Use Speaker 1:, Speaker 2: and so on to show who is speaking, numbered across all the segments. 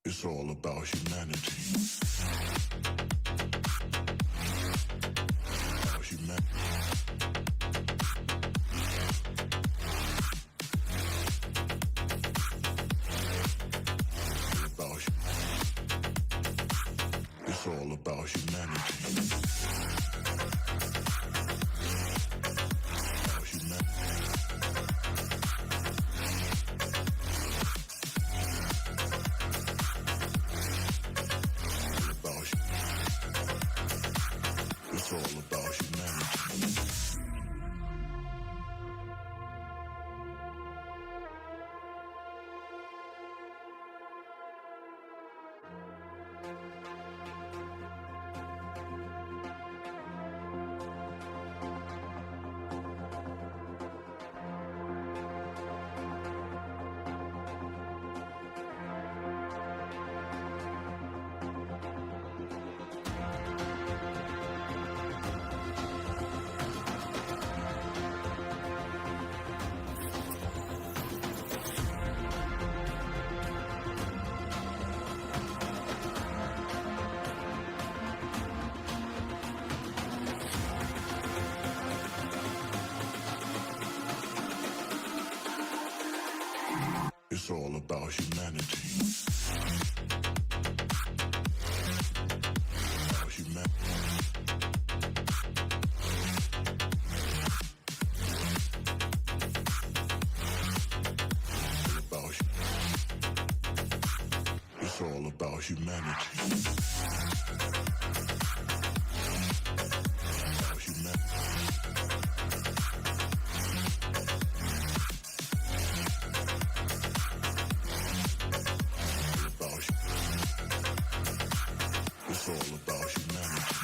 Speaker 1: It's all about humanity. About humanity. It's all about humanity. About humanity. It's all about humanity. It's all about humanity. About humanity. It's all about humanity. About humanity. It's all about humanity.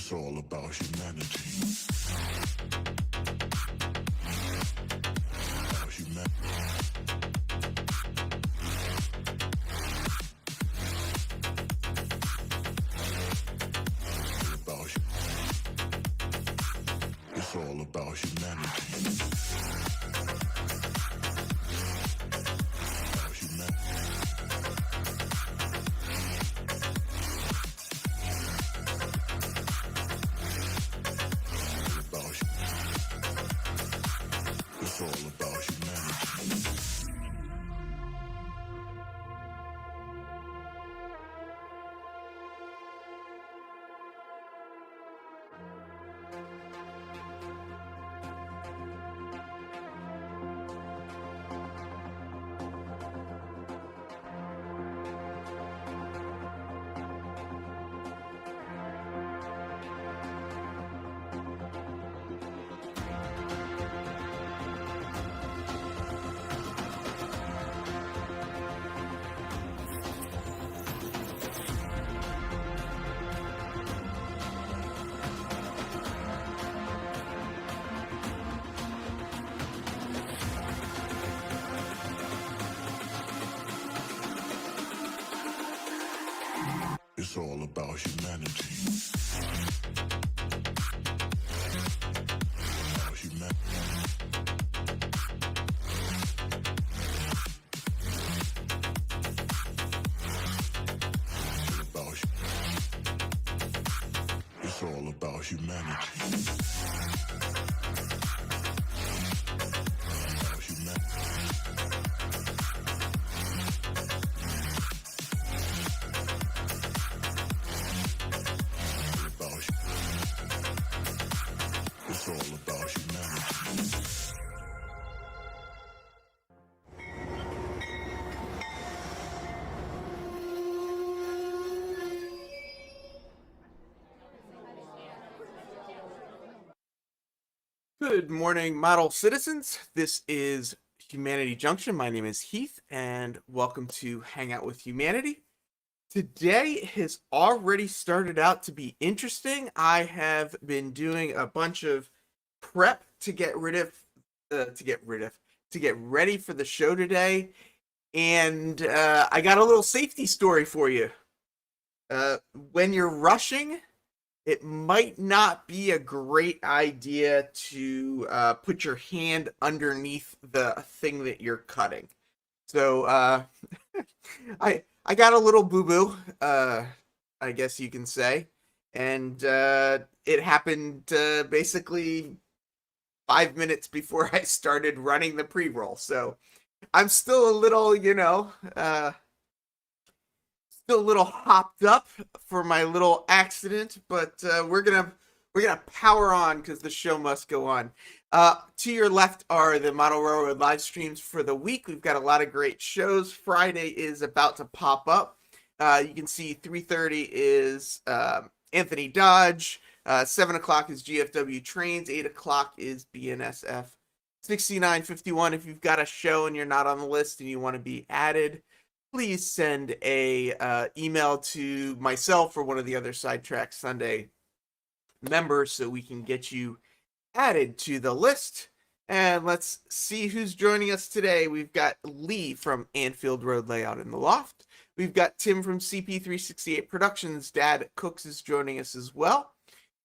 Speaker 1: It's all about humanity. About humanity. It's all about humanity. About humanity. It's all about humanity. It's all about humanity. About humanity. It's all about humanity. About humanity. It's all about humanity.
Speaker 2: Good morning, model citizens. This is Humanity Junction. My name is Heath, and welcome to Hangout with Humanity. Today has already started out to be interesting. I have been doing a bunch of prep to get ready for the show today, and I got a little safety story for you. When you're rushing, it might not be a great idea to put your hand underneath the thing that you're cutting. So I got a little boo-boo, I guess you can say, and it happened basically 5 minutes before I started running the pre-roll. So I'm still a little, still a little hopped up for my little accident, but we're gonna power on because the show must go on. To your left are the Model Railroad live streams for the week. We've got a lot of great shows. Friday is about to pop up. You can see 3:30 is Anthony Dodge. 7 o'clock is GFW Trains. 8 o'clock is BNSF 6951. If you've got a show and you're not on the list and you want to be added, please send a email to myself or one of the other Sidetrack Sunday members so we can get you added to the list. And let's see who's joining us today. We've got Lee from Anfield Road Layout in the Loft. We've got Tim from CP368 Productions. Dad Cooks is joining us as well.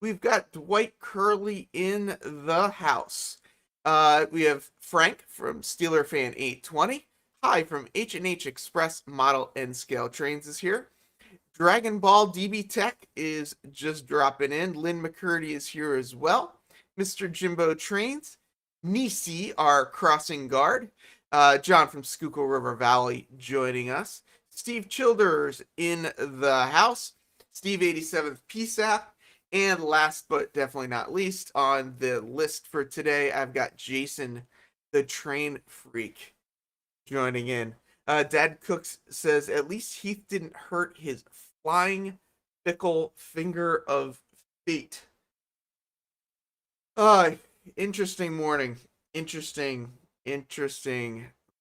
Speaker 2: We've got Dwight Curley in the house. We have Frank from Steeler Fan 820. Hi from H&H Express Model and Scale Trains is here. Dragon Ball DB Tech is just dropping in. Lynn McCurdy is here as well. Mr. Jimbo Trains. Nisi, our crossing guard. John from Schuylkill River Valley joining us. Steve Childers in the house. Steve 87th PSAP. And last but definitely not least on the list for today, I've got Jason, the train freak, joining in. Dad Cooks says, at least Heath didn't hurt his flying fickle finger of fate. Interesting morning. Interesting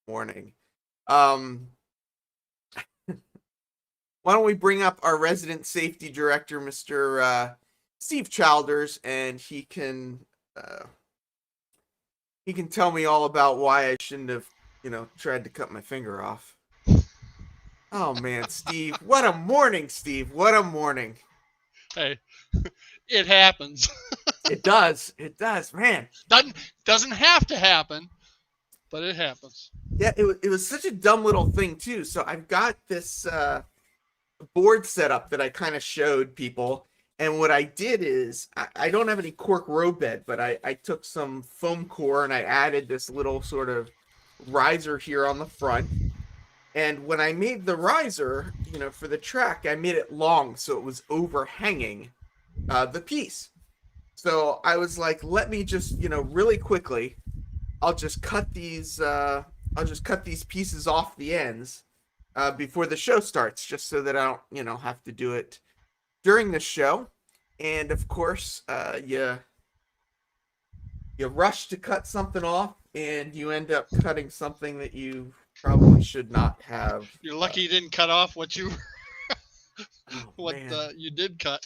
Speaker 2: morning. Why don't we bring up our resident safety director, Mr. Steve Childers, and he can tell me all about why I shouldn't have, tried to cut my finger off. Oh man, Steve, what a morning, Steve. What a morning.
Speaker 3: Hey, it happens.
Speaker 2: It does. It does, man.
Speaker 3: Doesn't have to happen, but it happens.
Speaker 2: Yeah, it was such a dumb little thing too. So I've got this board set up that I kind of showed people. And what I did is I don't have any cork row bed, but I took some foam core and I added this little sort of riser here on the front. And when I made the riser, for the track, I made it long so it was overhanging the piece. So I was like, let me just, really quickly, I'll just cut these pieces off the ends before the show starts, just so that I don't, have to do it during the show. And of course, you rush to cut something off, and you end up cutting something that you probably should not have.
Speaker 3: You're lucky you didn't cut off what you
Speaker 2: man.
Speaker 3: you did cut.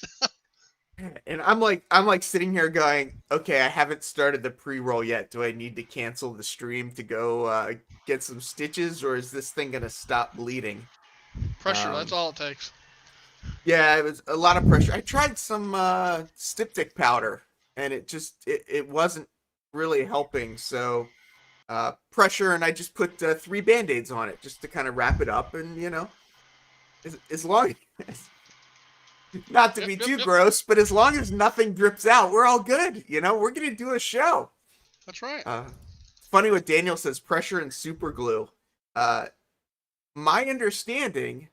Speaker 2: And I'm like sitting here going, okay, I haven't started the pre-roll yet. Do I need to cancel the stream to go get some stitches, or is this thing gonna stop bleeding?
Speaker 3: Pressure, that's all it takes.
Speaker 2: Yeah, it was a lot of pressure. I tried some styptic powder, and it wasn't really helping. So pressure, and I just put 3 Band-Aids on it just to kind of wrap it up, and as long as not to be too gross, but as long as nothing drips out, we're all good. We're gonna do a show.
Speaker 3: That's right.
Speaker 2: Funny what Daniel says, pressure and super glue. My understanding,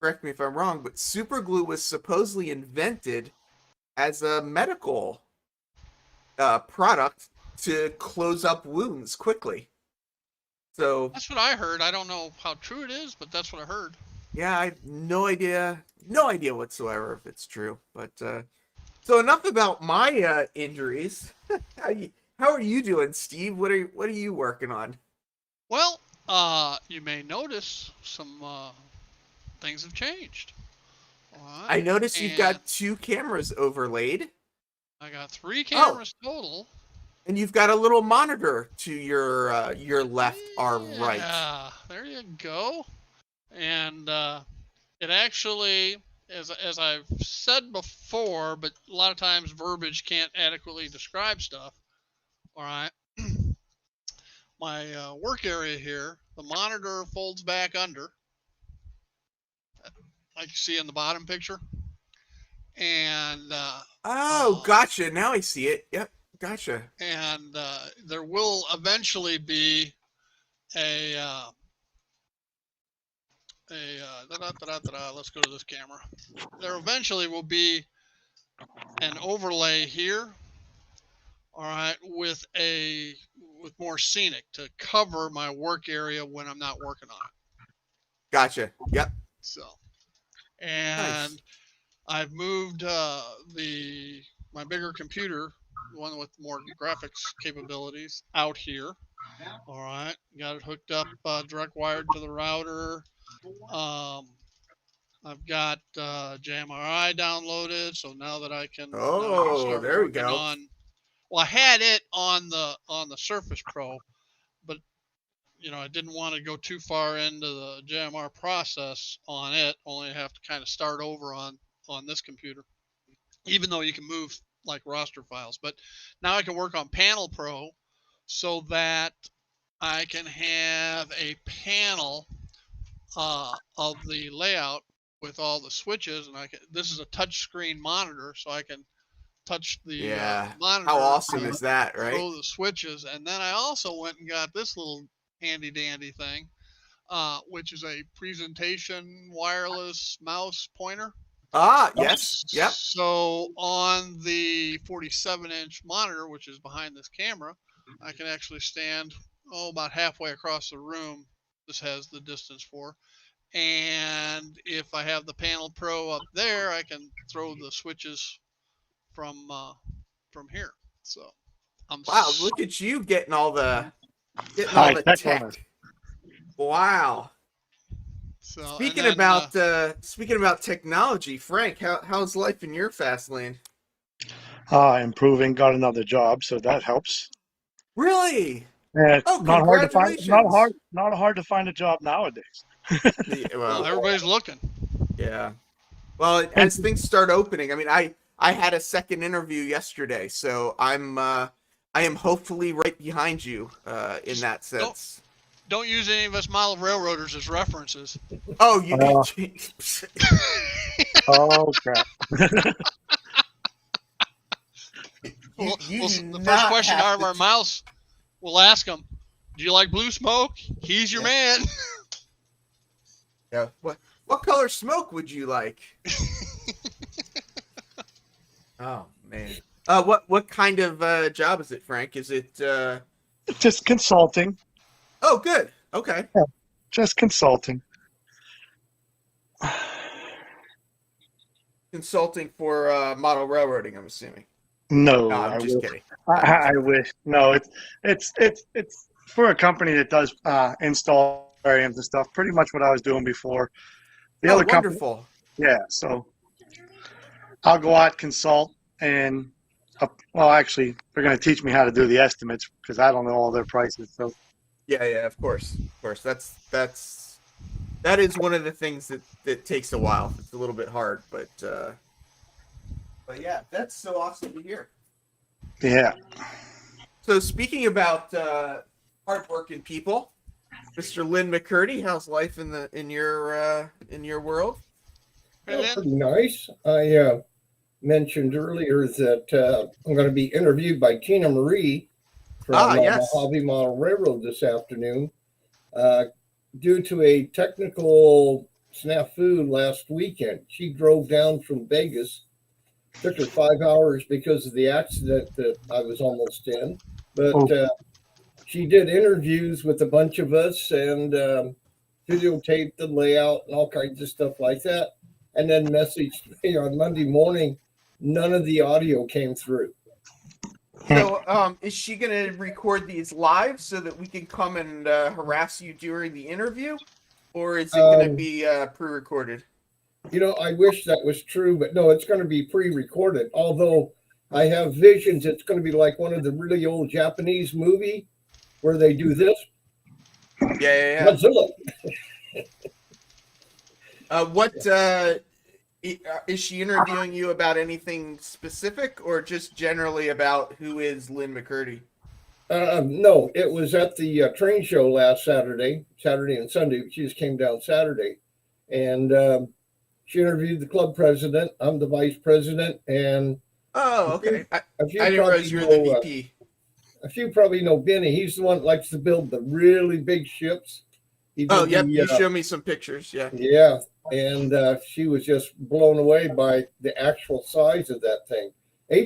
Speaker 2: correct me if I'm wrong, but super glue was supposedly invented as a medical product to close up wounds quickly. So
Speaker 3: that's what I heard. I don't know how true it is, but that's what I heard.
Speaker 2: Yeah, I have no idea whatsoever if it's true. But so enough about my injuries. How are you doing, Steve? What are you working on?
Speaker 3: Well, you may notice some things have changed.
Speaker 2: I noticed you've got 2 cameras overlaid.
Speaker 3: I got 3 cameras total.
Speaker 2: And you've got a little monitor to your left or right.
Speaker 3: Yeah, there you go. And it actually, as I've said before, but a lot of times verbiage can't adequately describe stuff. All right. My work area here, the monitor folds back under, like you see in the bottom picture. And
Speaker 2: gotcha. Now I see it. Yep, gotcha.
Speaker 3: And there will eventually be let's go to this camera. There eventually will be an overlay here, all right, with more scenic to cover my work area when I'm not working on it.
Speaker 2: Gotcha. Yep.
Speaker 3: So, and nice. I've moved my bigger computer, the one with more graphics capabilities, out here. All right, got it hooked up, direct wired to the router. I've got JMRI downloaded, so now that I can start
Speaker 2: there we
Speaker 3: working
Speaker 2: go.
Speaker 3: Well, I had it on the Surface Pro, but I didn't want to go too far into the JMR process on it. Only have to kind of start over on this computer, even though you can move like roster files. But now I can work on Panel Pro, so that I can have a panel of the layout with all the switches, and this is a touch screen monitor, so I can touch the monitor.
Speaker 2: How awesome is that, right?
Speaker 3: Throw the switches. And then I also went and got this little handy dandy thing, which is a presentation wireless mouse pointer.
Speaker 2: Yes. Yep.
Speaker 3: So on the 47-inch monitor, which is behind this camera, I can actually stand about halfway across the room. This has the distance for. And if I have the Panel Pro up there, I can throw the switches from here. So
Speaker 2: look at you getting all the tech. Wow.
Speaker 3: So
Speaker 2: speaking about technology, Frank, how's life in your fast lane?
Speaker 4: Improving, got another job, so that helps.
Speaker 2: Really?
Speaker 4: And it's
Speaker 2: Oh,
Speaker 4: not hard to find.
Speaker 2: congratulations.
Speaker 4: Not hard to find a job nowadays.
Speaker 3: Well,
Speaker 2: Well,
Speaker 3: everybody's looking.
Speaker 2: yeah. Well,
Speaker 4: And
Speaker 2: as things start opening, I mean, I had a second interview yesterday, so I am hopefully right behind you in
Speaker 3: Just
Speaker 2: that
Speaker 3: don't
Speaker 2: sense.
Speaker 3: don't use any of us model railroaders as references.
Speaker 2: Oh, you
Speaker 4: uh, oh crap.
Speaker 2: you do
Speaker 3: The first
Speaker 2: not
Speaker 3: question
Speaker 2: have
Speaker 3: out of our
Speaker 2: to.
Speaker 3: mouths, we'll ask them, "Do you like blue smoke? He's your
Speaker 2: Yeah.
Speaker 3: man."
Speaker 2: Yeah. What color smoke would you like? Oh man. What kind of job is it, Frank? Is it
Speaker 4: Just consulting.
Speaker 2: Oh, good. Okay.
Speaker 4: Yeah, just consulting.
Speaker 2: Consulting for model railroading, I'm assuming. No,
Speaker 4: No,
Speaker 2: I'm
Speaker 4: I
Speaker 2: just
Speaker 4: wish.
Speaker 2: kidding. I'm
Speaker 4: I
Speaker 2: kidding.
Speaker 4: wish. No, it's for a company that does install aquariums and stuff. Pretty much what I was doing before. The
Speaker 2: Oh,
Speaker 4: other company,
Speaker 2: wonderful.
Speaker 4: yeah. So I'll go out, consult, and well, actually, they're going to teach me how to do the estimates because I don't know all their prices. So
Speaker 2: Yeah, yeah, of course. Of course. That is one of the things that takes a while. It's a little bit hard, but yeah, that's so awesome to hear.
Speaker 4: yeah.
Speaker 2: So speaking about hardworking people, Mr. Lynn McCurdy, how's life in your world?
Speaker 3: Hey,
Speaker 5: Oh,
Speaker 3: Lynn,
Speaker 5: pretty nice. I mentioned earlier that I'm going to be interviewed by Tina Marie
Speaker 2: Ah,
Speaker 5: from
Speaker 2: yes.
Speaker 5: Mojave Model Railroad this afternoon. Uh, Due to a technical snafu last weekend, she drove down from Vegas. Took her 5 hours because of the accident that I was almost in.
Speaker 4: Oh,
Speaker 5: But she did interviews with a bunch of us and videotaped the layout and all kinds of stuff like that. And then messaged me on Monday morning. None of the audio came through.
Speaker 2: So, is she gonna record these live so that we can come and harass you during the interview, or is it gonna be pre-recorded?
Speaker 5: I wish that was true, but no, it's going to be pre-recorded. Although I have visions, it's going to be like one of the really old Japanese movie where they do this.
Speaker 2: Yeah, yeah, yeah.
Speaker 5: Godzilla.
Speaker 2: What is she interviewing you about anything specific, or just generally about who is Lynn McCurdy?
Speaker 5: No, it was at the train show last Saturday and Sunday. She just came down Saturday, and she interviewed the club president. I'm the vice president, and
Speaker 2: Oh, okay.
Speaker 5: a few
Speaker 2: I didn't
Speaker 5: probably
Speaker 2: realize you were the
Speaker 5: know,
Speaker 2: VP.
Speaker 5: a few probably know Benny. He's the one that likes to build the really big ships. He did
Speaker 2: Oh, yep.
Speaker 5: the,
Speaker 2: You showed me some pictures. Yeah.
Speaker 5: yeah, and she was just blown away by the actual size of that thing.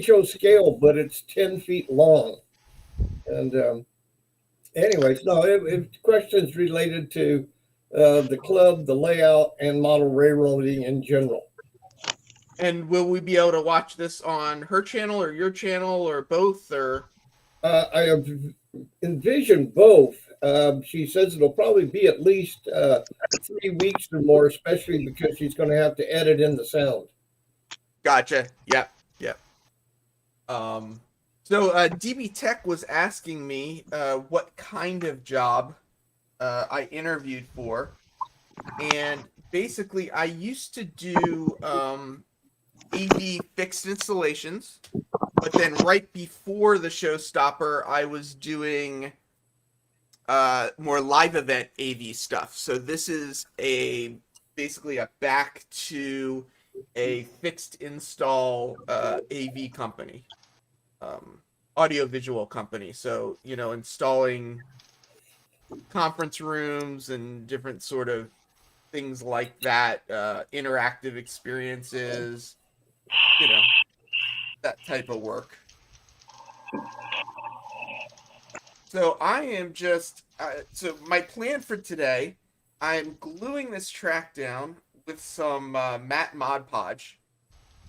Speaker 5: HO scale, but it's 10 feet long. And anyways, no, it questions related to the club, the layout, and model railroading in general.
Speaker 2: And will we be able to watch this on her channel or your channel or both? Or
Speaker 5: I have envisioned both. She says it'll probably be at least 3 weeks or more, especially because she's going to have to edit in the sound.
Speaker 2: gotcha. Yep. Yep. So DB Tech was asking me what kind of job I interviewed for, and basically I used to do AV fixed installations, but then right before the showstopper, I was doing more live event AV stuff. So this is basically a back to a fixed install AV company, audio visual company. So installing conference rooms and different sort of things like that, interactive experiences, that type of work. So I am just so my plan for today, I'm gluing this track down with some matte Mod Podge,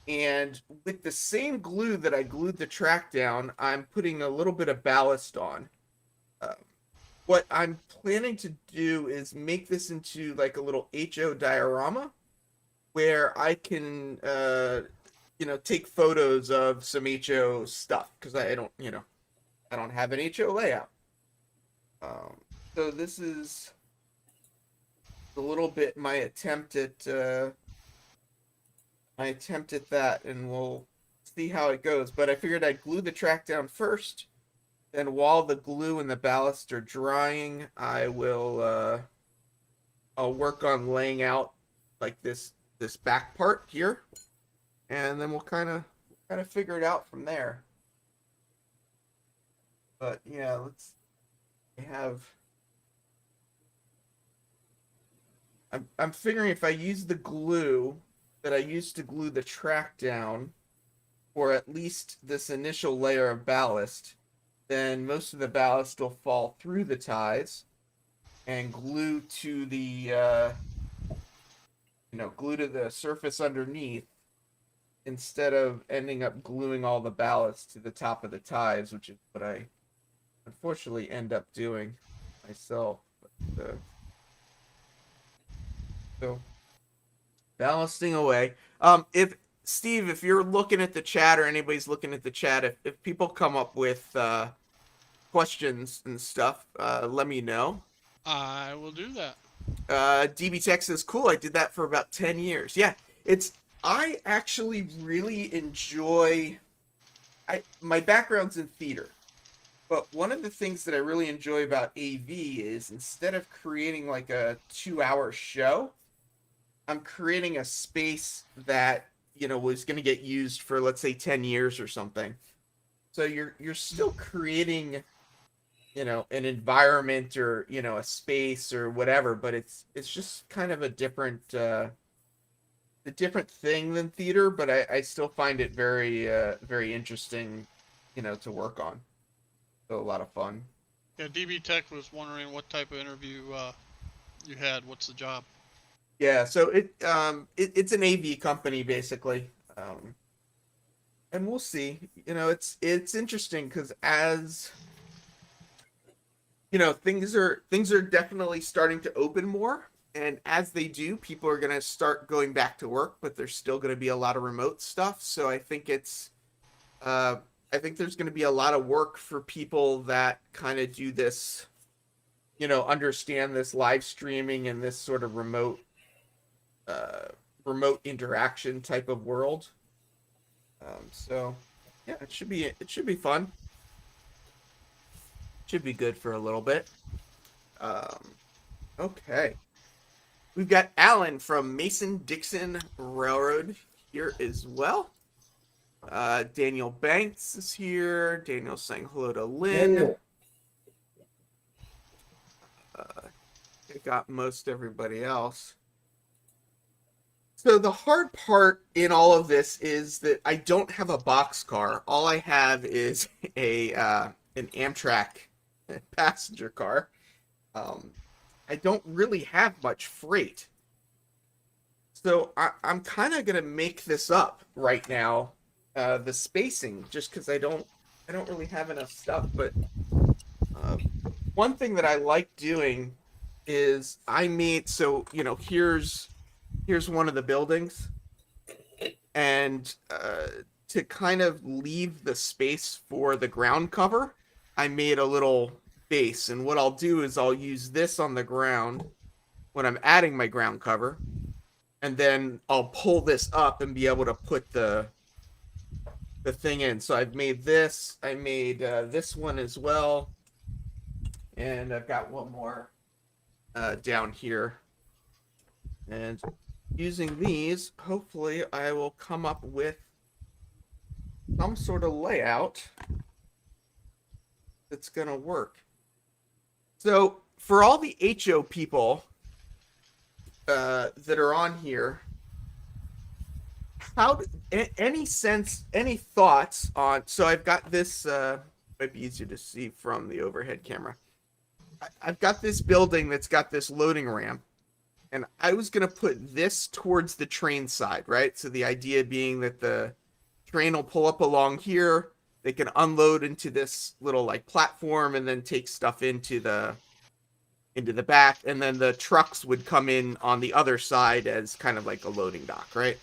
Speaker 2: and with the same glue that I glued the track down, I'm putting a little bit of ballast on. What I'm planning to do is make this into like a little HO diorama where I can take photos of some HO stuff because I don't, I don't have an HO layout. So this is a little bit my attempt at that, and we'll see how it goes. But I figured I'd glue the track down first. Then while the glue and the ballast are drying, I'll work on laying out like this back part here, and then we'll kind of figure it out from there. But yeah, I'm figuring if I use the glue that I used to glue the track down, or at least this initial layer of ballast, then most of the ballast will fall through the ties and glue to the surface underneath, instead of ending up gluing all the ballast to the top of the ties, which is what I unfortunately end up doing myself. But, so ballasting away. If Steve, if you're looking at the chat, or anybody's looking at the chat, if people come up with questions and stuff, let me know.
Speaker 3: I will do that.
Speaker 2: DB Tech says, cool, I did that for about 10 years. Yeah, I actually really enjoy, my background's in theater, but one of the things that I really enjoy about AV is, instead of creating like a 2-hour show, I'm creating a space that, was going to get used for, let's say, 10 years or something. So you're still creating, an environment, or, a space or whatever, but it's just kind of a different thing than theater, but I still find it very, very interesting, to work on. So a lot of fun.
Speaker 3: Yeah, DB Tech was wondering what type of interview you had. What's the job?
Speaker 2: Yeah, so it's an AV company basically, and we'll see. It's interesting because, as things are definitely starting to open more, and as they do, people are going to start going back to work, but there's still going to be a lot of remote stuff. So I think I think there's going to be a lot of work for people that kind of do this, understand this live streaming and this sort of remote interaction type of world. So yeah, it should be fun. Should be good for a little bit. Okay. We've got Alan from Mason-Dixon Railroad here as well. Daniel Banks is here. Daniel's saying hello to Lynn.
Speaker 5: Daniel.
Speaker 2: I got most everybody else. So the hard part in all of this is that I don't have a boxcar. All I have is an Amtrak passenger car. I don't really have much freight. So I'm kind of going to make this up right now, the spacing, just because I don't really have enough stuff. But one thing that I like doing is here's one of the buildings, and to kind of leave the space for the ground cover, I made a little base, and what I'll do is I'll use this on the ground when I'm adding my ground cover, and then I'll pull this up and be able to put the thing in. So I've made this, I made this one as well, and I've got one more down here, and using these, hopefully I will come up with some sort of layout that's gonna work. So for all the HO people that are on here, any thoughts on, so I've got this, might be easier to see from the overhead camera. I've got this building that's got this loading ramp, and I was going to put this towards the train side, right? So the idea being that the train will pull up along here, they can unload into this little like platform and then take stuff into the back, and then the trucks would come in on the other side as kind of like a loading dock, right?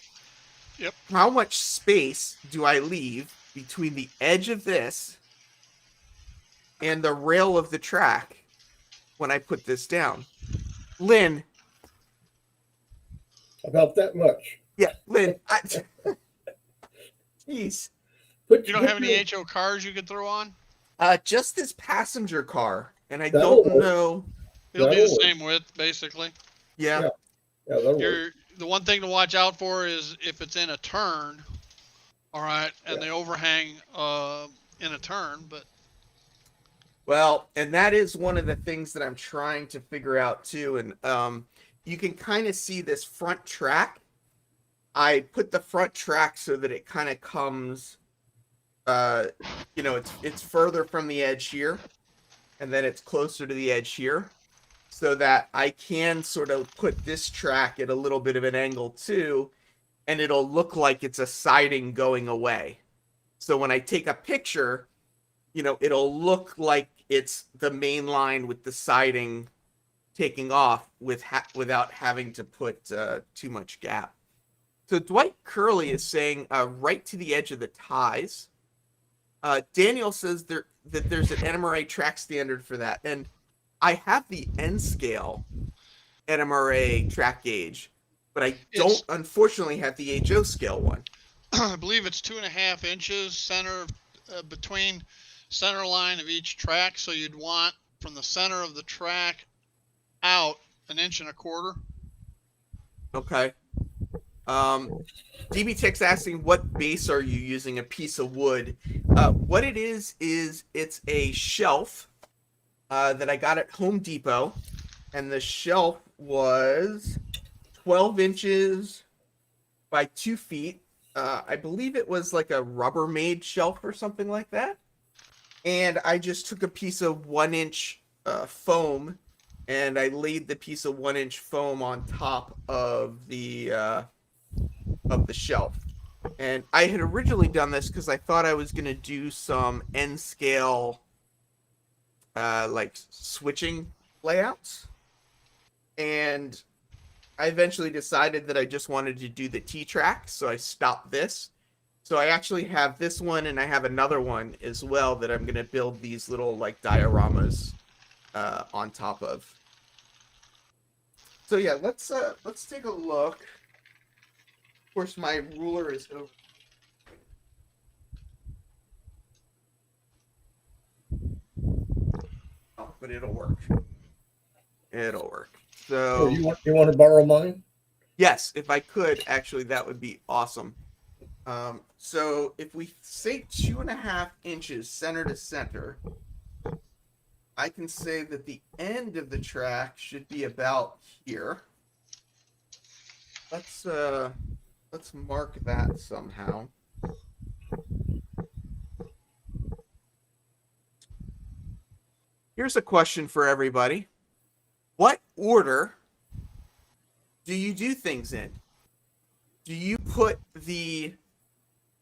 Speaker 3: Yep.
Speaker 2: how much space do I leave between the edge of this and the rail of the track when I put this down? Lynn,
Speaker 5: About that much.
Speaker 2: yeah, Lynn, jeez.
Speaker 3: You don't have any HO cars you could throw on?
Speaker 2: Just this passenger car, and I
Speaker 5: That'll
Speaker 2: don't
Speaker 5: work.
Speaker 2: know.
Speaker 3: It'll be the
Speaker 5: That'll work.
Speaker 3: same width, basically.
Speaker 2: Yeah.
Speaker 5: Yeah. Yeah, that'll work.
Speaker 3: The one thing to watch out for is if it's in a turn, all right, and
Speaker 5: Yeah.
Speaker 3: they overhang in a turn, but
Speaker 2: Well, and that is one of the things that I'm trying to figure out too. And you can kind of see this front track. I put the front track so that it kind of comes, it's further from the edge here, and then it's closer to the edge here, so that I can sort of put this track at a little bit of an angle too, and it'll look like it's a siding going away. So when I take a picture, it'll look like it's the main line with the siding taking off without having to put too much gap. So Dwight Curley is saying right to the edge of the ties. Daniel says that there's an NMRA track standard for that. And I have the N scale NMRA track gauge, but I don't unfortunately have the HO scale one.
Speaker 3: I believe it's 2.5 inches center between center line of each track. So you'd want from the center of the track out 1.25 inches.
Speaker 2: Okay. DB Tech's asking, what base are you using? A piece of wood. What it is it's a shelf that I got at Home Depot, and the shelf was 12 inches by 2 feet. I believe it was like a Rubbermaid shelf or something like that. And I just took a piece of 1-inch foam, and I laid the piece of 1-inch foam on top of the shelf. And I had originally done this because I thought I was going to do some N scale like switching layouts, and I eventually decided that I just wanted to do the t-trak, so I stopped this. So I actually have this one, and I have another one as well that I'm going to build these little like dioramas on top of. So yeah, let's take a look. Of course, my ruler is over. Oh, but it'll work. It'll work. So
Speaker 5: you want to borrow mine?
Speaker 2: yes, if I could, actually, that would be awesome. So if we say 2.5 inches center to center, I can say that the end of the track should be about here. Let's mark that somehow. Here's a question for everybody. What order do you do things in? Do you put the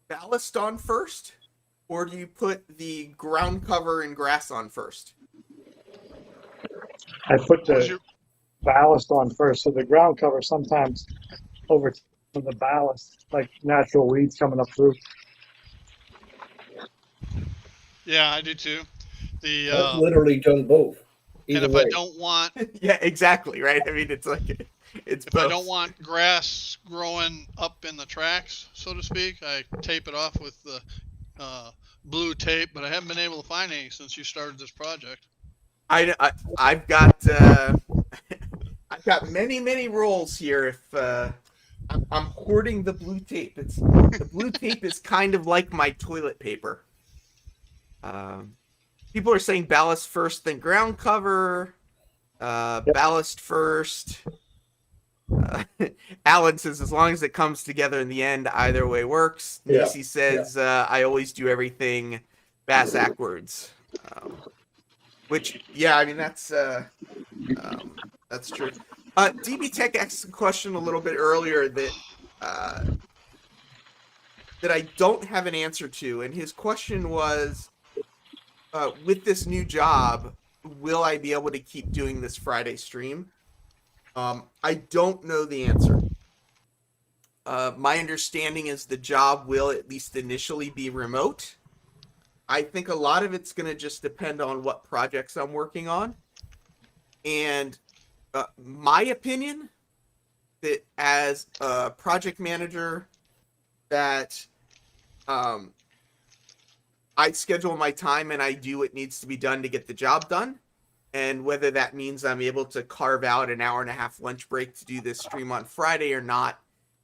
Speaker 2: ballast on first, or do you put the ground cover and grass on first?
Speaker 4: I put the ballast on first, so the ground cover sometimes over the ballast, like natural weeds coming up through.
Speaker 3: Yeah, I do too.
Speaker 5: I've literally done both.
Speaker 3: And if I don't want,
Speaker 2: Yeah, exactly, right? I mean, it's like it's
Speaker 3: if
Speaker 2: both.
Speaker 3: I don't want grass growing up in the tracks, so to speak, I tape it off with the blue tape. But I haven't been able to find any since you started this project.
Speaker 2: I've got many rolls here. If I'm hoarding the blue tape, the blue tape is kind of like my toilet paper. People are saying ballast first, then ground cover. Ballast first. Alan says as long as it comes together in the end, either way works.
Speaker 5: Yeah.
Speaker 2: Nisi says I always do everything bass backwards. Which, yeah, I mean that's true. DB Tech asked a question a little bit earlier that I don't have an answer to, and his question was, with this new job, will I be able to keep doing this Friday stream? I don't know the answer. My understanding is the job will at least initially be remote. I think a lot of it's going to just depend on what projects I'm working on. And my opinion, that as a project manager, that I schedule my time and I do what needs to be done to get the job done. And whether that means I'm able to carve out an hour and a half lunch break to do this stream on Friday or not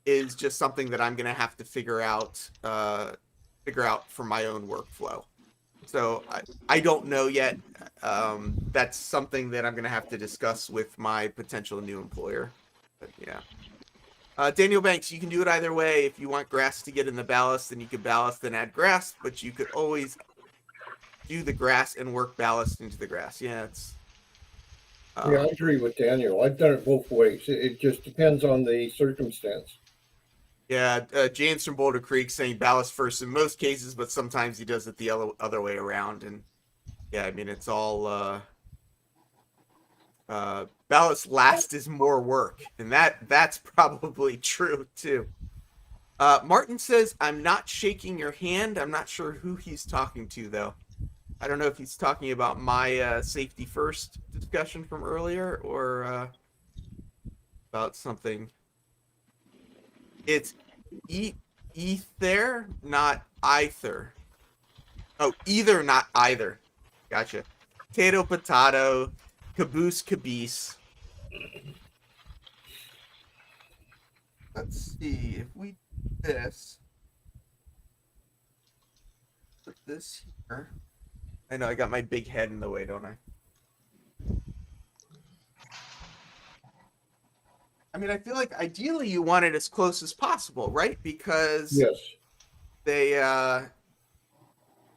Speaker 2: is just something that I'm going to have to figure out for my own workflow. So I don't know yet. That's something that I'm going to have to discuss with my potential new employer. But yeah. Daniel Banks, you can do it either way. If you want grass to get in the ballast, then you could ballast and add grass, but you could always do the grass and work ballast into the grass. Yeah, it's...
Speaker 5: Yeah, I agree with Daniel. I've done it both ways. It just depends on the circumstance.
Speaker 2: Yeah, James from Boulder Creek saying ballast first in most cases, but sometimes he does it the other way around. And yeah, I mean, it's all ballast last is more work, and that's probably true too. Martin says, I'm not shaking your hand. I'm not sure who he's talking to though. I don't know if he's talking about my safety first discussion from earlier or about something. It's ether, not either. Oh, either, not either. Gotcha. Potato, potato, caboose, caboose. Let's see if we do this. Put this here. I know I got my big head in the way, don't I? I mean, I feel like ideally you want it as close as possible, right? Because
Speaker 5: Yes.
Speaker 2: they,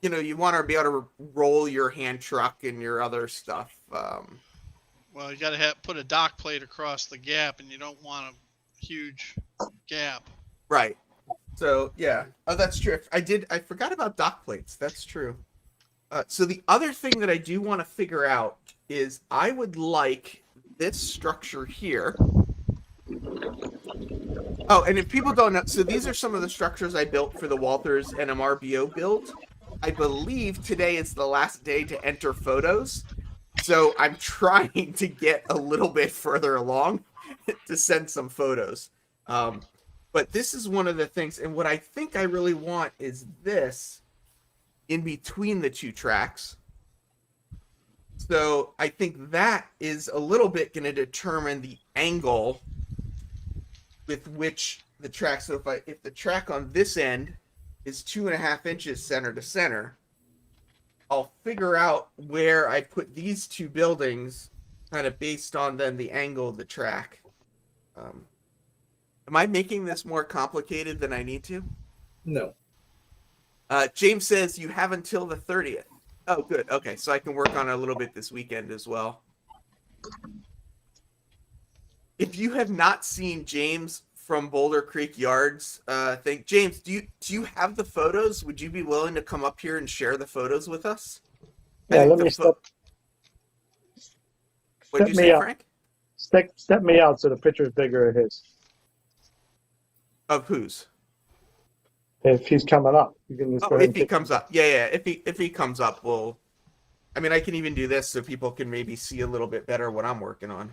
Speaker 2: you want to be able to roll your hand truck and your other stuff.
Speaker 3: Well, you got to put a dock plate across the gap, and you don't want a huge gap.
Speaker 2: Right. So, yeah. Oh, that's true. I forgot about dock plates. That's true. So the other thing that I do want to figure out is I would like this structure here. Oh, and if people don't know, so these are some of the structures I built for the Walthers NMRBO build. I believe today is the last day to enter photos. So I'm trying to get a little bit further along to send some photos. But this is one of the things, and what I think I really want is this in between the two tracks. So I think that is a little bit going to determine the angle with which the track. So if the track on this end is 2.5 inches center to center, I'll figure out where I put these two buildings kind of based on then the angle of the track. Am I making this more complicated than I need to?
Speaker 5: No.
Speaker 2: James says you have until the 30th. Oh, good. Okay, so I can work on it a little bit this weekend as well. If you have not seen James from Boulder Creek Yards, James, do you have the photos? Would you be willing to come up here and share the photos with us?
Speaker 4: Yeah, let me step.
Speaker 2: What did you say, Frank?
Speaker 4: Step me out so the picture's bigger of his.
Speaker 2: Of whose?
Speaker 4: If he's coming up, you can just.
Speaker 2: Oh, if he comes up, yeah. If he comes up, I mean, I can even do this so people can maybe see a little bit better what I'm working on.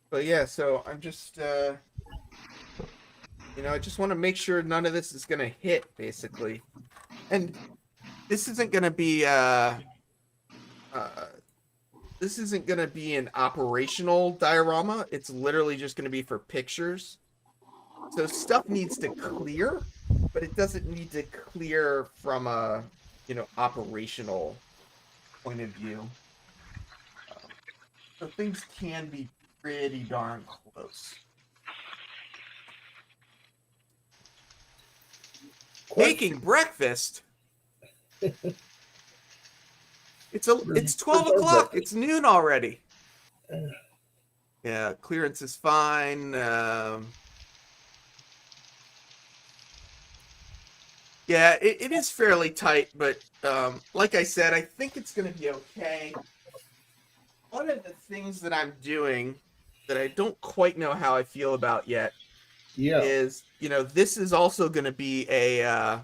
Speaker 2: But yeah, so I'm just, I just want to make sure none of this is going to hit, basically. And this isn't going to be, this isn't going to be an operational diorama. It's literally just going to be for pictures. So stuff needs to clear, but it doesn't need to clear from a, operational point of view. So things can be pretty darn close. Making breakfast? It's 12 o'clock. It's noon already. Yeah, clearance is fine. Yeah, it is fairly tight, but like I said, I think it's going to be okay. One of the things that I'm doing that I don't quite know how I feel about yet
Speaker 5: Yeah.
Speaker 2: is, this is also going to be a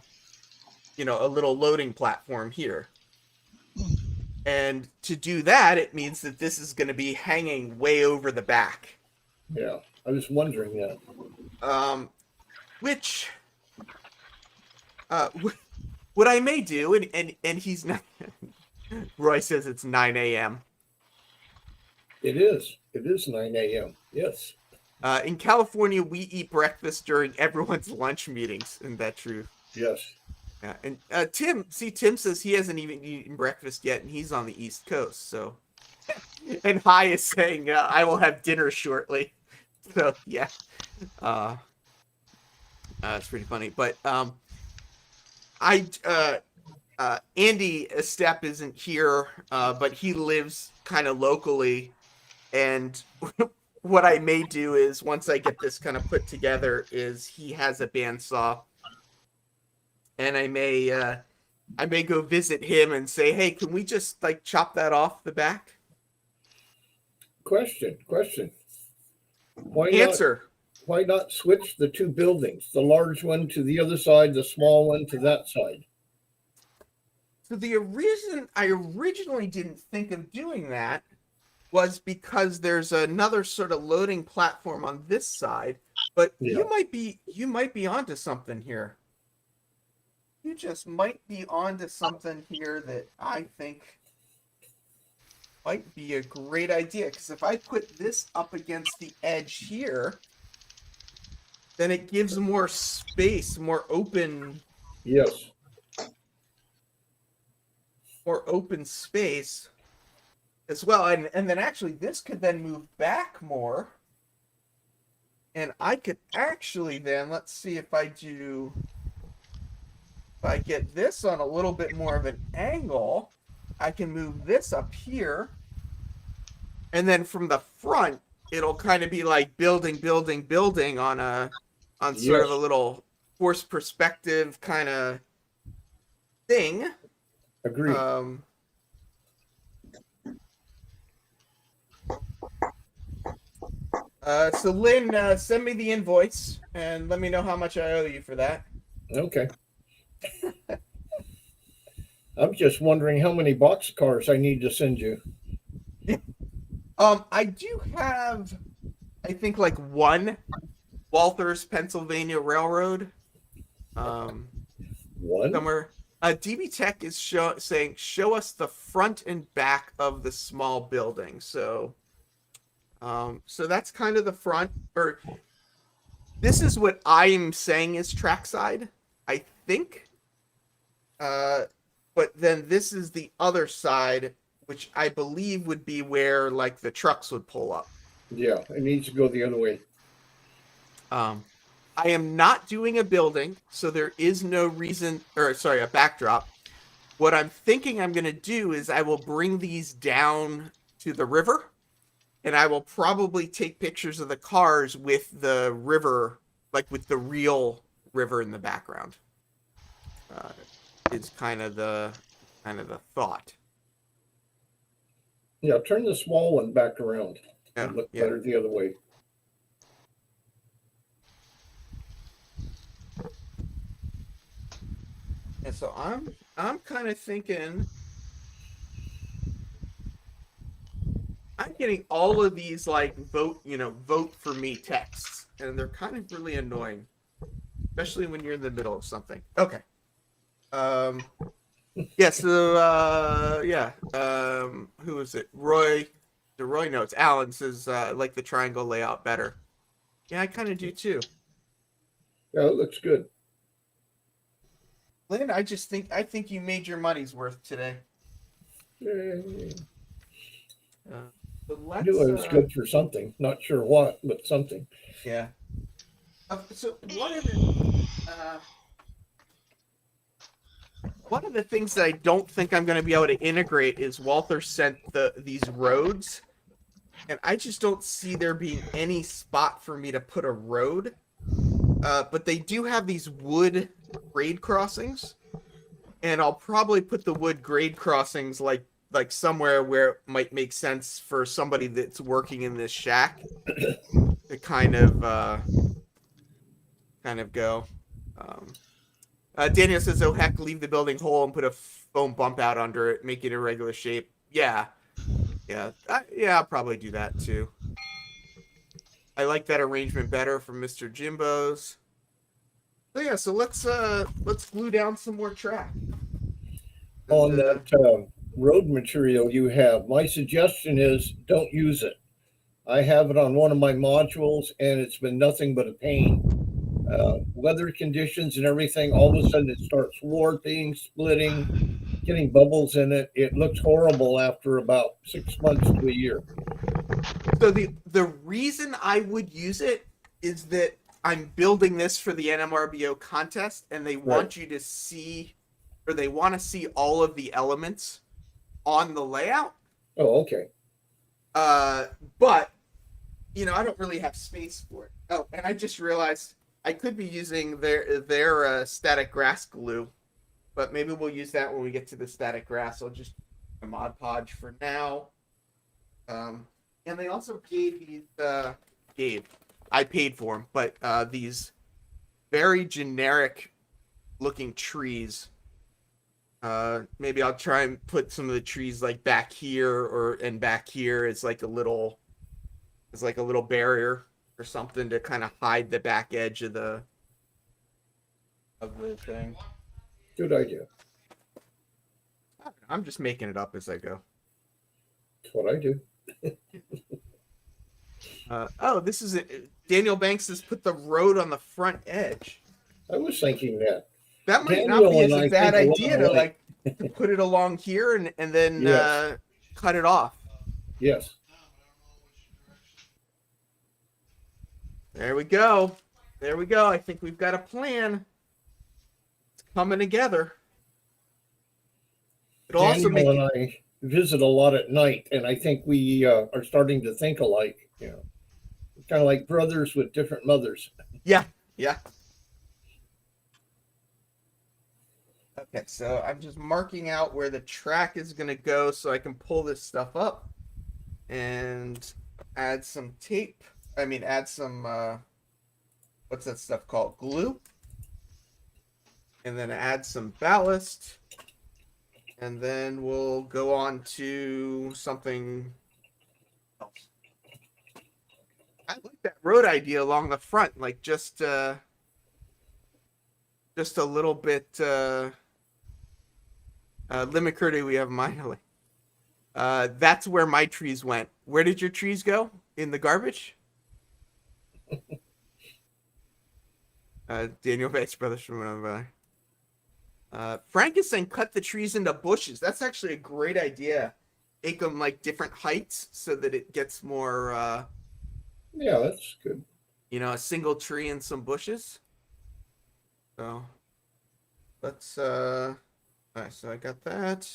Speaker 2: little loading platform here. And to do that, it means that this is going to be hanging way over the back.
Speaker 5: Yeah. I was wondering that.
Speaker 2: Which what I may do, and he's not. Roy says it's 9 a.m.
Speaker 5: It is. It is 9 a.m. Yes.
Speaker 2: In California, we eat breakfast during everyone's lunch meetings. Isn't that true?
Speaker 5: Yes.
Speaker 2: Yeah. And Tim says he hasn't even eaten breakfast yet, and he's on the East Coast. So, and Hi is saying I will have dinner shortly. So yeah, it's pretty funny. But Andy Estep isn't here, but he lives kind of locally, and what I may do is once I get this kind of put together, is he has a bandsaw, and I may go visit him and say, hey, can we just like chop that off the back?
Speaker 5: Question.
Speaker 2: Answer.
Speaker 5: Why not switch the two buildings? The large one to the other side, the small one to that side.
Speaker 2: So the reason I originally didn't think of doing that was because there's another sort of loading platform on this side, but
Speaker 5: Yeah.
Speaker 2: you might be onto something here. You just might be onto something here that I think might be a great idea, because if I put this up against the edge here, then it gives more space, more open
Speaker 5: Yes.
Speaker 2: space as well. And then actually this could then move back more. And I could actually then, let's see if I get this on a little bit more of an angle, I can move this up here. And then from the front, it'll kind of be like building on sort of a little forced perspective kind of thing.
Speaker 5: Agreed.
Speaker 2: So Lynn, send me the invoice and let me know how much I owe you for that.
Speaker 5: Okay. I'm just wondering how many boxcars I need to send you.
Speaker 2: I do have, I think, like one Walthers Pennsylvania Railroad.
Speaker 5: One?
Speaker 2: Somewhere. DB Tech is saying, show us the front and back of the small building. So that's kind of the front. Or this is what I'm saying is trackside, I think. But then this is the other side, which I believe would be where like the trucks would pull up.
Speaker 5: Yeah, it needs to go the other way.
Speaker 2: I am not doing a building, so there is no reason, a backdrop. What I'm thinking I'm going to do is I will bring these down to the river, and I will probably take pictures of the cars with the river, like with the real river in the background. Is kind of the thought.
Speaker 5: Yeah, turn the small one back around.
Speaker 2: Yeah,
Speaker 5: It'd look
Speaker 2: yeah.
Speaker 5: better the other way.
Speaker 2: And so I'm kind of thinking I'm getting all of these like vote for me texts, and they're kind of really annoying, especially when you're in the middle of something. Okay. Yeah, so who is it? Roy notes. Alan says I like the triangle layout better. Yeah, I kind of do too.
Speaker 5: Yeah, it looks good.
Speaker 2: Lynn, I think you made your money's worth today.
Speaker 5: Yay.
Speaker 2: So
Speaker 5: I knew it was good for something. Not sure what, but something.
Speaker 2: Yeah. So one of the things that I don't think I'm going to be able to integrate is Walther sent these roads, and I just don't see there being any spot for me to put a road. But they do have these wood grade crossings, and I'll probably put the wood grade crossings like like somewhere where it might make sense for somebody that's working in this shack to kind of go. Daniel says, "Oh heck, leave the building whole and put a foam bump out under it, make it a regular shape." Yeah, I'll probably do that too. I like that arrangement better from Mr. Jimbo's. So yeah, so let's glue down some more track.
Speaker 5: On that road material you have, my suggestion is don't use it. I have it on one of my modules, and it's been nothing but a pain. Weather conditions and everything, all of a sudden it starts warping, splitting, getting bubbles in it. It looks horrible after about 6 months to a year.
Speaker 2: So the reason I would use it is that I'm building this for the NMRBO contest, and they want you to see, or they want to see all of the elements on the layout.
Speaker 5: Oh, okay.
Speaker 2: But I don't really have space for it. Oh, and I just realized I could be using their static grass glue, but maybe we'll use that when we get to the static grass. I'll just a Mod Podge for now. And they also gave these I paid for them, but these very generic looking trees. Maybe I'll try and put some of the trees like back here and back here as like a little barrier or something to kind of hide the back edge of the thing.
Speaker 5: Good idea.
Speaker 2: I'm just making it up as I go.
Speaker 5: That's what I do.
Speaker 2: This is it. Daniel Banks has put the road on the front edge.
Speaker 5: I was thinking that.
Speaker 2: That might
Speaker 5: Daniel
Speaker 2: not be
Speaker 5: and
Speaker 2: as a
Speaker 5: I
Speaker 2: bad
Speaker 5: think
Speaker 2: idea to like put it along here and then
Speaker 5: Yes.
Speaker 2: Cut it off.
Speaker 5: Yes.
Speaker 2: There we go. I think we've got a plan. It's coming together. It'll also make
Speaker 5: Daniel and I visit a lot at night, and I think we are starting to think alike. Kind of like brothers with different mothers.
Speaker 2: Yeah. Okay, so I'm just marking out where the track is going to go so I can pull this stuff up and add some tape. Add some, what's that stuff called? Glue. And then add some ballast. And then we'll go on to something else. I like that road idea along the front, like just a little bit, Limicurdy, we have mine. That's where my trees went. Where did your trees go? In the garbage? Daniel Bates, brothers from another. Frank is saying cut the trees into bushes. That's actually a great idea. Make them like different heights so that it gets more.
Speaker 5: Yeah, that's good.
Speaker 2: A single tree and some bushes. So let's. All right, so I got that.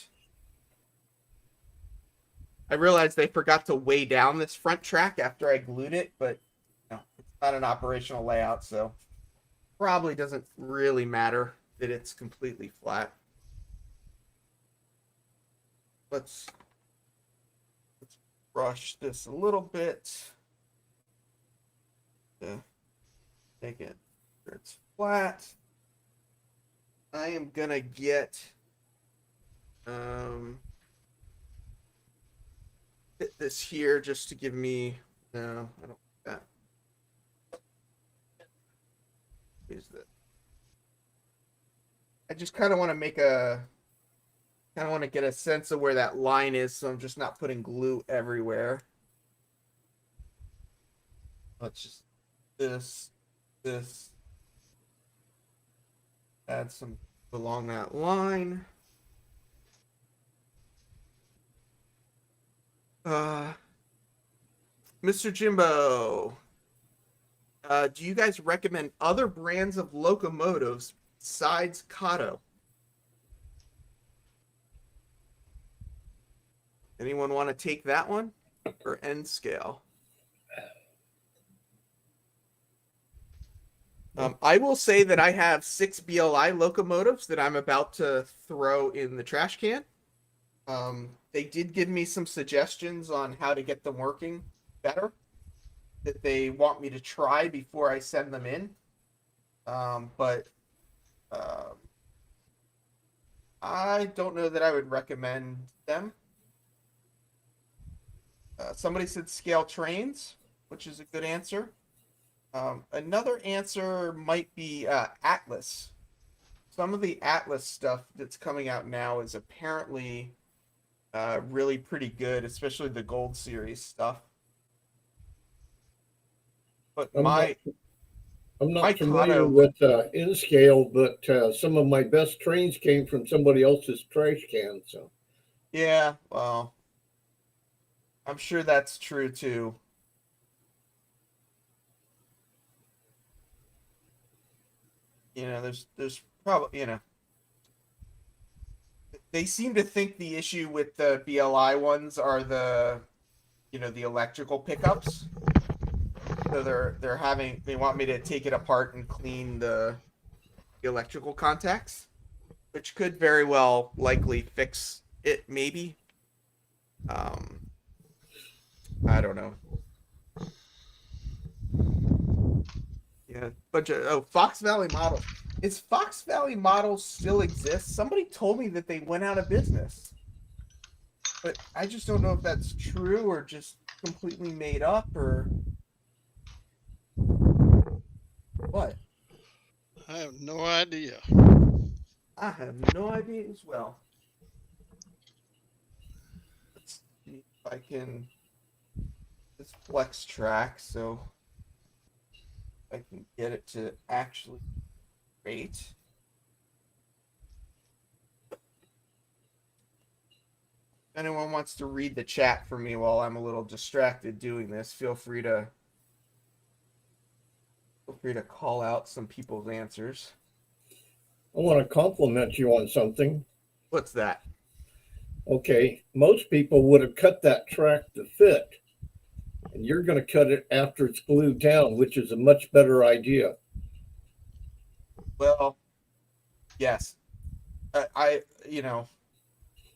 Speaker 2: I realized they forgot to weigh down this front track after I glued it, but it's not an operational layout, so probably doesn't really matter that it's completely flat. Let's brush this a little bit to make it sure it's flat. I am gonna get fit this here just to give me no, I don't want that. Use that. I just kind of want to get a sense of where that line is, so I'm just not putting glue everywhere. Let's just this add some along that line. Mr. Jimbo, do you guys recommend other brands of locomotives besides Kato? Anyone want to take that one? Or N scale? I will say that I have 6 BLI locomotives that I'm about to throw in the trash can. They did give me some suggestions on how to get them working better that they want me to try before I send them in. But I don't know that I would recommend them. Somebody said scale trains, which is a good answer. Another answer might be Atlas. Some of the Atlas stuff that's coming out now is apparently really pretty good, especially the Gold Series stuff. But
Speaker 5: I'm
Speaker 2: my
Speaker 5: not familiar
Speaker 2: Kato,
Speaker 5: with N-scale, but some of my best trains came from somebody else's trash can. So
Speaker 2: yeah, well, I'm sure that's true too. You know, there's probably, you know, they seem to think the issue with the BLI ones are the, you know, the electrical pickups. So they want me to take it apart and clean the electrical contacts, which could very well likely fix it maybe. I don't know. Yeah, bunch of Fox Valley Models. Is Fox Valley Models still exist? Somebody told me that they went out of business, but I just don't know if that's true or just completely made up or what.
Speaker 3: I have no idea.
Speaker 2: I have no idea as well. Let's see if I can this flex track so I can get it to actually rate. If anyone wants to read the chat for me while I'm a little distracted doing this, feel free to call out some people's answers.
Speaker 5: I want to compliment you on something.
Speaker 2: What's that?
Speaker 5: Okay, most people would have cut that track to fit, and you're going to cut it after it's glued down, which is a much better idea.
Speaker 2: Well, yes.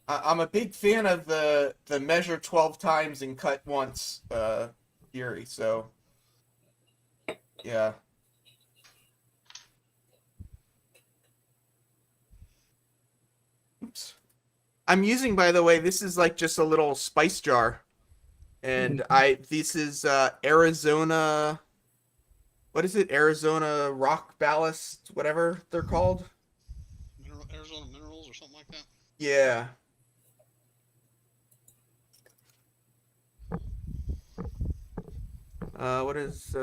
Speaker 2: I'm a big fan of the measure 12 times and cut once theory. So, yeah. Oops. I'm using, by the way, this is like just a little spice jar, and this is Arizona. What is it? Arizona rock ballast, whatever they're called.
Speaker 3: Arizona minerals or something like that.
Speaker 2: Yeah. What is?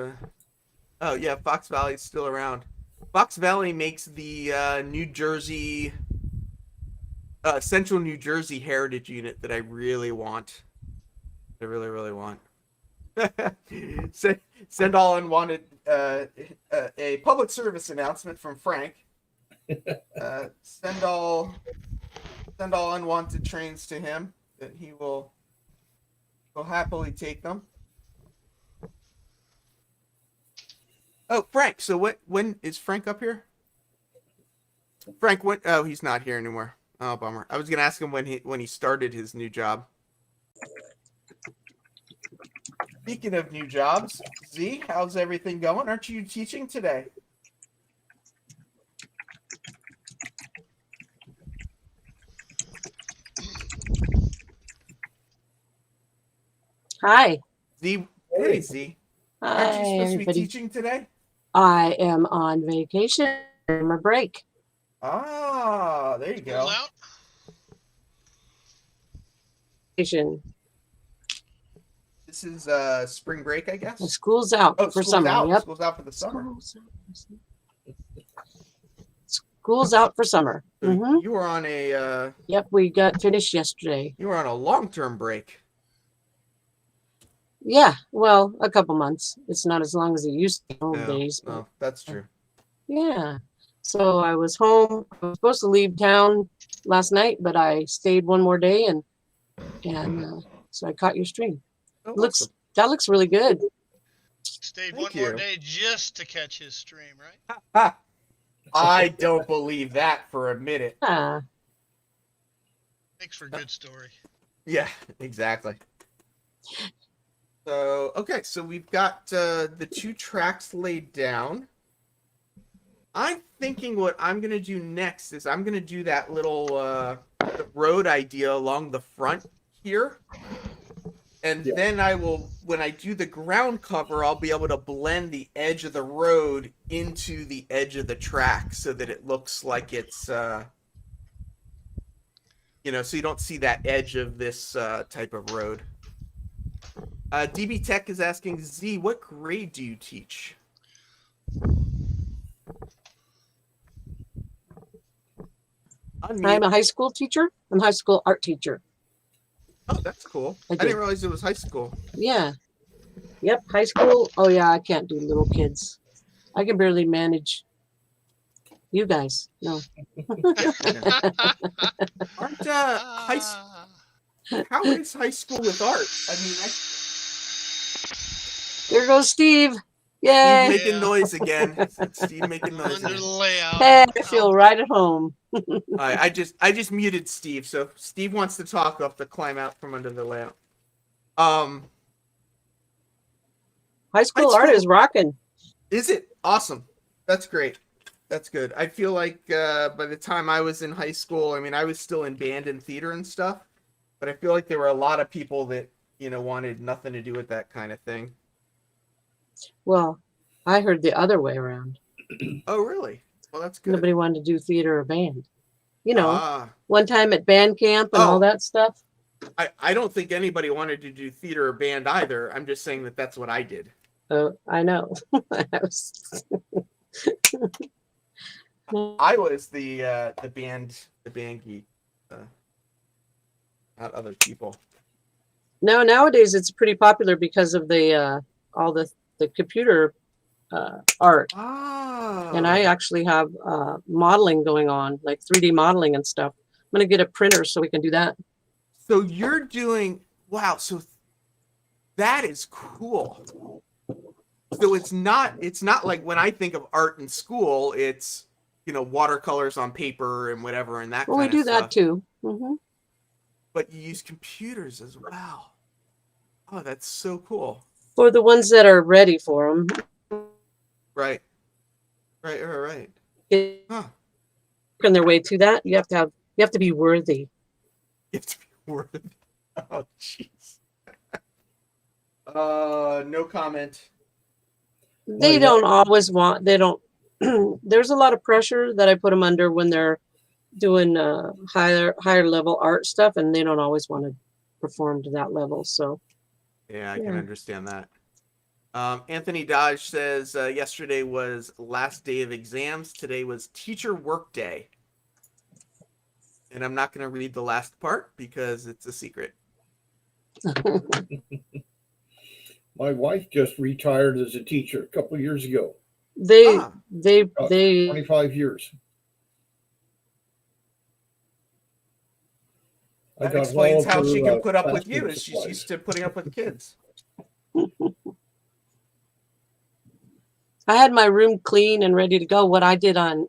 Speaker 2: Oh yeah, Fox Valley is still around. Fox Valley makes the New Jersey, Central New Jersey Heritage Unit that I really want. I really, really want. Send all unwanted. A public service announcement from Frank. Send all unwanted trains to him. That he will happily take them. Oh, Frank. So when is Frank up here? Frank, oh, he's not here anymore. Oh, bummer. I was gonna ask him when he started his new job. Speaking of new jobs, Z, how's everything going? Aren't you teaching today?
Speaker 6: Hi.
Speaker 2: Z, hey Z.
Speaker 6: Hi,
Speaker 2: Aren't you supposed to be
Speaker 6: everybody.
Speaker 2: teaching today?
Speaker 6: I am on vacation on my break.
Speaker 2: Ah, there you go.
Speaker 3: School's out.
Speaker 6: Vacation.
Speaker 2: This is spring break, I guess.
Speaker 6: School's out
Speaker 2: Oh,
Speaker 6: for
Speaker 2: school's
Speaker 6: summer.
Speaker 2: out.
Speaker 6: Yep.
Speaker 2: School's out for the summer.
Speaker 6: School's out for summer.
Speaker 2: So
Speaker 6: Mm-hmm.
Speaker 2: you were on a
Speaker 6: Yep, we got finished yesterday.
Speaker 2: you were on a long-term break.
Speaker 6: Yeah, well, a couple months. It's not as long as it used to be old
Speaker 2: No,
Speaker 6: days. But
Speaker 2: no, that's true.
Speaker 6: yeah. So I was home. I was supposed to leave town last night, but I stayed one more day, and so I caught your stream.
Speaker 2: Oh,
Speaker 6: Looks that looks really good.
Speaker 3: Stayed
Speaker 2: Thank
Speaker 3: one more
Speaker 2: you.
Speaker 3: day just to catch his stream, right?
Speaker 2: awesome. I don't believe that for a minute.
Speaker 6: Ah,
Speaker 3: Makes for a good story.
Speaker 2: Yeah, exactly. So, okay, so we've got the 2 tracks laid down. I'm thinking what I'm going to do next is I'm going to do that little the road idea along the front here. And
Speaker 5: Yeah.
Speaker 2: then I will, when I do the ground cover, I'll be able to blend the edge of the road into the edge of the track so that it looks like it's, you know, so you don't see that edge of this type of road. DB Tech is asking, Z, what grade do you teach? Unmute.
Speaker 6: I'm a high school teacher. I'm a high school art teacher.
Speaker 2: Oh, that's cool. I
Speaker 6: do.
Speaker 2: didn't realize it was high school.
Speaker 6: Yeah. Yep. High school. Oh yeah, I can't do little kids. I can barely manage you guys. No.
Speaker 2: Aren't how is high school with art? I mean,
Speaker 6: There goes Steve.
Speaker 2: Steve
Speaker 6: Yay.
Speaker 2: making noise again. Steve making noise
Speaker 3: Under
Speaker 2: again.
Speaker 3: the layout.
Speaker 6: Hey, I feel right at home.
Speaker 2: I just muted Steve, so if Steve wants to talk, I'll have to climb out from under the layout.
Speaker 6: High school art is rocking.
Speaker 2: Is it? Awesome. That's great. That's good. I feel like by the time I was in high school, I mean, I was still in band and theater and stuff, but I feel like there were a lot of people that, you know, wanted nothing to do with that kind of thing.
Speaker 6: Well, I heard the other way around.
Speaker 2: Oh, really? Well, that's good.
Speaker 6: Nobody wanted to do theater or band. You know,
Speaker 2: Ah,
Speaker 6: one time at band camp and all that stuff.
Speaker 2: I don't think anybody wanted to do theater or band either. I'm just saying that that's what I did.
Speaker 6: I know.
Speaker 2: I was the band geek, not other people.
Speaker 6: No, nowadays it's pretty popular because of the all the computer art.
Speaker 2: Ah.
Speaker 6: And I actually have modeling going on, like 3D modeling and stuff. I'm gonna get a printer so we can do that.
Speaker 2: So you're doing, wow, so that is cool. So it's not like when I think of art in school, it's, you know, watercolors on paper and whatever and that
Speaker 6: Well,
Speaker 2: kind
Speaker 6: we
Speaker 2: of
Speaker 6: do
Speaker 2: stuff.
Speaker 6: that too. Mm-hmm.
Speaker 2: But you use computers as well. Oh, that's so cool.
Speaker 6: For the ones that are ready for them.
Speaker 2: Right. Right. Huh.
Speaker 6: On their way to that, you have to be worthy.
Speaker 2: You have to be worthy. Oh, jeez. No comment.
Speaker 6: They don't always want. They don't. There's a lot of pressure that I put them under when they're doing higher level art stuff, and they don't always want to perform to that level. So.
Speaker 2: Yeah, I can understand that. Anthony Dodge says yesterday was last day of exams. Today was teacher work day. And I'm not going to read the last part because it's a secret.
Speaker 5: My wife just retired as a teacher a couple of years ago.
Speaker 6: They
Speaker 5: 25 years.
Speaker 2: That explains how she can put up with you, is she's used to putting up with kids.
Speaker 6: I had my room clean and ready to go. What I did on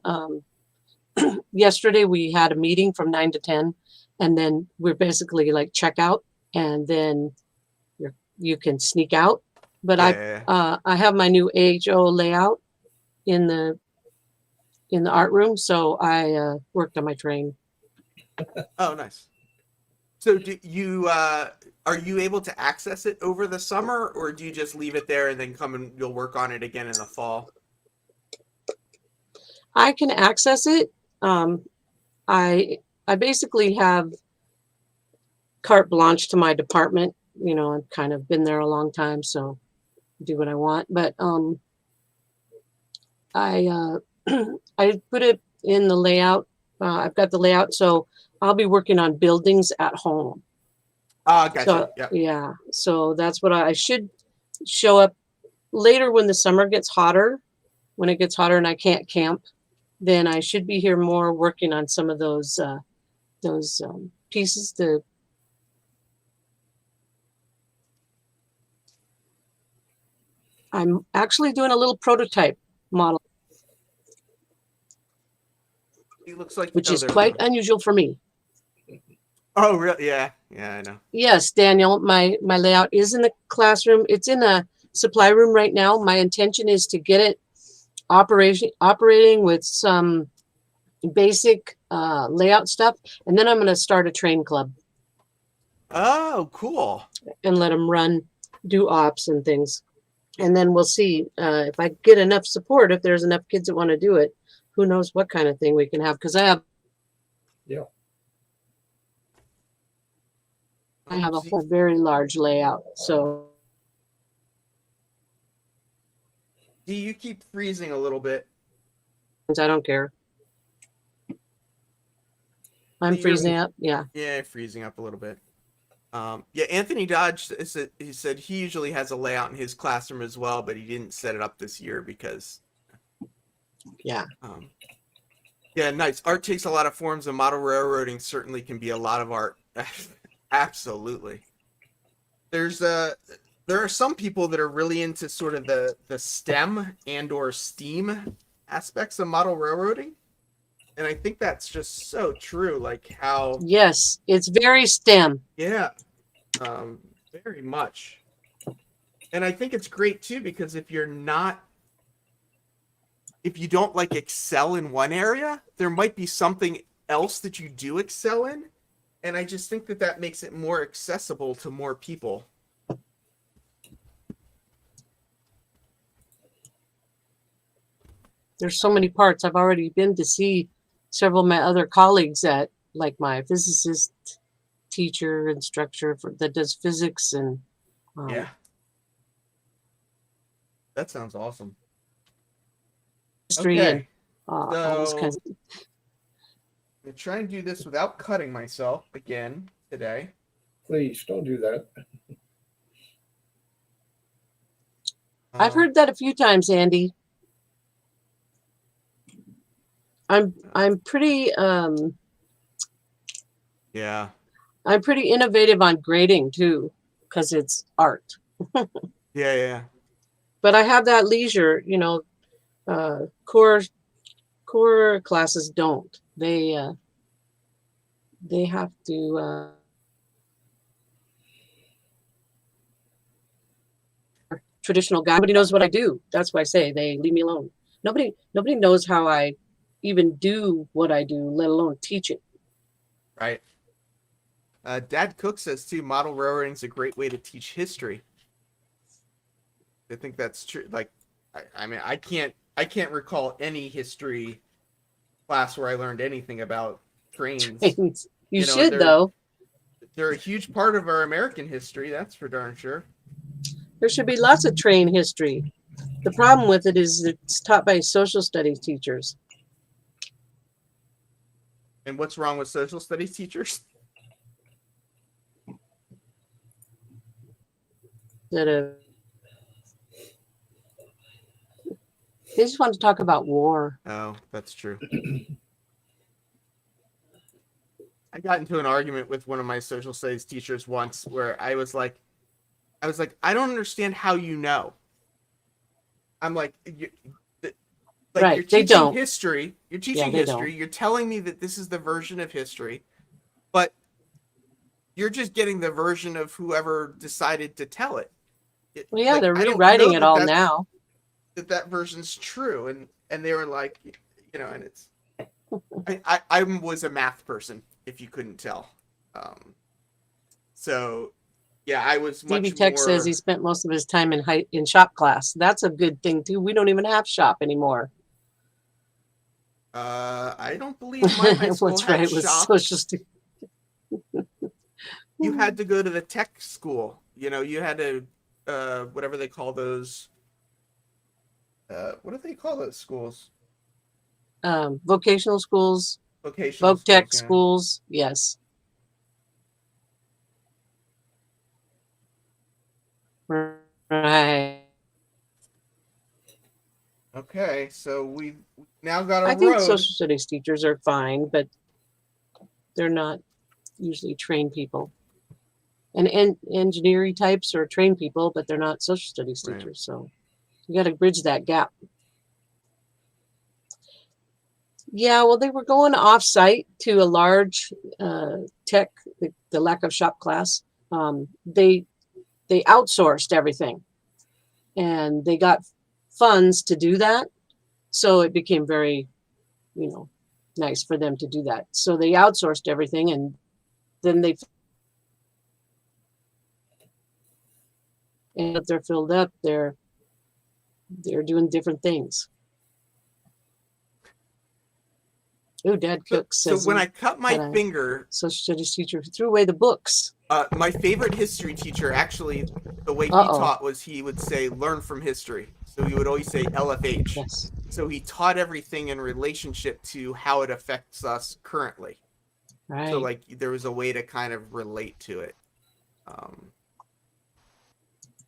Speaker 6: yesterday, we had a meeting from 9 to 10, and then we're basically like check out, and then you can sneak out. But I have my new AHO layout in the art room, so I worked on my train.
Speaker 2: Oh, nice. So do you are you able to access it over the summer, or do you just leave it there and then come and you'll work on it again in the fall?
Speaker 6: I can access it. I basically have carte blanche to my department. You know, I've kind of been there a long time, so I do what I want. But I put it in the layout. I've got the layout, so I'll be working on buildings at home.
Speaker 2: Gotcha.
Speaker 6: So, yeah. So that's what I should show up later when the summer gets hotter. When it gets hotter and I can't camp, then I should be here more working on some of those pieces to. I'm actually doing a little prototype model.
Speaker 2: He looks like,
Speaker 6: which is quite unusual for me.
Speaker 2: Oh, really? Yeah, I know.
Speaker 6: Yes, Daniel, my layout is in the classroom. It's in a supply room right now. My intention is to get it operating with some basic layout stuff, and then I'm going to start a train club
Speaker 2: Oh, cool.
Speaker 6: and let them do ops and things. And then we'll see if I get enough support, if there's enough kids that want to do it. Who knows what kind of thing we can have, because I have a whole very large layout. So
Speaker 2: You keep freezing a little bit.
Speaker 6: I don't care. I'm freezing up. Yeah.
Speaker 2: Yeah, freezing up a little bit. Yeah, Anthony Dodge he said he usually has a layout in his classroom as well, but he didn't set it up this year because.
Speaker 6: Yeah.
Speaker 2: Yeah, nice. Art takes a lot of forms, and model railroading certainly can be a lot of art. Absolutely. There are some people that are really into sort of the STEM and or STEAM aspects of model railroading. And I think that's just so true. Like how.
Speaker 6: Yes, it's very STEM.
Speaker 2: Yeah, very much. And I think it's great too, because if you don't like excel in one area, there might be something else that you do excel in. And I just think that makes it more accessible to more people.
Speaker 6: There's so many parts. I've already been to see several of my other colleagues at, like my physicist teacher, instructor that does physics and
Speaker 2: Yeah. That sounds awesome.
Speaker 6: history
Speaker 2: Okay.
Speaker 6: and all those kinds of.
Speaker 2: I'm going to try and do this without cutting myself again today.
Speaker 5: Please don't do that.
Speaker 6: I've heard that a few times, Andy. I'm pretty
Speaker 2: Yeah.
Speaker 6: I'm pretty innovative on grading too, because it's art.
Speaker 2: Yeah.
Speaker 6: But I have that leisure, core classes don't. They have to traditional guy. Nobody knows what I do. That's why I say they leave me alone. Nobody knows how I even do what I do, let alone teach it.
Speaker 2: Right. Dad Cook says too, model railroading is a great way to teach history. I think that's true. Like, I mean, I can't recall any history class where I learned anything about trains.
Speaker 6: You should, though.
Speaker 2: They're a huge part of our American history. That's for darn sure.
Speaker 6: There should be lots of train history. The problem with it is it's taught by social studies teachers.
Speaker 2: And what's wrong with social studies teachers?
Speaker 6: They just want to talk about war.
Speaker 2: Oh, that's true. I got into an argument with one of my social studies teachers once where I was like, I don't understand how you know. I'm like,
Speaker 6: right,
Speaker 2: you're
Speaker 6: they
Speaker 2: teaching
Speaker 6: don't.
Speaker 2: history. You're teaching
Speaker 6: Yeah,
Speaker 2: history.
Speaker 6: don't.
Speaker 2: You're telling me that this is the version of history, but you're just getting the version of whoever decided to tell it.
Speaker 6: Well, yeah,
Speaker 2: like,
Speaker 6: they're
Speaker 2: I don't
Speaker 6: rewriting
Speaker 2: know
Speaker 6: it all
Speaker 2: that's-
Speaker 6: now.
Speaker 2: That version's true, and they were like, and it's. I was a math person, if you couldn't tell. So, yeah, I was much
Speaker 6: DB Tech
Speaker 2: more...
Speaker 6: says he spent most of his time in shop class. That's a good thing too. We don't even have shop anymore.
Speaker 2: I don't believe my high school
Speaker 6: What's
Speaker 2: had
Speaker 6: right with
Speaker 2: shop.
Speaker 6: social studies.
Speaker 2: You had to go to the tech school. You had to, whatever they call those. What do they call those schools?
Speaker 6: Vocational schools,
Speaker 2: Vocational
Speaker 6: voc tech
Speaker 2: schools, yeah.
Speaker 6: schools. Yes. Right.
Speaker 2: Okay, so we've now got a
Speaker 6: I think
Speaker 2: road.
Speaker 6: social studies teachers are fine, but they're not usually trained people. And engineering types are trained people, but they're not social studies teachers.
Speaker 2: Right.
Speaker 6: So you got to bridge that gap. Yeah, well, they were going off-site to a large tech, the lack of shop class. They outsourced everything, and they got funds to do that. So it became very, nice for them to do that. So they outsourced everything, and then and if they're filled up, they're doing different things. Oh, Dad Cook
Speaker 2: So
Speaker 6: says
Speaker 2: when I cut my finger,
Speaker 6: social studies teacher who threw away the books.
Speaker 2: My favorite history teacher, actually, the way he taught was he would say, learn from history. So he would always say LFH.
Speaker 6: Yes.
Speaker 2: So he taught everything in relationship to how it affects us currently.
Speaker 6: Right.
Speaker 2: So like there was a way to kind of relate to it.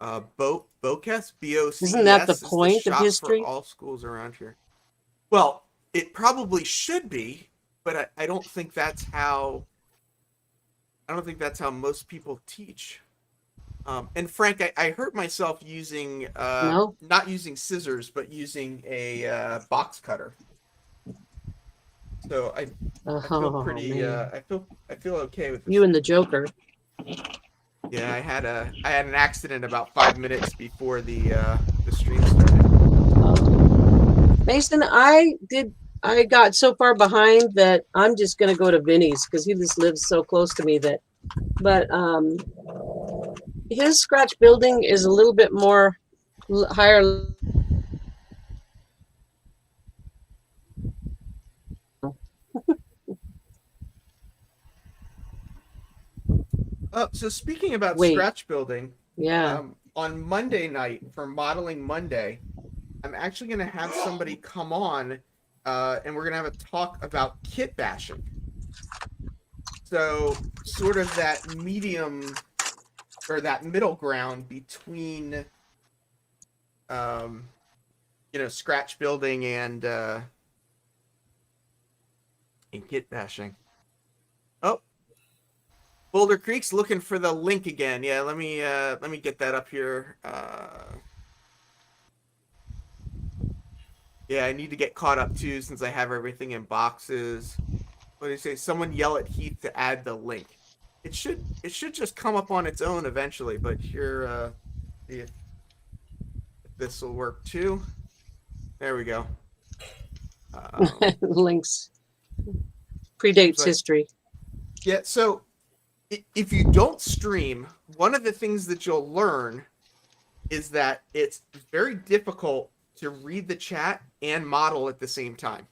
Speaker 2: BOCES, BOCES.
Speaker 6: Isn't that the
Speaker 2: is
Speaker 6: point
Speaker 2: shop
Speaker 6: of history?
Speaker 2: for all schools around here. Well, it probably should be, but I don't think that's how. I don't think that's how most people teach. And Frank, I hurt myself using not using scissors, but using a box cutter. So I feel pretty. I feel okay with this.
Speaker 6: You and the Joker.
Speaker 2: Yeah, I had an accident about 5 minutes before the stream started.
Speaker 6: Mason, I got so far behind that I'm just gonna go to Vinny's because he just lives so close to me but his scratch building is a little bit more higher.
Speaker 2: So speaking about scratch building,
Speaker 6: yeah.
Speaker 2: On Monday night for Modeling Monday, I'm actually going to have somebody come on, and we're going to have a talk about kit bashing. So sort of that medium or that middle ground between, scratch building and kit bashing. Oh, Boulder Creek's looking for the link again. Yeah, let me get that up here. Yeah, I need to get caught up too since I have everything in boxes. What do you say? Someone yell at Heath to add the link. It should just come up on its own eventually, but here, see if this will work too. There we go.
Speaker 6: Links predates history.
Speaker 2: Yeah, so if you don't stream, one of the things that you'll learn is that it's very difficult to read the chat and model at the same time.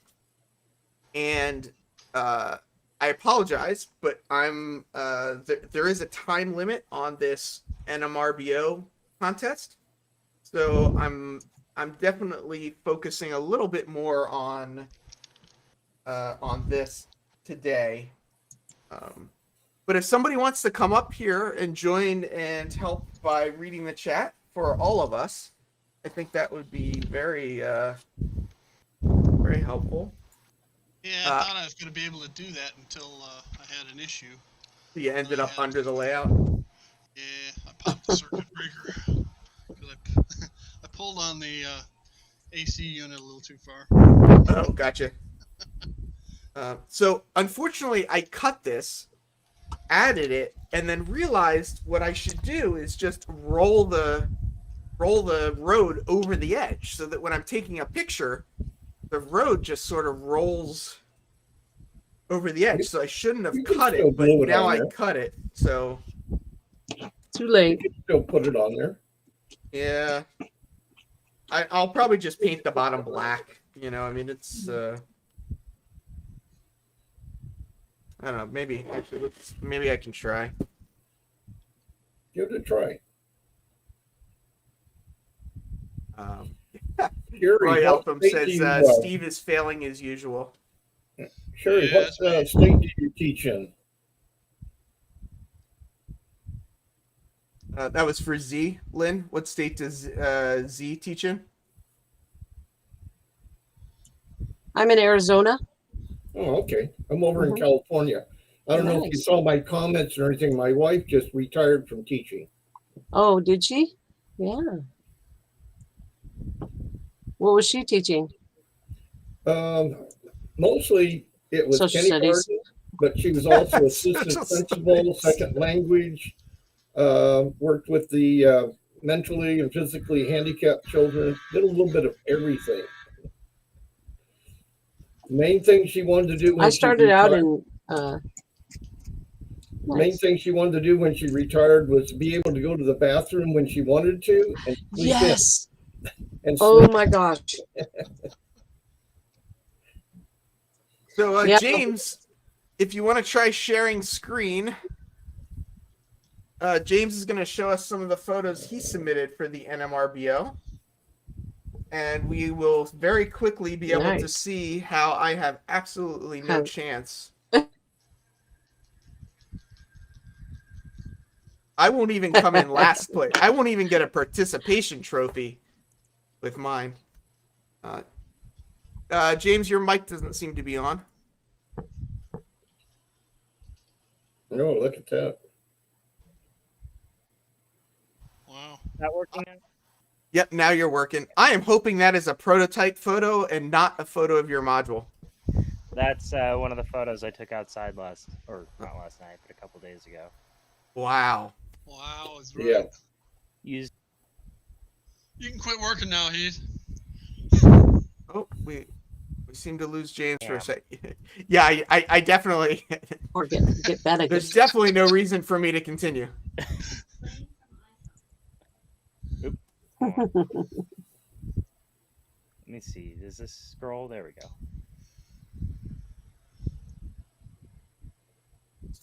Speaker 2: And I apologize, but I'm there is a time limit on this NMRBO contest, so I'm definitely focusing a little bit more on this today. But if somebody wants to come up here and join and help by reading the chat for all of us, I think that would be very very helpful.
Speaker 3: Yeah, I thought I was going to be able to do that until I had an issue.
Speaker 2: You ended up under the layout?
Speaker 3: Yeah, I popped the circuit breaker. Because I pulled on the AC unit a little too far.
Speaker 2: Oh, gotcha. So, unfortunately, I cut this, added it, and then realized what I should do is just roll the road over the edge so that when I'm taking a picture, the road just sort of rolls over the edge. So I shouldn't have cut it, but now I cut it. So
Speaker 6: too late.
Speaker 5: You can still put it on there.
Speaker 2: Yeah, I'll probably just paint the bottom black. I mean, it's I don't know. Maybe actually, maybe I can try.
Speaker 5: Give it a try.
Speaker 2: Roy Eltham says Steve is failing as usual.
Speaker 5: Sherry, what state do you teach in?
Speaker 2: That was for Z. Lynn, what state does Z teach in?
Speaker 6: I'm in Arizona.
Speaker 5: Oh, okay. I'm over in California. I don't know if you saw my comments or anything. My wife just retired from teaching.
Speaker 6: Oh, did she? Yeah. What was she teaching?
Speaker 5: Mostly it was
Speaker 6: Social studies.
Speaker 5: kindergarten, but she was also
Speaker 2: Social
Speaker 5: assistant principal,
Speaker 2: studies.
Speaker 5: second language, worked with the mentally and physically handicapped children, did a little bit of everything. The main thing she wanted to do
Speaker 6: I
Speaker 5: when she
Speaker 6: started out
Speaker 5: retired,
Speaker 6: in
Speaker 5: main
Speaker 6: nice.
Speaker 5: thing she wanted to do when she retired was be able to go to the bathroom when she wanted to and sleep
Speaker 6: Yes.
Speaker 5: in and
Speaker 6: Oh
Speaker 5: sleep.
Speaker 6: my gosh.
Speaker 2: So,
Speaker 6: Yeah.
Speaker 2: James, if you want to try sharing screen, James is going to show us some of the photos he submitted for the NMRBO. And we will very quickly be able to
Speaker 6: Nice.
Speaker 2: see how I have absolutely no chance. I won't even come in last place. I won't even get a participation trophy with mine. James, your mic doesn't seem to be on.
Speaker 5: No, look at that.
Speaker 3: Wow.
Speaker 7: Not working now?
Speaker 2: Yep, now you're working. I am hoping that is a prototype photo and not a photo of your module.
Speaker 7: That's one of the photos I took outside not last night, but a couple days ago.
Speaker 2: Wow.
Speaker 3: Wow, it's right.
Speaker 5: Yeah.
Speaker 7: Used.
Speaker 3: You can quit working now, Heath.
Speaker 2: Oh, we seem to lose James for a second. Yeah, I definitely.
Speaker 6: Or get better.
Speaker 2: There's definitely no reason for me to continue.
Speaker 7: Oop. Let me see. Does this scroll? There we go.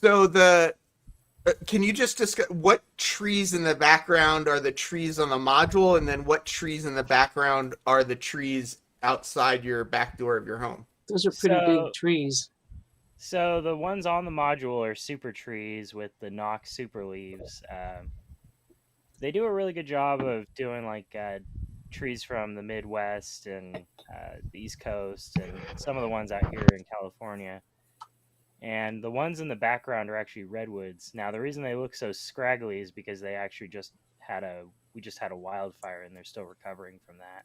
Speaker 2: So can you just discuss what trees in the background are the trees on the module, and then what trees in the background are the trees outside your back door of your home?
Speaker 6: Those are pretty big trees.
Speaker 7: So the ones on the module are super trees with the Nox super leaves. They do a really good job of doing like trees from the Midwest and the East Coast, and some of the ones out here in California. And the ones in the background are actually redwoods. Now, the reason they look so scraggly is because they actually we just had a wildfire, and they're still recovering from that.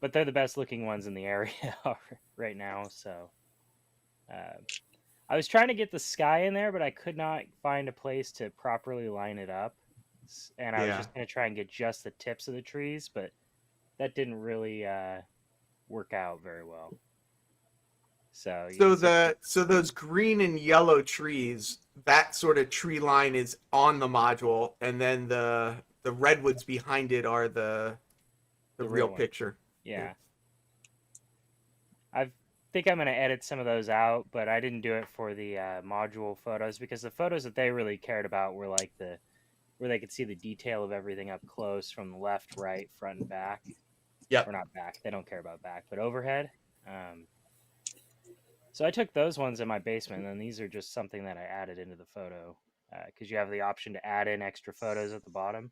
Speaker 7: But they're the best looking ones in the area right now. So I was trying to get the sky in there, but I could not find a place to properly line it up. And I was just going to try and get just the tips of the trees, but that didn't really work out very well. So those green and yellow trees, that sort of tree line is on the module, and then the redwoods behind it are the real picture. Yeah. I think I'm going to edit some of those out, but I didn't do it for the module photos, because the photos that they really cared about were like where they could see the detail of everything up close from the left, right, front, and back.
Speaker 2: Yep.
Speaker 7: Or not back. They don't care about back, but overhead. So I took those ones in my basement, and then these are just something that I added into the photo, because you have the option to add in extra photos at the bottom.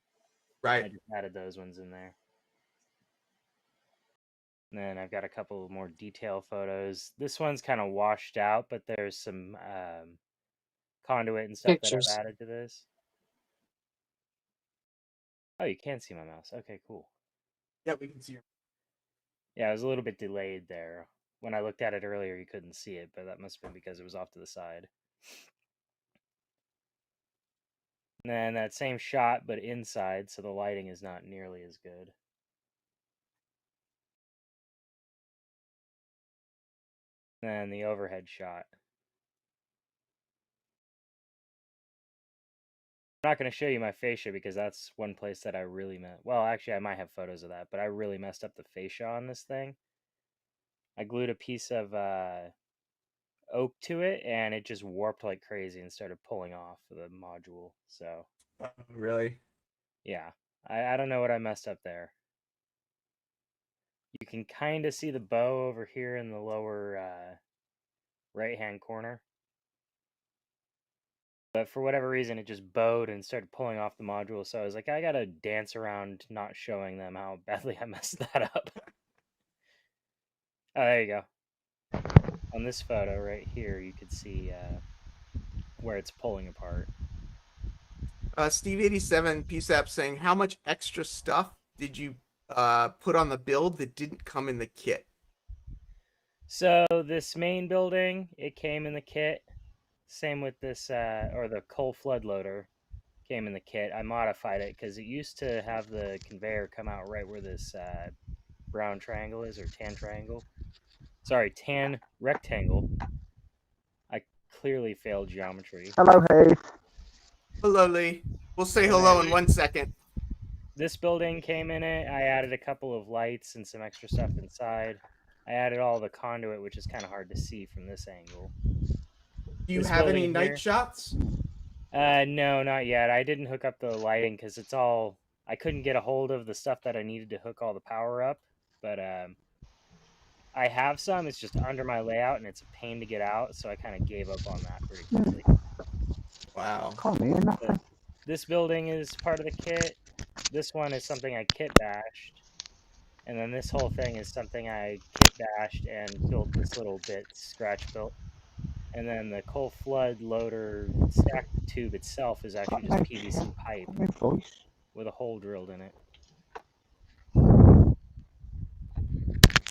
Speaker 2: Right.
Speaker 7: I just added those ones in there. And then I've got a couple more detail photos. This one's kind of washed out, but there's some conduit and stuff that I've added to this. Oh, you can see my mouse. Okay, cool.
Speaker 2: Yeah, we can see your.
Speaker 7: Yeah, it was a little bit delayed there. When I looked at it earlier, you couldn't see it, but that must have been because it was off to the side. And then that same shot, but inside, so the lighting is not nearly as good. And then the overhead shot. I'm not going to show you my fascia because that's one place that I really well, actually, I might have photos of that, but I really messed up the fascia on this thing. I glued a piece of oak to it, and it just warped like crazy and started pulling off the module. So
Speaker 2: really?
Speaker 7: Yeah, I don't know what I messed up there. You can kind of see the bow over here in the lower right hand corner, but for whatever reason it just bowed and started pulling off the module. So I was like, I gotta dance around not showing them how badly I messed that up. Oh, there you go. On this photo right here, you could see where it's pulling apart.
Speaker 2: Steve87 PSAP saying, how much extra stuff did you put on the build that didn't come in the kit?
Speaker 7: So this main building, it came in the kit. Same with this, or the coal flood loader came in the kit. I modified it because it used to have the conveyor come out right where this brown triangle is, or tan triangle. Sorry, tan rectangle. I clearly failed geometry.
Speaker 8: Hello, Hayes.
Speaker 2: Hello, Lee. We'll say
Speaker 7: And
Speaker 2: hello
Speaker 7: then-
Speaker 2: in 1 second.
Speaker 7: This building came in it. I added a couple of lights and some extra stuff inside. I added all the conduit, which is kind of hard to see from this angle.
Speaker 2: Do you
Speaker 7: This
Speaker 2: have any
Speaker 7: building
Speaker 2: night
Speaker 7: here-
Speaker 2: shots?
Speaker 7: No, not yet. I didn't hook up the lighting because it's all... I couldn't get a hold of the stuff that I needed to hook all the power up, but I have some. It's just under my layout, and it's a pain to get out, so I kind of gave up on that pretty quickly.
Speaker 2: Wow.
Speaker 8: Can't hear nothing.
Speaker 7: This building is part of the kit. This one is something I kit bashed. And then this whole thing is something I kit bashed and built this little bit scratch built. And then the coal flood loader stack tube itself is actually just PVC pipe
Speaker 8: My voice.
Speaker 7: with a hole drilled in it. So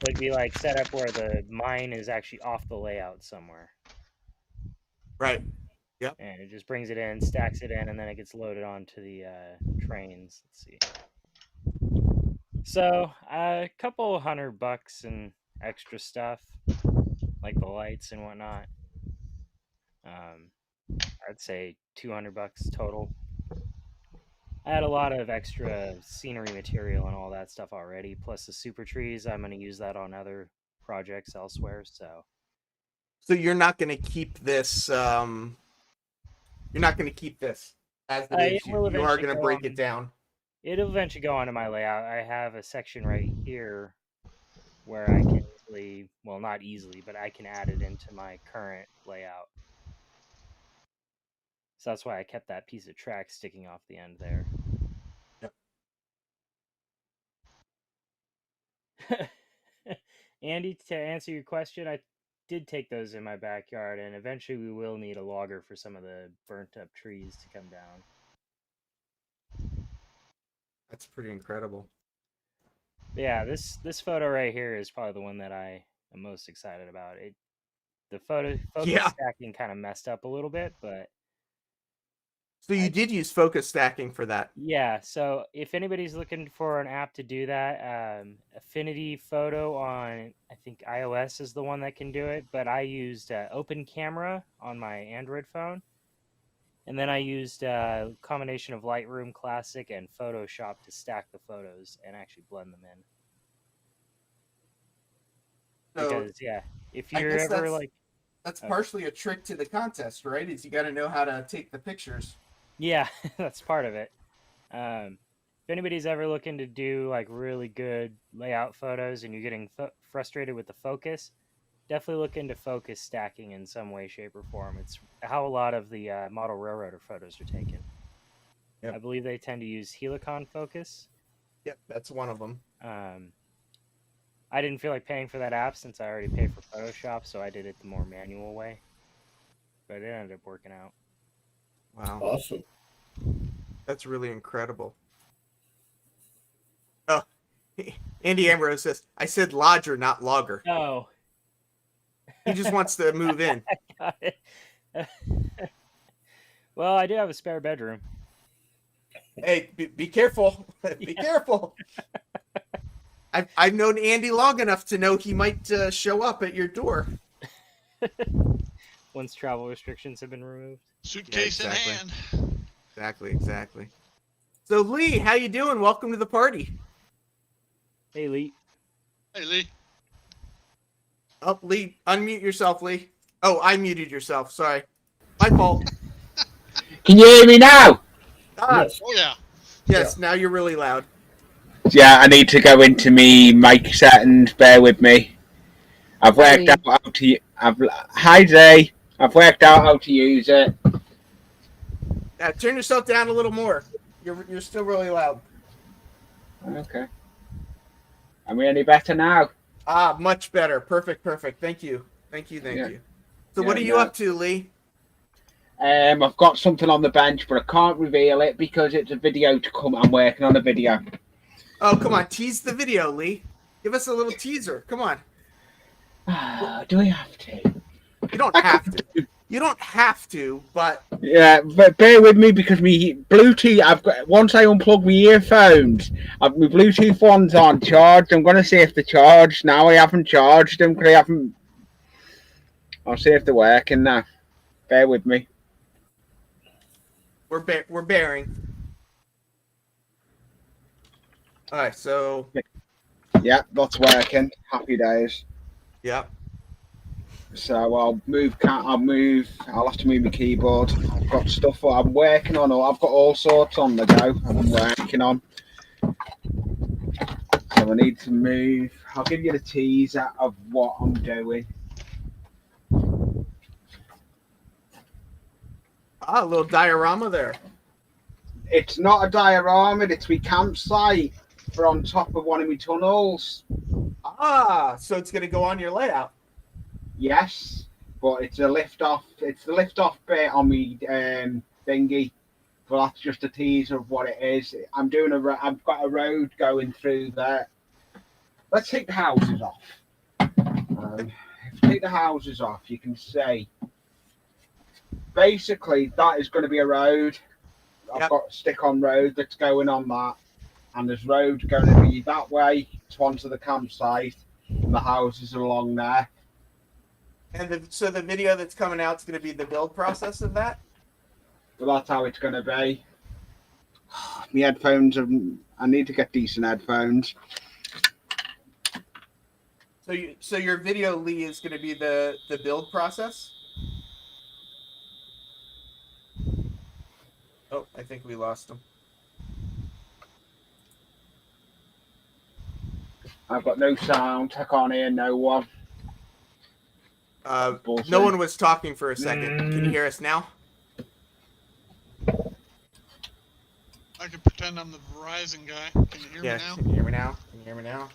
Speaker 7: it'd be like set up where the mine is actually off the layout somewhere.
Speaker 2: Right.
Speaker 7: And it just brings it in, stacks it in, and then it gets loaded onto the trains. Let's see. So a couple $100 and extra stuff, like the lights and whatnot. I'd say $200 total. I had a lot of extra scenery material and all that stuff already, plus the super trees. I'm going to use that on other projects elsewhere. So
Speaker 2: you're not going to keep this. You're not going to keep this as it is.
Speaker 7: It will
Speaker 2: You are
Speaker 7: eventually
Speaker 2: going to
Speaker 7: go
Speaker 2: break
Speaker 7: on.
Speaker 2: it down.
Speaker 7: It'll eventually go onto my layout. I have a section right here where I can easily, well, not easily, but I can add it into my current layout. So that's why I kept that piece of track sticking off the end there.
Speaker 2: Yep.
Speaker 7: Andy, to answer your question, I did take those in my backyard, and eventually we will need a logger for some of the burnt up trees to come down.
Speaker 2: That's pretty incredible.
Speaker 7: Yeah, this photo right here is probably the one that I am most excited about. The focus stacking kind of messed up a little bit, but
Speaker 2: So you did use focus stacking for that.
Speaker 7: yeah. So if anybody's looking for an app to do that, Affinity Photo on, I think iOS is the one that can do it, but I used Open Camera on my Android phone. And then I used a combination of Lightroom Classic and Photoshop to stack the photos and actually blend them in.
Speaker 2: So
Speaker 7: Because, yeah, if
Speaker 2: I
Speaker 7: you're
Speaker 2: guess
Speaker 7: ever like...
Speaker 2: that's partially a trick to the contest, right? Is you got to know how to take the pictures.
Speaker 7: Yeah, that's part of it. If anybody's ever looking to do like really good layout photos and you're getting frustrated with the focus, definitely look into focus stacking in some way, shape, or form. It's how a lot of the model railroader photos are taken.
Speaker 2: Yep.
Speaker 7: I believe they tend to use Helicon focus.
Speaker 2: Yep, that's one of them.
Speaker 7: I didn't feel like paying for that app since I already paid for Photoshop, so I did it the more manual way. But it ended up working out.
Speaker 2: Wow,
Speaker 5: Awesome.
Speaker 2: that's really incredible. Oh, Andy Ambrose says, "I said lodger, not logger."
Speaker 7: Oh.
Speaker 2: He just wants to move in.
Speaker 7: Got it. Well, I do have a spare bedroom.
Speaker 2: Hey, be careful. Be careful. I've known Andy long enough to know he might show up at your door.
Speaker 7: Once travel restrictions have been removed.
Speaker 3: Suitcase
Speaker 2: Yeah, exactly.
Speaker 3: in hand.
Speaker 2: Exactly. So Lee, how you doing? Welcome to the party.
Speaker 7: Hey, Lee.
Speaker 3: Hey, Lee.
Speaker 2: Oh, Lee, unmute yourself, Lee. Oh, I muted yourself. Sorry. My fault.
Speaker 8: Can you hear me now?
Speaker 5: Yes.
Speaker 3: Oh, yeah.
Speaker 2: Yes, now you're really loud.
Speaker 8: Yeah, I need to go into me mic settings. Bear with me. I've worked
Speaker 6: Hi.
Speaker 8: out how to. Hi Zay. I've worked out how to use it.
Speaker 2: Turn yourself down a little more. You're still really loud.
Speaker 8: Okay. Am we any better now?
Speaker 2: Ah, much better. Perfect. Thank you. Thank you. So what are you up to, Lee?
Speaker 8: I've got something on the bench, but I can't reveal it because it's a video to come. I'm working on a video.
Speaker 2: Oh, come on. Tease the video, Lee. Give us a little teaser. Come on.
Speaker 8: Do we have to?
Speaker 2: You don't have to. You don't have to, but
Speaker 8: Yeah, but bear with me because me Bluetooth. I've got once I unplug my earphones, I've my Bluetooth ones aren't charged. I'm gonna see if they're charged now. I haven't charged them because I haven't. I'll see if they're working now. Bear with me.
Speaker 2: we're bearing. All right, so
Speaker 8: Yeah, that's working. Happy days.
Speaker 2: yeah.
Speaker 8: So I'll move. I'll have to move my keyboard. I've got stuff I'm working on. I've got all sorts on the go. I'm working on. So I need to move. I'll give you the teaser of what I'm doing.
Speaker 2: Ah, a little diorama there.
Speaker 8: It's not a diorama. It's my campsite for on top of one of my tunnels.
Speaker 2: Ah, so it's gonna go on your layout.
Speaker 8: Yes, but it's a lift off. It's the lift off bit on me thingy. But that's just a teaser of what it is. I'm doing I've got a road going through there. Let's take the houses off. If you take the houses off, you can see. Basically, that is going to be a road. I've got a stick-on road that's going on that, and there's road going to be that way to onto the campsite, and the houses are along there.
Speaker 2: And so the video that's coming out is going to be the build process of that?
Speaker 8: But that's how it's going to be. My headphones, I need to get decent headphones.
Speaker 2: So your video, Lee, is going to be the build process? Oh, I think we lost him.
Speaker 8: I've got no sound. I can't hear no one.
Speaker 2: No one was talking for a second. Can you hear us now?
Speaker 3: I can pretend I'm the Verizon guy. Can you hear me now?
Speaker 2: Can you hear me now? Can you hear me now?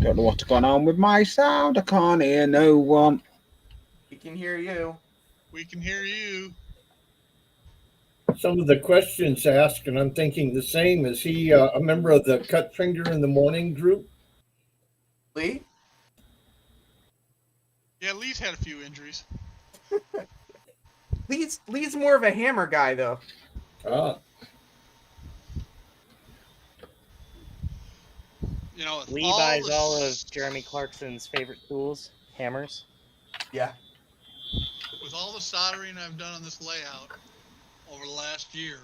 Speaker 8: Don't know what's going on with my sound. I can't hear no one.
Speaker 2: We can hear you.
Speaker 3: We can hear you.
Speaker 5: Some of the questions asked, and I'm thinking the same. Is he a member of the Cut Finger in the Morning group?
Speaker 2: Lee?
Speaker 3: Yeah, Lee's had a few injuries.
Speaker 2: Lee's more of a hammer guy, though.
Speaker 5: Ah.
Speaker 3: You know,
Speaker 7: Lee buys all of Jeremy Clarkson's favorite tools, hammers.
Speaker 2: Yeah.
Speaker 3: With all the soldering I've done on this layout over the last year,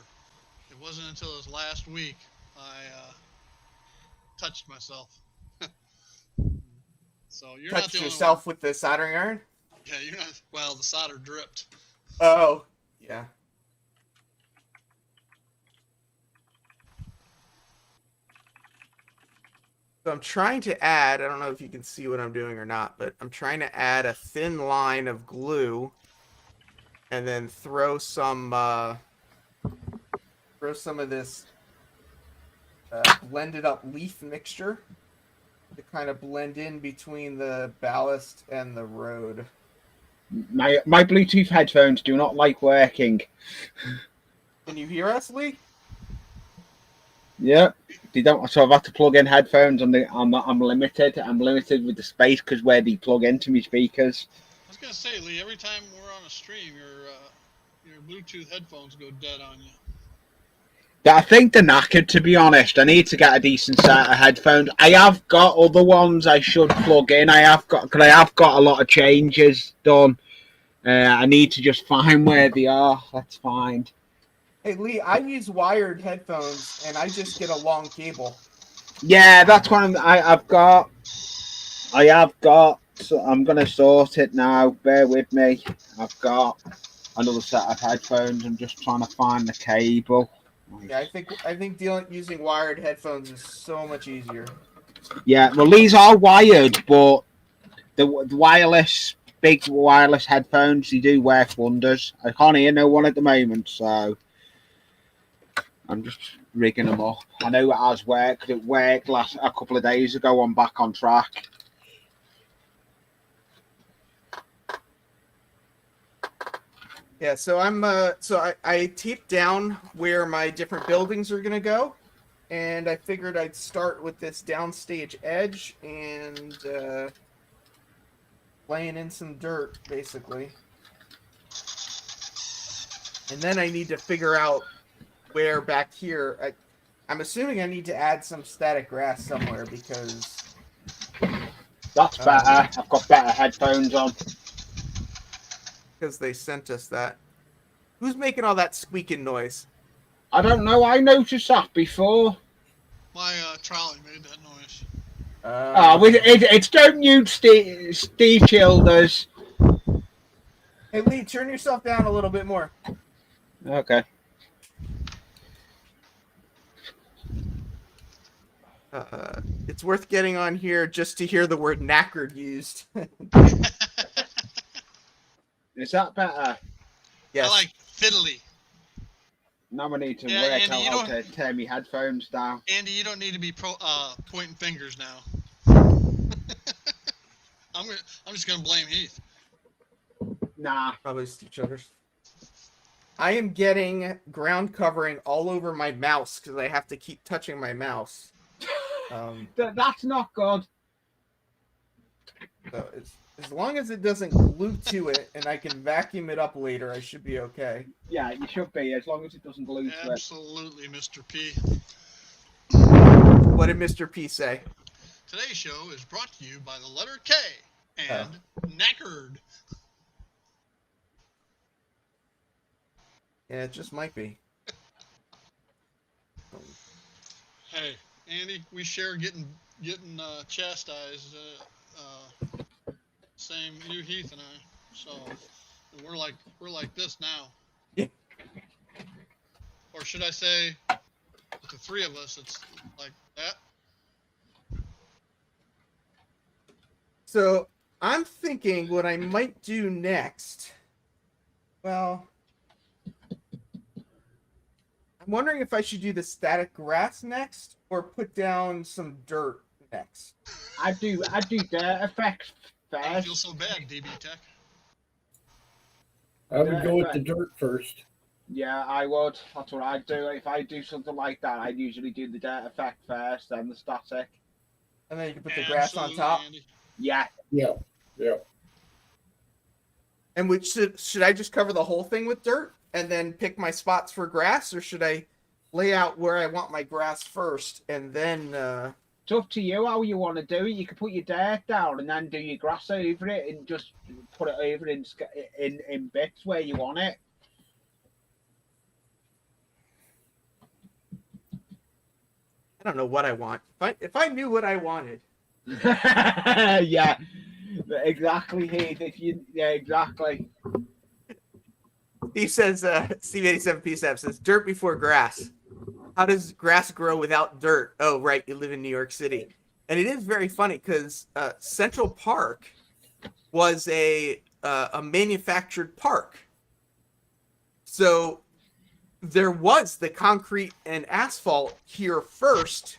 Speaker 3: it wasn't until this last week I touched myself. So you're not
Speaker 2: Touched
Speaker 3: the only
Speaker 2: yourself
Speaker 3: one.
Speaker 2: with the soldering iron?
Speaker 3: Yeah, you're not. Well, the solder dripped.
Speaker 2: Oh, yeah. So I'm trying to add, I don't know if you can see what I'm doing or not, but I'm trying to add a thin line of glue and then throw some of this blended up leaf mixture to kind of blend in between the ballast and the road.
Speaker 8: My Bluetooth headphones do not like working.
Speaker 2: Can you hear us, Lee?
Speaker 8: Yeah, they don't. So I've had to plug in headphones. I'm limited. I'm limited with the space because where they plug into my speakers.
Speaker 3: I was gonna say, Lee, every time we're on a stream, your Bluetooth headphones go dead on you.
Speaker 8: I think they're knackered, to be honest. I need to get a decent set of headphones. I have got other ones I should plug in. I have got a lot of changes done. I need to just find where they are. Let's find.
Speaker 2: Hey, Lee, I use wired headphones, and I just get a long cable.
Speaker 8: Yeah, that's what I have got. So I'm going to sort it now. Bear with me. I've got another set of headphones. I'm just trying to find the cable.
Speaker 2: Yeah, I think using wired headphones is so much easier.
Speaker 8: Yeah, well, these are wired, but the wireless, big wireless headphones, they do work wonders. I can't hear no one at the moment, so I'm just rigging them up. I know it has worked. It worked a couple of days ago. I'm back on track.
Speaker 2: Yeah, so I taped down where my different buildings are gonna go, and I figured I'd start with this downstage edge and laying in some dirt, basically. And then I need to figure out where back here. I'm assuming I need to add some static grass somewhere because...
Speaker 8: That's better. I've got better headphones on.
Speaker 2: Because they sent us that. Who's making all that squeaking noise?
Speaker 8: I don't know. I noticed that before.
Speaker 3: My trolley made that noise.
Speaker 8: It's don't use Steve Childers.
Speaker 2: Hey, Lee, turn yourself down a little bit more.
Speaker 8: Okay.
Speaker 2: It's worth getting on here just to hear the word knackered used.
Speaker 8: Is that better?
Speaker 2: Yes.
Speaker 3: I like fiddly.
Speaker 8: Now I need to
Speaker 3: Yeah,
Speaker 8: work
Speaker 3: Andy,
Speaker 8: out how to turn my headphones down.
Speaker 3: Andy, you don't need to be pointing fingers now. I'm just gonna blame Heath.
Speaker 8: Nah.
Speaker 2: Probably Steve Childers. I am getting ground covering all over my mouse because I have to keep touching my mouse.
Speaker 8: That's not good.
Speaker 2: So as long as it doesn't glue to it and I can vacuum it up later, I should be okay.
Speaker 8: Yeah, you should be, as long as it doesn't glue to it.
Speaker 3: Absolutely, Mr. P.
Speaker 2: What did Mr. P say?
Speaker 3: Today's show is brought to you by the letter K and knackered.
Speaker 2: Yeah, it just might be.
Speaker 3: Hey, Andy, we share getting chastised. Same, you, Heath, and I. So we're like this now.
Speaker 2: Yeah.
Speaker 3: Or should I say, the three of us, it's like that.
Speaker 2: So I'm thinking what I might do next. Well, I'm wondering if I should do the static grass next or put down some dirt next.
Speaker 8: I do dirt effects first.
Speaker 3: I don't feel so bad, DB Tech.
Speaker 5: I would go with the dirt first.
Speaker 8: Yeah, I would. That's what I'd do. If I do something like that, I'd usually do the dirt effect first, then the static.
Speaker 2: And then you can put the grass on top.
Speaker 3: Andy.
Speaker 8: Yeah.
Speaker 5: Yeah.
Speaker 2: And which should I just cover the whole thing with dirt and then pick my spots for grass, or should I lay out where I want my grass first and then
Speaker 8: It's up to you how you want to do it. You can put your dirt down and then do your grass over it and just put it over in bits where you want it.
Speaker 2: I don't know what I want. If I knew what I wanted.
Speaker 8: Yeah, exactly, Heath. Exactly.
Speaker 2: Steve says, Steve 87 says, dirt before grass. How does grass grow without dirt? Oh, right. You live in New York City. And it is very funny because Central Park was a manufactured park. So there was the concrete and asphalt here first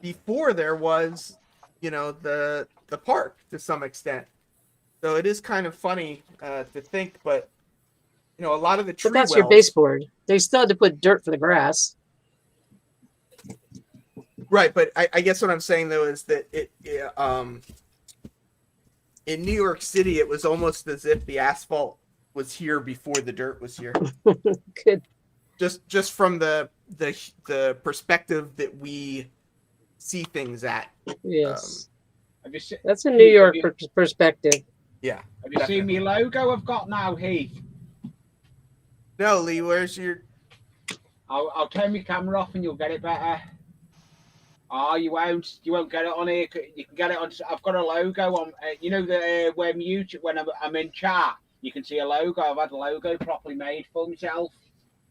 Speaker 2: before there was, the park to some extent. So it is kind of funny to think, but a lot of the tree
Speaker 6: But that's
Speaker 2: wells,
Speaker 6: your baseboard. They still had to put dirt for the grass.
Speaker 2: right? But I guess what I'm saying though is that in New York City, it was almost as if the asphalt was here before the dirt was here.
Speaker 6: Good.
Speaker 2: Just from the perspective that we see things at.
Speaker 6: Yes.
Speaker 8: Have
Speaker 6: That's a New York perspective.
Speaker 2: Yeah.
Speaker 8: Have you seen me logo I've got now, Heath?
Speaker 2: No, Lee, where's your...
Speaker 8: I'll turn my camera off and you'll get it better. Oh, you won't. You won't get it on here. You can get it on... I've got a logo on... where YouTube... When I'm in chat, you can see a logo. I've had a logo properly made for myself.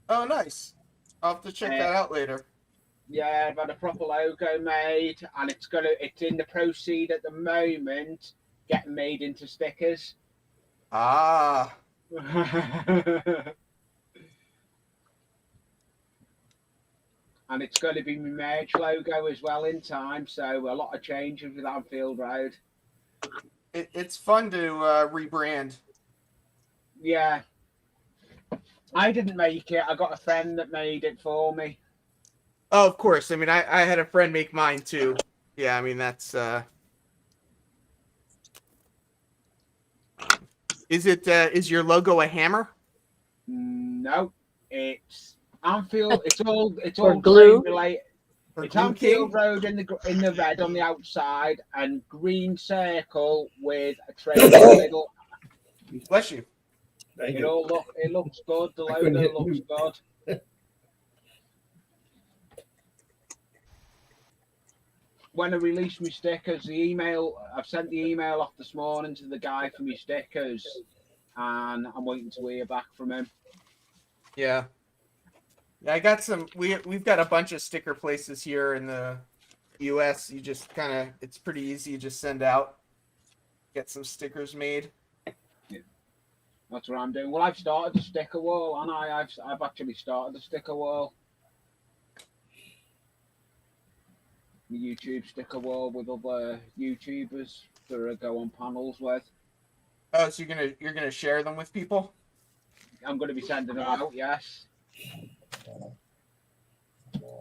Speaker 2: Oh, nice. I'll have to check that out later.
Speaker 8: Yeah, I've had a proper logo made, and it's in the proceed at the moment, getting made into stickers.
Speaker 2: Ah.
Speaker 8: And it's going to be my merch logo as well in time, so a lot of changes with Anfield Road.
Speaker 2: It's fun to rebrand.
Speaker 8: Yeah. I didn't make it. I got a friend that made it for me.
Speaker 2: Oh, of course. I mean, I had a friend make mine too. Yeah, I mean, that's... Is it is your logo a hammer?
Speaker 8: No, it's Anfield. It's all
Speaker 6: Or
Speaker 8: train
Speaker 6: glue?
Speaker 8: related.
Speaker 2: Or
Speaker 8: It's
Speaker 2: Glue
Speaker 8: Anfield
Speaker 2: King?
Speaker 8: Road in the red on the outside, and green circle with a train in the middle.
Speaker 2: Bless you.
Speaker 5: Thank
Speaker 8: It
Speaker 5: you.
Speaker 8: all looks good. The
Speaker 5: I couldn't
Speaker 8: logo
Speaker 5: hit
Speaker 8: looks
Speaker 5: mute.
Speaker 8: good. When I release my stickers, I've sent the email off this morning to the guy for my stickers, and I'm waiting to hear back from him.
Speaker 2: Yeah. Yeah, I got some. We've got a bunch of sticker places here in the U.S. You just kind of, it's pretty easy. You just send out, get some stickers made.
Speaker 8: That's what I'm doing. Well, I've started the sticker wall, and I've actually started the sticker wall. The YouTube sticker wall with other YouTubers that I go on panels with.
Speaker 2: Oh, so you're gonna share them with people?
Speaker 8: I'm going to be sending them out. Yes.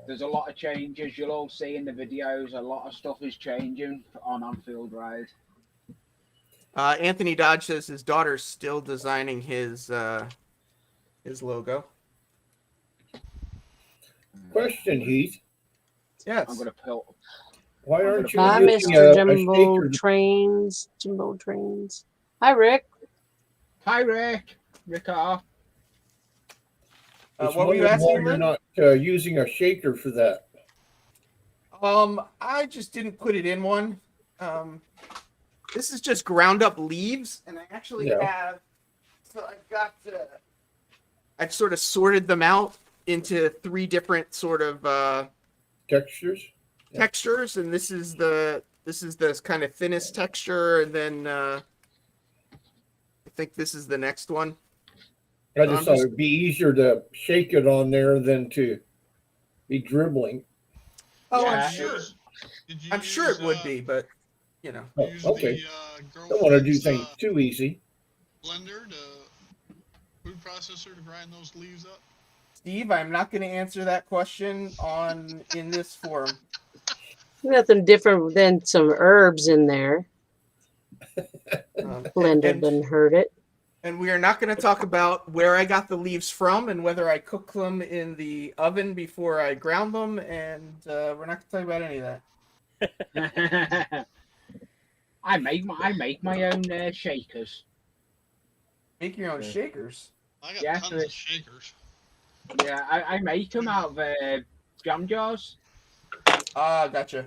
Speaker 8: There's a lot of changes. You'll all see in the videos. A lot of stuff is changing on Anfield Road.
Speaker 2: Anthony Dodge says his daughter's still designing his logo.
Speaker 5: Question, Heath.
Speaker 2: Yes.
Speaker 8: I'm going to pull.
Speaker 5: Why aren't you
Speaker 6: Hi,
Speaker 5: using
Speaker 6: Mr.
Speaker 5: a
Speaker 6: Jumbo
Speaker 5: shaker?
Speaker 6: Trains. Jumbo Trains. Hi, Rick.
Speaker 8: Hi, Rick. Rick R.
Speaker 2: What were you asking,
Speaker 5: Why you're
Speaker 2: Lynn?
Speaker 5: not using a shaker for that?
Speaker 2: I just didn't put it in one. This is just ground up leaves, and I actually have. So I've got. I've sort of sorted them out into 3 different sort of
Speaker 5: Textures?
Speaker 2: textures, and this is the kind of thinnest texture, and then I think this is the next one.
Speaker 5: I just thought it'd be easier to shake it on there than to be dribbling.
Speaker 2: Oh,
Speaker 8: Yeah.
Speaker 2: I'm sure it would be, but you know.
Speaker 5: Oh,
Speaker 3: Use
Speaker 5: okay.
Speaker 3: The,
Speaker 5: Don't want to do
Speaker 3: girlfriend's,
Speaker 5: things too easy.
Speaker 3: blender food processor to grind those leaves up.
Speaker 2: Steve, I'm not going to answer that question in this forum.
Speaker 6: Nothing different than some herbs in there. Blender
Speaker 2: And
Speaker 6: didn't hurt it.
Speaker 2: we are not going to talk about where I got the leaves from and whether I cooked them in the oven before I ground them, and we're not going to talk about any of that.
Speaker 8: I make my own shakers.
Speaker 2: Make your own shakers.
Speaker 3: I got
Speaker 8: Yeah,
Speaker 3: tons of shakers.
Speaker 8: Yeah, I make them out of jam jars.
Speaker 2: Ah, gotcha.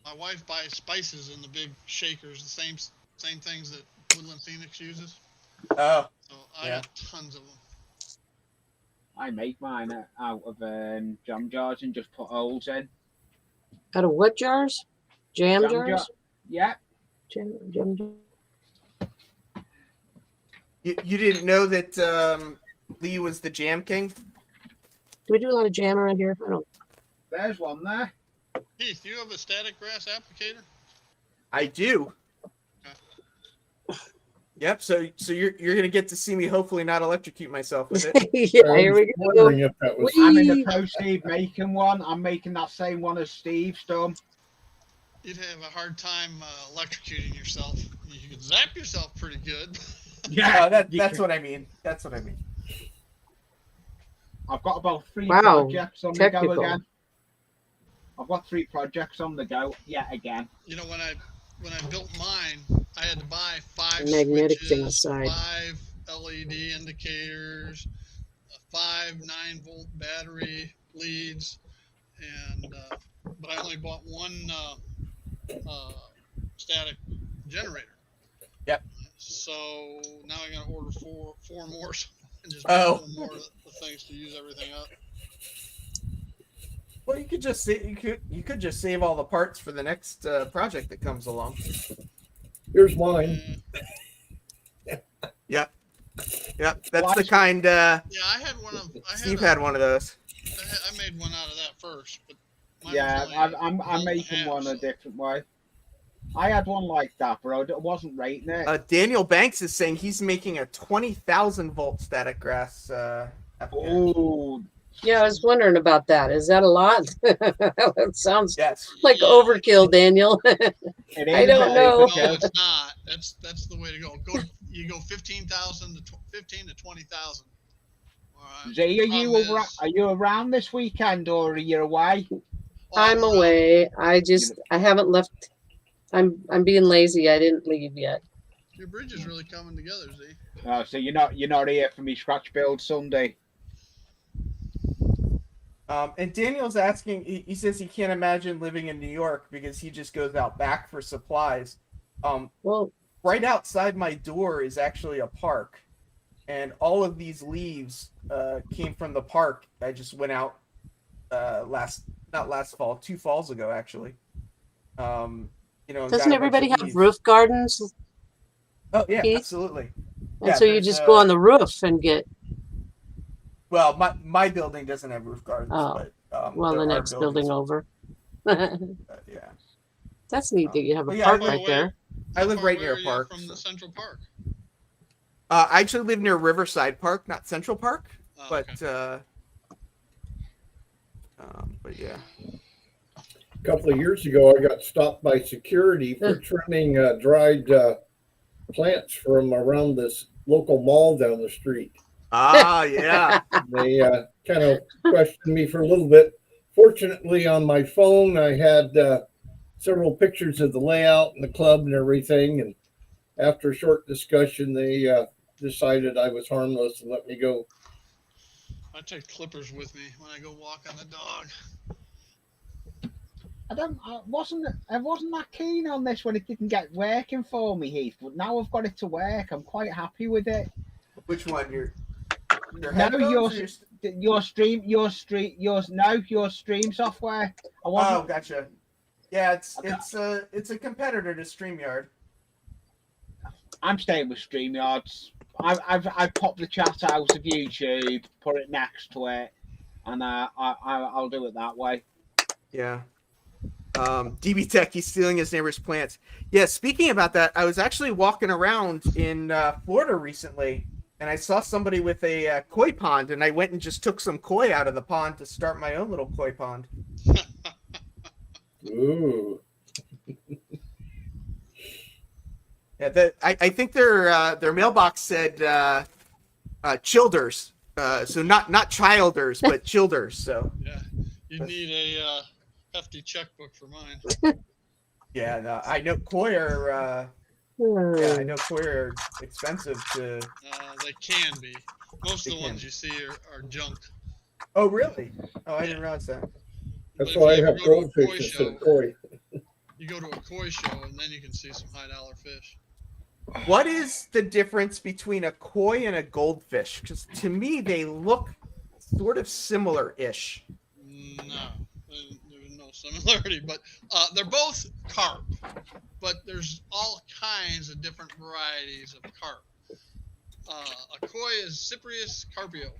Speaker 3: My wife buys spices in the big shakers, the same things that Woodland Phoenix uses.
Speaker 2: Oh,
Speaker 3: So I got tons of them.
Speaker 8: I make mine out of jam jars and just put holes in.
Speaker 6: Out of what jars? Jam jars?
Speaker 8: Jar. Yeah.
Speaker 6: Jam jars.
Speaker 2: you didn't know that Lee was the Jam King?
Speaker 6: Do we do a lot of jam around here? I don't.
Speaker 8: There's one there.
Speaker 3: Heath, do you have a static grass applicator?
Speaker 2: I do. Yep. So you're gonna get to see me hopefully not electrocute myself with it.
Speaker 6: Yeah, here we go.
Speaker 5: Wondering if that was
Speaker 8: I'm in the pro Steve making one. I'm making that same one as Steve's done.
Speaker 3: You'd have a hard time electrocuting yourself. You could zap yourself pretty good.
Speaker 8: Yeah,
Speaker 2: that's what I mean. That's what I mean.
Speaker 8: I've got about 3
Speaker 6: Wow,
Speaker 8: projects on the go
Speaker 6: technical.
Speaker 8: again. I've got 3 projects on the go yet again.
Speaker 3: You know, when I built mine, I had to buy 5
Speaker 6: Magnetic
Speaker 3: switches,
Speaker 6: genocide.
Speaker 3: 5 LED indicators, 5 9-volt battery leads, and but I only bought 1 static generator.
Speaker 2: Yep.
Speaker 3: So now I got to order four more and just
Speaker 2: Oh.
Speaker 3: 4 more of the things to use everything up.
Speaker 2: Well, you could just save all the parts for the next project that comes along.
Speaker 5: Here's mine.
Speaker 2: Yep. That's the kind.
Speaker 3: Yeah, I had one of.
Speaker 2: Steve had one of those.
Speaker 3: I made one out of that first, but mine
Speaker 8: Yeah,
Speaker 3: was only
Speaker 8: I'm making one a different way. I had one like that, but I wasn't rating it.
Speaker 2: Daniel Banks is saying he's making a 20,000 volt static grass. Applicator.
Speaker 8: Oh,
Speaker 6: Yeah, I was wondering about that. Is that a lot? It sounds
Speaker 2: Yes.
Speaker 6: like
Speaker 3: Yeah.
Speaker 6: overkill, Daniel.
Speaker 8: It
Speaker 6: I
Speaker 8: is a
Speaker 6: don't
Speaker 8: bit
Speaker 6: know.
Speaker 3: No,
Speaker 8: overkill.
Speaker 3: it's not. That's the way to go. You go 15,000 to 15 to 20,000. All right.
Speaker 8: Z,
Speaker 3: Problem is,
Speaker 8: are you around this weekend or are you away?
Speaker 6: I'm
Speaker 3: around.
Speaker 6: away.
Speaker 8: You-
Speaker 6: I haven't left. I'm being lazy. I didn't leave yet.
Speaker 3: Your bridge is really coming together, Z.
Speaker 8: Oh, so you're not here for me scratch build Sunday.
Speaker 2: And Daniel's asking, he says he can't imagine living in New York because he just goes out back for supplies.
Speaker 6: Well,
Speaker 2: Right outside my door is actually a park, and all of these leaves came from the park. I just went out not last fall, 2 falls ago actually. And got
Speaker 6: doesn't
Speaker 2: a bunch
Speaker 6: everybody
Speaker 2: of
Speaker 6: have
Speaker 2: leaves.
Speaker 6: roof gardens,
Speaker 2: Oh yeah,
Speaker 6: Keith?
Speaker 2: absolutely.
Speaker 6: And
Speaker 2: Yeah,
Speaker 6: so you
Speaker 2: there's
Speaker 6: just go on the roof and get.
Speaker 2: Well, my building doesn't have roof gardens,
Speaker 6: Oh,
Speaker 2: but
Speaker 6: well,
Speaker 2: there
Speaker 6: the
Speaker 2: are
Speaker 6: next building
Speaker 2: buildings.
Speaker 6: over.
Speaker 2: Yeah.
Speaker 6: That's neat that you have a
Speaker 2: But yeah,
Speaker 6: park
Speaker 2: I live-
Speaker 6: right there.
Speaker 2: I live
Speaker 3: How far
Speaker 2: right
Speaker 3: away
Speaker 2: near
Speaker 3: are
Speaker 2: a
Speaker 3: you
Speaker 2: park.
Speaker 3: from the
Speaker 2: So.
Speaker 3: Central Park.
Speaker 2: I actually live near Riverside Park, not Central Park,
Speaker 3: Oh,
Speaker 2: but
Speaker 3: okay.
Speaker 2: but yeah.
Speaker 5: A couple of years ago, I got stopped by security for trimming dried plants from around this local mall down the street.
Speaker 2: Ah, yeah.
Speaker 5: They kind of questioned me for a little bit. Fortunately, on my phone, I had several pictures of the layout and the club and everything. And after a short discussion, they decided I was harmless and let me go.
Speaker 3: I take clippers with me when I go walking the dog.
Speaker 8: I wasn't that keen on this when it didn't get working for me, Heath. But now I've got it to work. I'm quite happy with it.
Speaker 2: Which one? Your
Speaker 8: No,
Speaker 2: headphones?
Speaker 8: your stream software.
Speaker 2: Oh, gotcha. Yeah, it's a competitor to StreamYard.
Speaker 8: I'm staying with StreamYards. I've popped the chat out of YouTube, put it next to it, and I'll do it that way.
Speaker 2: Yeah. DB Tech, he's stealing his neighbor's plants. Yeah, speaking about that, I was actually walking around in Florida recently, and I saw somebody with a koi pond, and I went and just took some koi out of the pond to start my own little koi pond.
Speaker 5: Ooh.
Speaker 2: Yeah, I think their mailbox said Childers, so not Childers, but Childers. So
Speaker 3: Yeah, you need a hefty checkbook for mine.
Speaker 2: yeah, no, I know koi are. Yeah, I know koi are expensive to.
Speaker 3: They can be. Most of
Speaker 2: They
Speaker 3: the ones
Speaker 2: can.
Speaker 3: you see are junk.
Speaker 2: Oh, really? Oh, I didn't realize that.
Speaker 5: That's
Speaker 3: But
Speaker 5: why
Speaker 3: if
Speaker 5: I
Speaker 3: you
Speaker 5: have
Speaker 3: ever go to a
Speaker 5: goldfish
Speaker 3: koi
Speaker 5: instead
Speaker 3: show,
Speaker 5: of koi.
Speaker 3: you go to a koi show and then you can see some high-dollar fish.
Speaker 2: What is the difference between a koi and a goldfish? Because to me, they look sort of similar-ish.
Speaker 3: No, there's no similarity, but they're both carp. But there's all kinds of different varieties of carp. A koi is Cyprius carpio,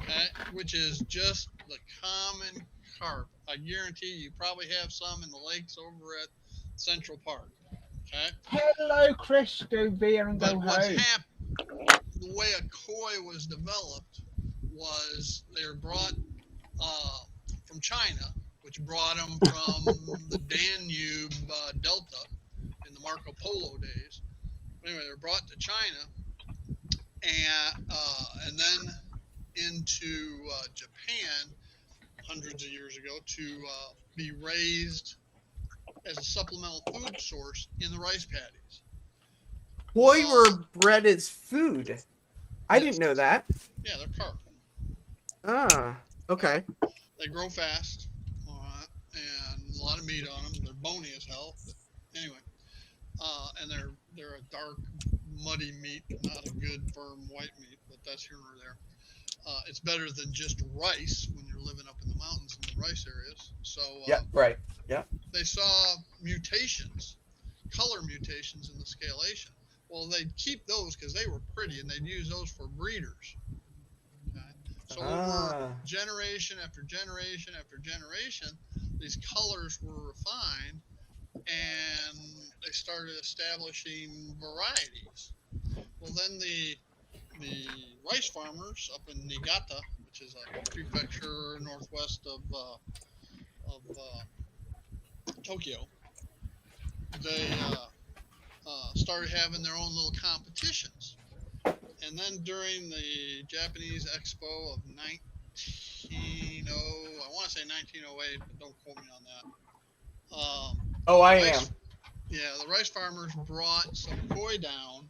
Speaker 3: okay, which is just the common carp. I guarantee you probably have some in the lakes over at Central Park. Okay.
Speaker 8: Hello, Chris. Go beer and go
Speaker 3: But what's
Speaker 8: home.
Speaker 3: happened, the way a koi was developed was they were brought from China, which brought them from the Danube Delta in the Marco Polo days. Anyway, they were brought to China and then into Japan hundreds of years ago to be raised as a supplemental food source in the rice paddies.
Speaker 2: Koi were bred as food. I didn't know that.
Speaker 3: Yeah, they're carp.
Speaker 2: Ah, okay.
Speaker 3: They grow fast, and a lot of meat on them. They're bony as hell. But anyway, and they're a dark, muddy meat, not a good, firm white meat. But that's here or there. It's better than just rice when you're living up in the mountains in the rice areas. So
Speaker 2: Yeah, right. Yeah.
Speaker 3: they saw mutations, color mutations in the scalation. Well, they'd keep those because they were pretty, and they'd use those for breeders. Okay? So over generation after generation after generation, these colors were refined, and they started establishing varieties. Well, then the rice farmers up in Niigata, which is a prefecture northwest of Tokyo. They started having their own little competitions. And then during the Japanese Expo of 1908, but don't quote me on that.
Speaker 2: Oh, I
Speaker 3: rice,
Speaker 2: am.
Speaker 3: Yeah, the rice farmers brought some koi down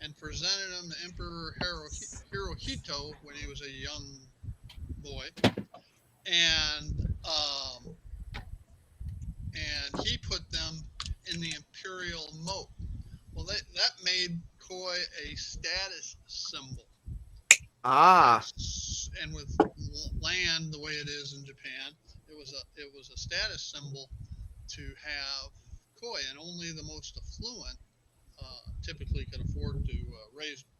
Speaker 3: and presented them to Emperor Hirohito when he was a young boy, and he put them in the imperial moat. Well, that made koi a status symbol.
Speaker 2: Ah.
Speaker 3: And with land the way it is in Japan, it was a status symbol to have koi, and only the most affluent typically could afford to raise them.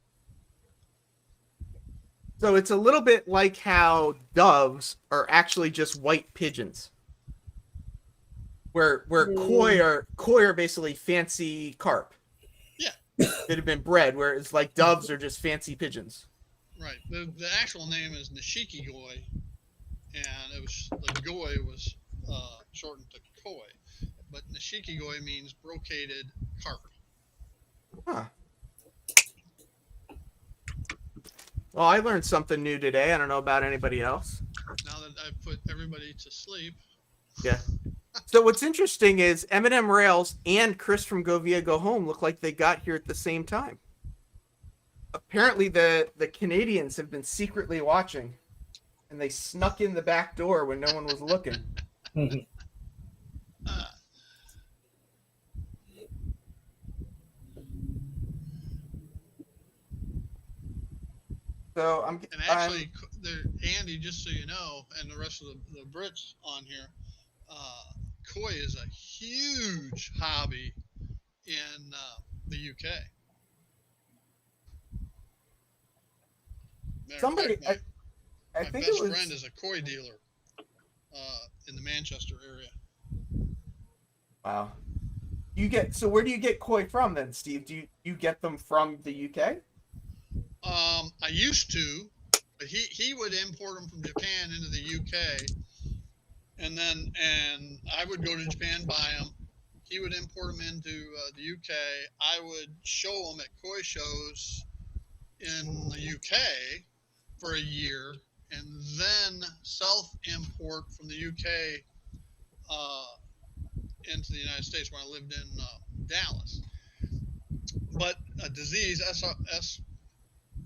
Speaker 2: So it's a little bit like how doves are actually just white pigeons. Where koi are basically fancy carp.
Speaker 3: Yeah.
Speaker 2: That have been bred, whereas like doves are just fancy pigeons.
Speaker 3: Right. The actual name is Nishiki goi, and it was the goi was shortened to koi, but Nishiki goi means brocaded carp.
Speaker 2: Huh. Well, I learned something new today. I don't know about anybody else.
Speaker 3: Now that I've put everybody to sleep.
Speaker 2: Yeah. So what's interesting is M&M Rails and Chris from Go Via Go Home look like they got here at the same time. Apparently the Canadians have been secretly watching, and they snuck in the back door when no one was looking. So
Speaker 3: and actually, Andy, just so you know, and the rest of the Brits on here, koi is a huge hobby in the UK.
Speaker 2: Somebody,
Speaker 3: my
Speaker 2: I think
Speaker 3: best
Speaker 2: it was.
Speaker 3: friend is a koi dealer in the Manchester area.
Speaker 2: Wow. Where do you get koi from then, Steve? Do you get them from the UK?
Speaker 3: I used to, but he would import them from Japan into the UK, and I would go to Japan, buy them. He would import them into the UK. I would show them at koi shows in the UK for a year, and then self-import from the UK into the United States when I lived in Dallas. But a disease,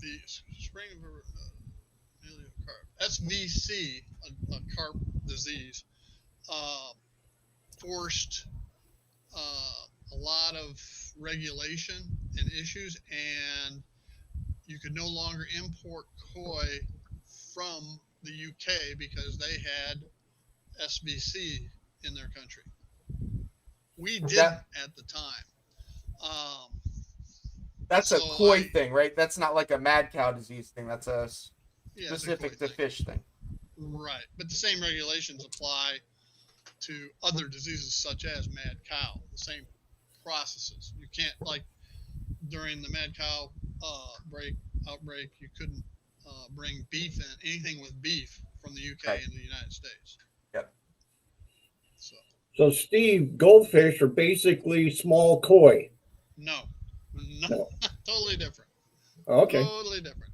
Speaker 3: the spring carp, SVC, a carp disease, forced a lot of regulation and issues, and you could no longer import koi from the UK because they had SVC in their country. We didn't at the time.
Speaker 2: That's a koi thing, right? That's not like a mad cow disease thing. That's a specific to fish thing.
Speaker 3: Right. But the same regulations apply to other diseases such as mad cow. The same processes. You can't, like during the mad cow outbreak, you couldn't bring beef in, anything with beef from the UK into the United States.
Speaker 2: Yep.
Speaker 5: So Steve, goldfish are basically small koi.
Speaker 3: No. Totally different.
Speaker 5: Okay.
Speaker 3: Totally different.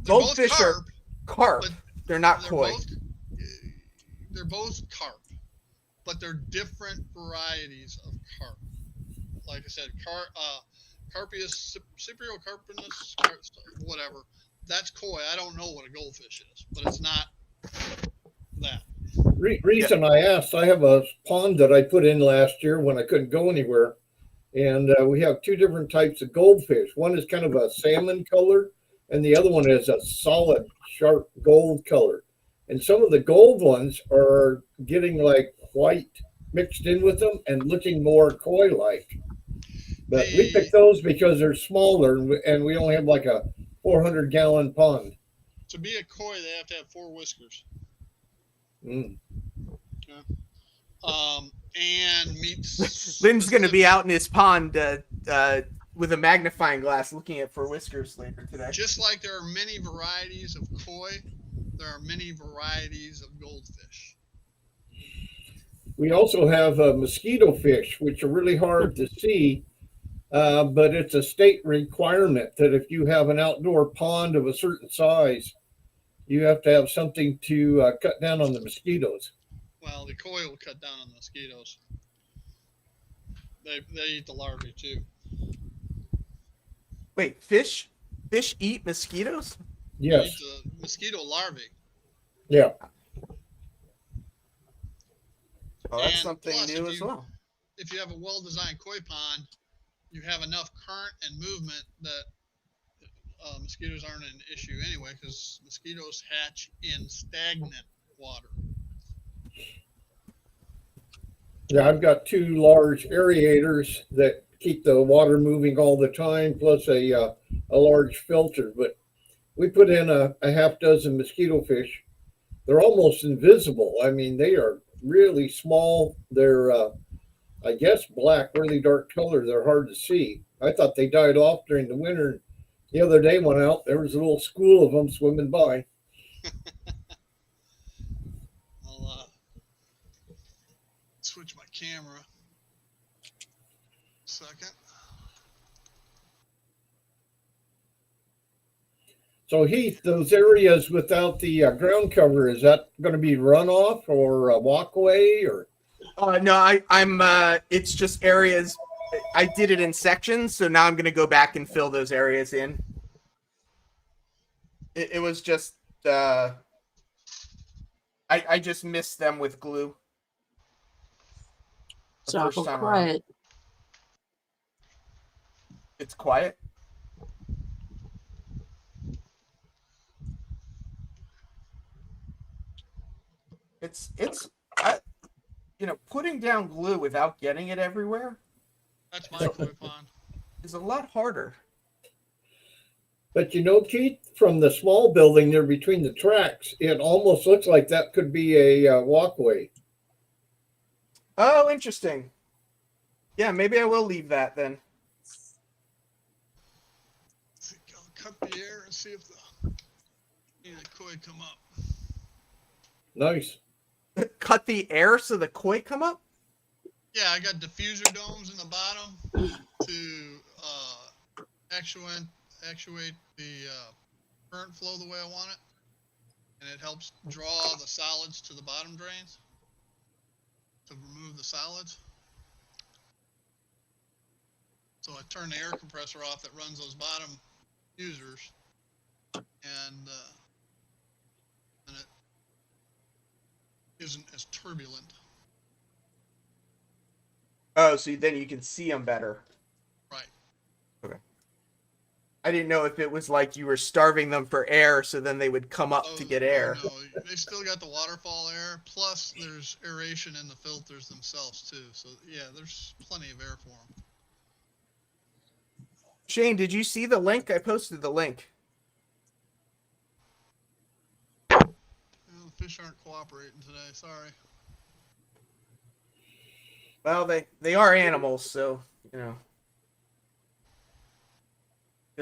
Speaker 2: Goldfish are carp. They're not koi.
Speaker 3: They're both carp, but they're different varieties of carp. Like I said, Carpius, Cypriocarpinus, whatever. That's koi. I don't know what a goldfish is, but it's not that.
Speaker 5: Reason I asked, I have a pond that I put in last year when I couldn't go anywhere. And we have two different types of goldfish. One is kind of a salmon color, and the other one is a solid, sharp gold color. And some of the gold ones are getting like white mixed in with them and looking more koi-like. But we picked those because they're smaller, and we only have like a 400-gallon pond.
Speaker 3: To be a koi, they have to have 4 whiskers.
Speaker 5: Mm.
Speaker 3: Yeah. And meats.
Speaker 2: Lynn's going to be out in his pond with a magnifying glass looking at for whiskers later today.
Speaker 3: Just like there are many varieties of koi, there are many varieties of goldfish.
Speaker 5: We also have mosquito fish, which are really hard to see, but it's a state requirement that if you have an outdoor pond of a certain size, you have to have something to cut down on the mosquitoes.
Speaker 3: Well, the koi will cut down on the mosquitoes. They eat the larvae too.
Speaker 2: Wait, fish eat mosquitoes?
Speaker 3: They
Speaker 5: Yes.
Speaker 3: eat the mosquito larvae.
Speaker 5: Yeah.
Speaker 2: Oh, that's
Speaker 3: And
Speaker 2: something
Speaker 3: plus,
Speaker 2: new as well.
Speaker 3: If you have a well-designed koi pond, you have enough current and movement that mosquitoes aren't an issue anyway, because mosquitoes hatch in stagnant water.
Speaker 5: Yeah, I've got 2 large aerators that keep the water moving all the time, plus a large filter. But we put in a half dozen mosquito fish. They're almost invisible. I mean, they are really small. They're, I guess, black, really dark color. They're hard to see. I thought they died off during the winter. The other day, went out, there was a little school of them swimming by.
Speaker 3: I'll switch my camera. Second.
Speaker 5: So Heath, those areas without the ground cover, is that going to be runoff or a walkway or?
Speaker 2: No, I'm. It's just areas. I did it in sections, so now I'm gonna go back and fill those areas in. It was just. I just missed them with glue. The
Speaker 6: It's awful
Speaker 2: first time around.
Speaker 6: quiet.
Speaker 2: It's quiet. It's putting down glue without getting it everywhere
Speaker 3: That's my koi pond.
Speaker 2: is a lot harder.
Speaker 5: But Keith, from the small building there between the tracks, it almost looks like that could be a walkway.
Speaker 2: Oh, interesting. Yeah, maybe I will leave that then.
Speaker 3: I'll cut the air and see if the koi come up.
Speaker 5: Nice.
Speaker 2: Cut the air so the koi come up?
Speaker 3: Yeah, I got diffuser domes in the bottom to actuate the current flow the way I want it, and it helps draw the solids to the bottom drains to remove the solids. So I turn the air compressor off that runs those bottom diffusers, and it isn't as turbulent.
Speaker 2: Oh, so then you can see them better.
Speaker 3: Right.
Speaker 2: Okay. I didn't know if it was like you were starving them for air, so then they would come up to get air.
Speaker 3: No, they still got the waterfall air. Plus, there's aeration in the filters themselves too. So yeah, there's plenty of air for them.
Speaker 2: Shane, did you see the link? I posted the link.
Speaker 3: Well, the fish aren't cooperating today. Sorry.
Speaker 2: Well, they are animals, so good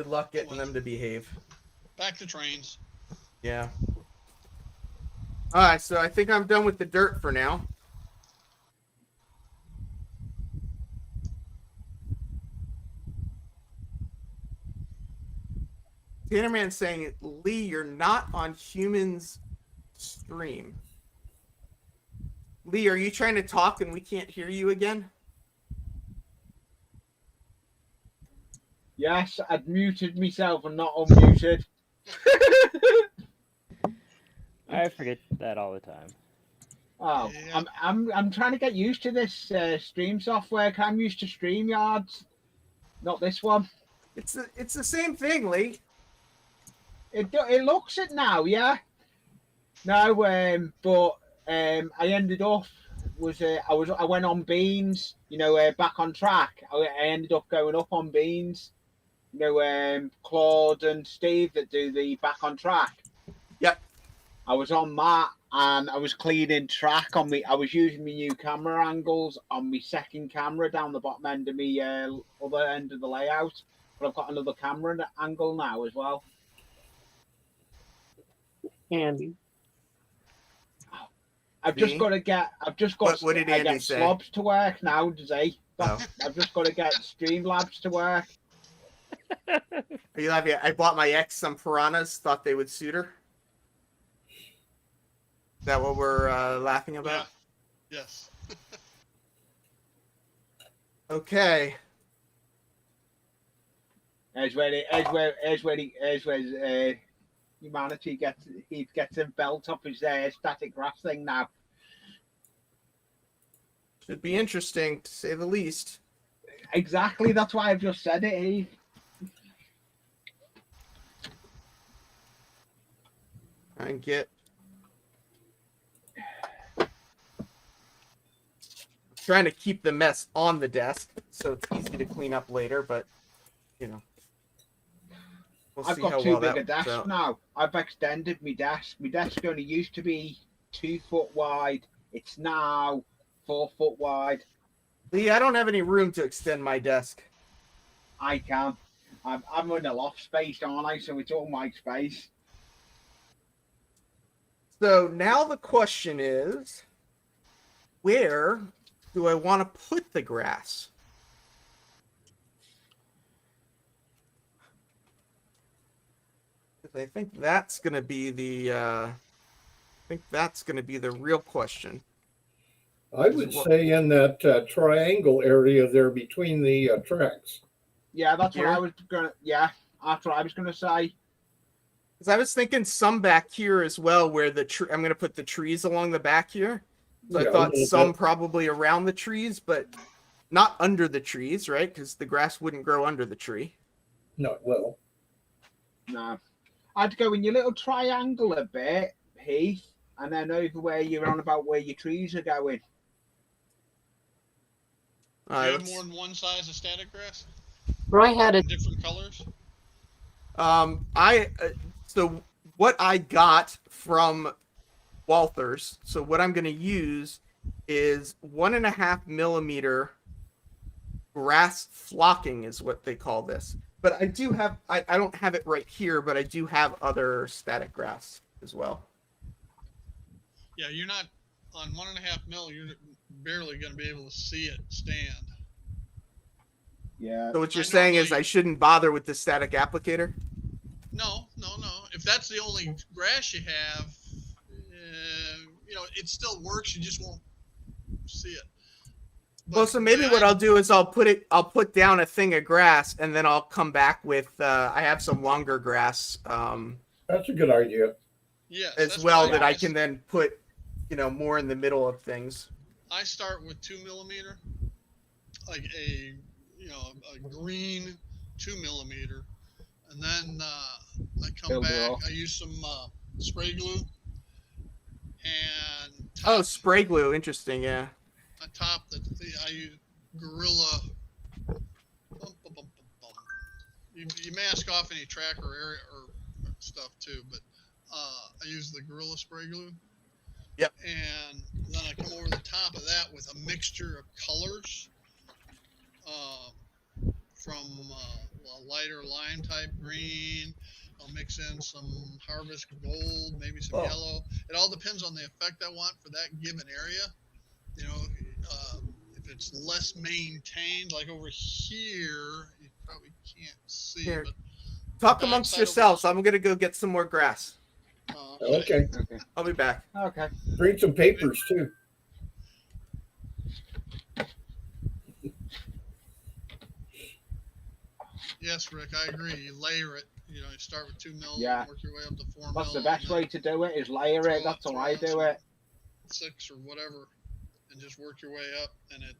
Speaker 2: luck getting them to behave.
Speaker 3: Back to trains.
Speaker 2: Yeah. All right, so I think I'm done with the dirt for now. Tannerman's saying, Lee, you're not on Humans stream. Lee, are you trying to talk and we can't hear you again?
Speaker 8: Yes, I'd muted myself and not unmuted.
Speaker 7: I forget that all the time.
Speaker 8: Oh,
Speaker 3: Yeah.
Speaker 8: I'm trying to get used to this stream software. I'm used to StreamYards, not this one.
Speaker 2: It's the same thing, Lee.
Speaker 8: It looks it now, yeah. No, but I ended up I went on Beans, back on track. I ended up going up on Beans. Claude and Steve that do the back on track.
Speaker 2: Yep.
Speaker 8: I was on that and I was cleaning track on me. I was using my new camera angles on my second camera down the bottom end of me other end of the layout. But I've got another camera angle now as well.
Speaker 6: Handy.
Speaker 8: I've just got to get. I've just got.
Speaker 2: What did
Speaker 8: I
Speaker 2: Andy
Speaker 8: get
Speaker 2: say?
Speaker 8: slobs to work now, does he?
Speaker 2: Oh.
Speaker 8: I've just got to get Streamlabs to work.
Speaker 2: Are you laughing? I bought my ex some piranhas. Thought they would suit her. Is that what we're laughing about?
Speaker 3: Yeah. Yes.
Speaker 2: Okay.
Speaker 8: As where humanity gets him belt up his static graph thing now.
Speaker 2: Should be interesting to say the least.
Speaker 8: Exactly, that's why I've just said it, Eve.
Speaker 2: Try and get. Trying to keep the mess on the desk so it's easy to clean up later, but you know. We'll
Speaker 8: I've
Speaker 2: see
Speaker 8: got
Speaker 2: how
Speaker 8: too
Speaker 2: well
Speaker 8: big
Speaker 2: that
Speaker 8: a desk
Speaker 2: works out.
Speaker 8: now. I've extended my desk. My desk only used to be 2 foot wide. It's now 4 foot wide.
Speaker 2: Lee, I don't have any room to extend my desk.
Speaker 8: I can. I'm in a loft space, aren't I? So it's all my space.
Speaker 2: So now the question is, where do I want to put the grass? Because I think that's going to be the real question.
Speaker 5: I would say in that triangle area there between the tracks.
Speaker 8: Yeah, that's
Speaker 2: Here?
Speaker 8: what I was gonna. Yeah, that's what I was gonna say.
Speaker 2: Because I was thinking some back here as well, where I'm going to put the trees along the back here. So
Speaker 5: Yeah,
Speaker 2: I
Speaker 5: a
Speaker 2: thought
Speaker 5: little
Speaker 2: some
Speaker 5: bit.
Speaker 2: probably around the trees, but not under the trees, right? Because the grass wouldn't grow under the tree.
Speaker 5: No, well,
Speaker 8: No, I'd go in your little triangle a bit, Heath, and then over where you're on about where your trees are going.
Speaker 3: Do you have more than one size of static grass?
Speaker 6: Roy had a
Speaker 3: Different colors?
Speaker 2: So what I got from Walthers, so what I'm going to use is 1.5 millimeter grass flocking is what they call this. But I do have, I don't have it right here, but I do have other static grass as well.
Speaker 3: Yeah, you're not on 1.5 mil. You're barely going to be able to see it stand.
Speaker 8: Yeah.
Speaker 2: So what you're
Speaker 3: I
Speaker 2: saying is
Speaker 3: normally-
Speaker 2: I shouldn't bother with the static applicator?
Speaker 3: No. If that's the only grass you have, it still works. You just won't see it.
Speaker 2: Well, so maybe what I'll do is I'll put down a thing of grass and then I'll come back with, I have some longer grass
Speaker 5: that's a good idea.
Speaker 3: Yes,
Speaker 2: as
Speaker 3: that's
Speaker 2: well
Speaker 3: why
Speaker 2: that I can then put, more in the middle of things.
Speaker 3: I start with 2 millimeter, like a green 2 millimeter, and then I come
Speaker 8: Build it
Speaker 3: back.
Speaker 8: off.
Speaker 3: I use some spray glue and
Speaker 2: Oh, spray glue. Interesting. Yeah.
Speaker 3: on top I use Gorilla. You mask off any tracker area or stuff too, but I use the Gorilla spray glue.
Speaker 2: Yep.
Speaker 3: And then I come over the top of that with a mixture of colors, from a lighter lime type green. I'll mix in some harvest gold, maybe some yellow. It all depends on the effect I want for that given area. If it's less maintained, like over here, you probably can't see.
Speaker 2: Here.
Speaker 3: But
Speaker 2: Talk amongst yourselves. I'm going to go get some more grass.
Speaker 5: Okay.
Speaker 8: Okay.
Speaker 2: I'll be back.
Speaker 8: Okay.
Speaker 5: Bring some papers too.
Speaker 3: Yes, Rick, I agree. You layer it. You start with 2 mil,
Speaker 8: Yeah.
Speaker 3: work your way up to 4
Speaker 8: That's
Speaker 3: mil.
Speaker 8: the best way to do it is layer it. That's how I do it.
Speaker 3: 6 or whatever, and just work your way up, and it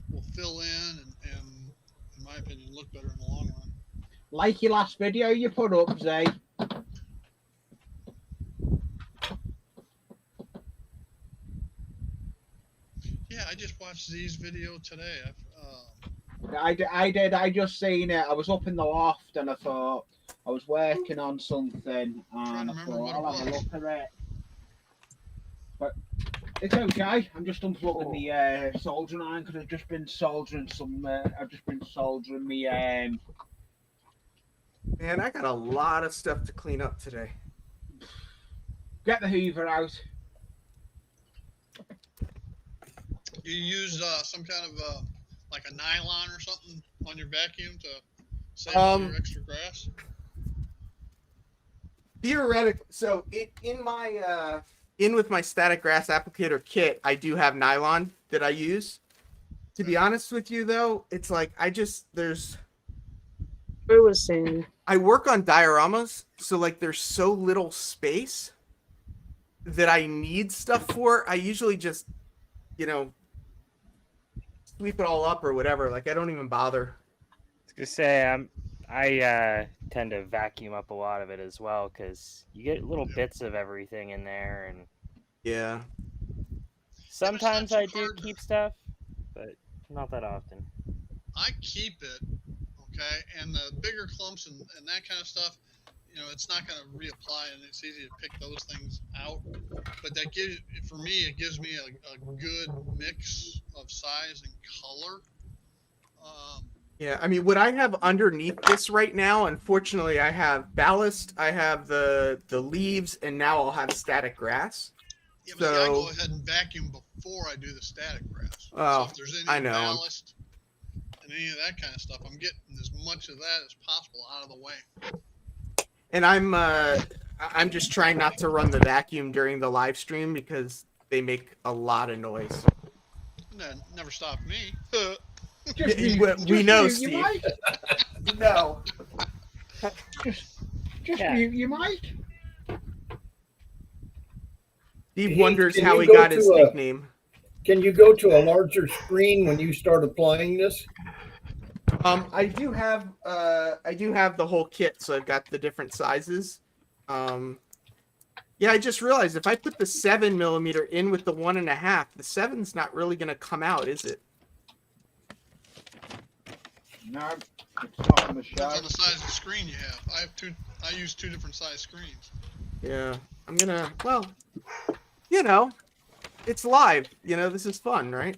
Speaker 3: will fill in and, in my opinion, look better in the long run.
Speaker 8: Like your last video you put up, Zay.
Speaker 3: Yeah, I just watched Z's video today.
Speaker 8: I did. I just seen it. I was up in the loft and I thought I was working on something and I
Speaker 3: remember
Speaker 8: thought
Speaker 3: what it
Speaker 8: I'll have a
Speaker 3: was.
Speaker 8: look at it. But it's okay. I'm just unplugging the soldering iron because I've just been soldering some. I've just been soldering me.
Speaker 2: Man, I got a lot of stuff to clean up today.
Speaker 8: Get the Hoover out.
Speaker 3: You use some kind of like a nylon or something on your vacuum to save all your extra grass?
Speaker 2: Theoretically, so in my in with my static grass applicator kit, I do have nylon that I use. To be honest with you, though, it's like there's.
Speaker 6: I was saying.
Speaker 2: I work on dioramas, so like there's so little space that I need stuff for. I usually just, sweep it all up or whatever. Like I don't even bother.
Speaker 7: I was gonna say I tend to vacuum up a lot of it as well because you get little bits of everything in there, and
Speaker 2: Yeah.
Speaker 7: sometimes I do
Speaker 3: hard.
Speaker 7: keep stuff, but not that often.
Speaker 3: I keep it, okay, and the bigger clumps and that kind of stuff, it's not going to reapply, and it's easy to pick those things out. But for me, it gives me a good mix of size and color.
Speaker 2: Yeah, I mean, what I have underneath this right now, unfortunately, I have ballast, I have the leaves, and now I'll have static grass.
Speaker 3: Yeah, but I go ahead and vacuum before I do the static grass.
Speaker 2: Oh,
Speaker 3: so if there's any
Speaker 2: I know.
Speaker 3: ballast and any of that kind of stuff, I'm getting as much of that as possible out of the way.
Speaker 2: And I'm just trying not to run the vacuum during the live stream because they make a lot of noise.
Speaker 3: That never stopped me.
Speaker 2: We know, Steve. No.
Speaker 8: Just mute your mic.
Speaker 2: Steve
Speaker 5: Hey,
Speaker 2: wonders
Speaker 5: can
Speaker 2: how
Speaker 5: you
Speaker 2: he
Speaker 5: go
Speaker 2: got his
Speaker 5: to
Speaker 2: nickname.
Speaker 5: Can you go to a larger screen when you start applying this?
Speaker 2: I do have the whole kit, so I've got the different sizes. Yeah, I just realized if I put the 7mm in with the 1.5, the 7's not really gonna come out, is it?
Speaker 8: No, it's not on the show.
Speaker 3: Depends on the size of the screen you have. I use two different size screens.
Speaker 2: Yeah, I'm gonna. Well, it's live. This is fun, right?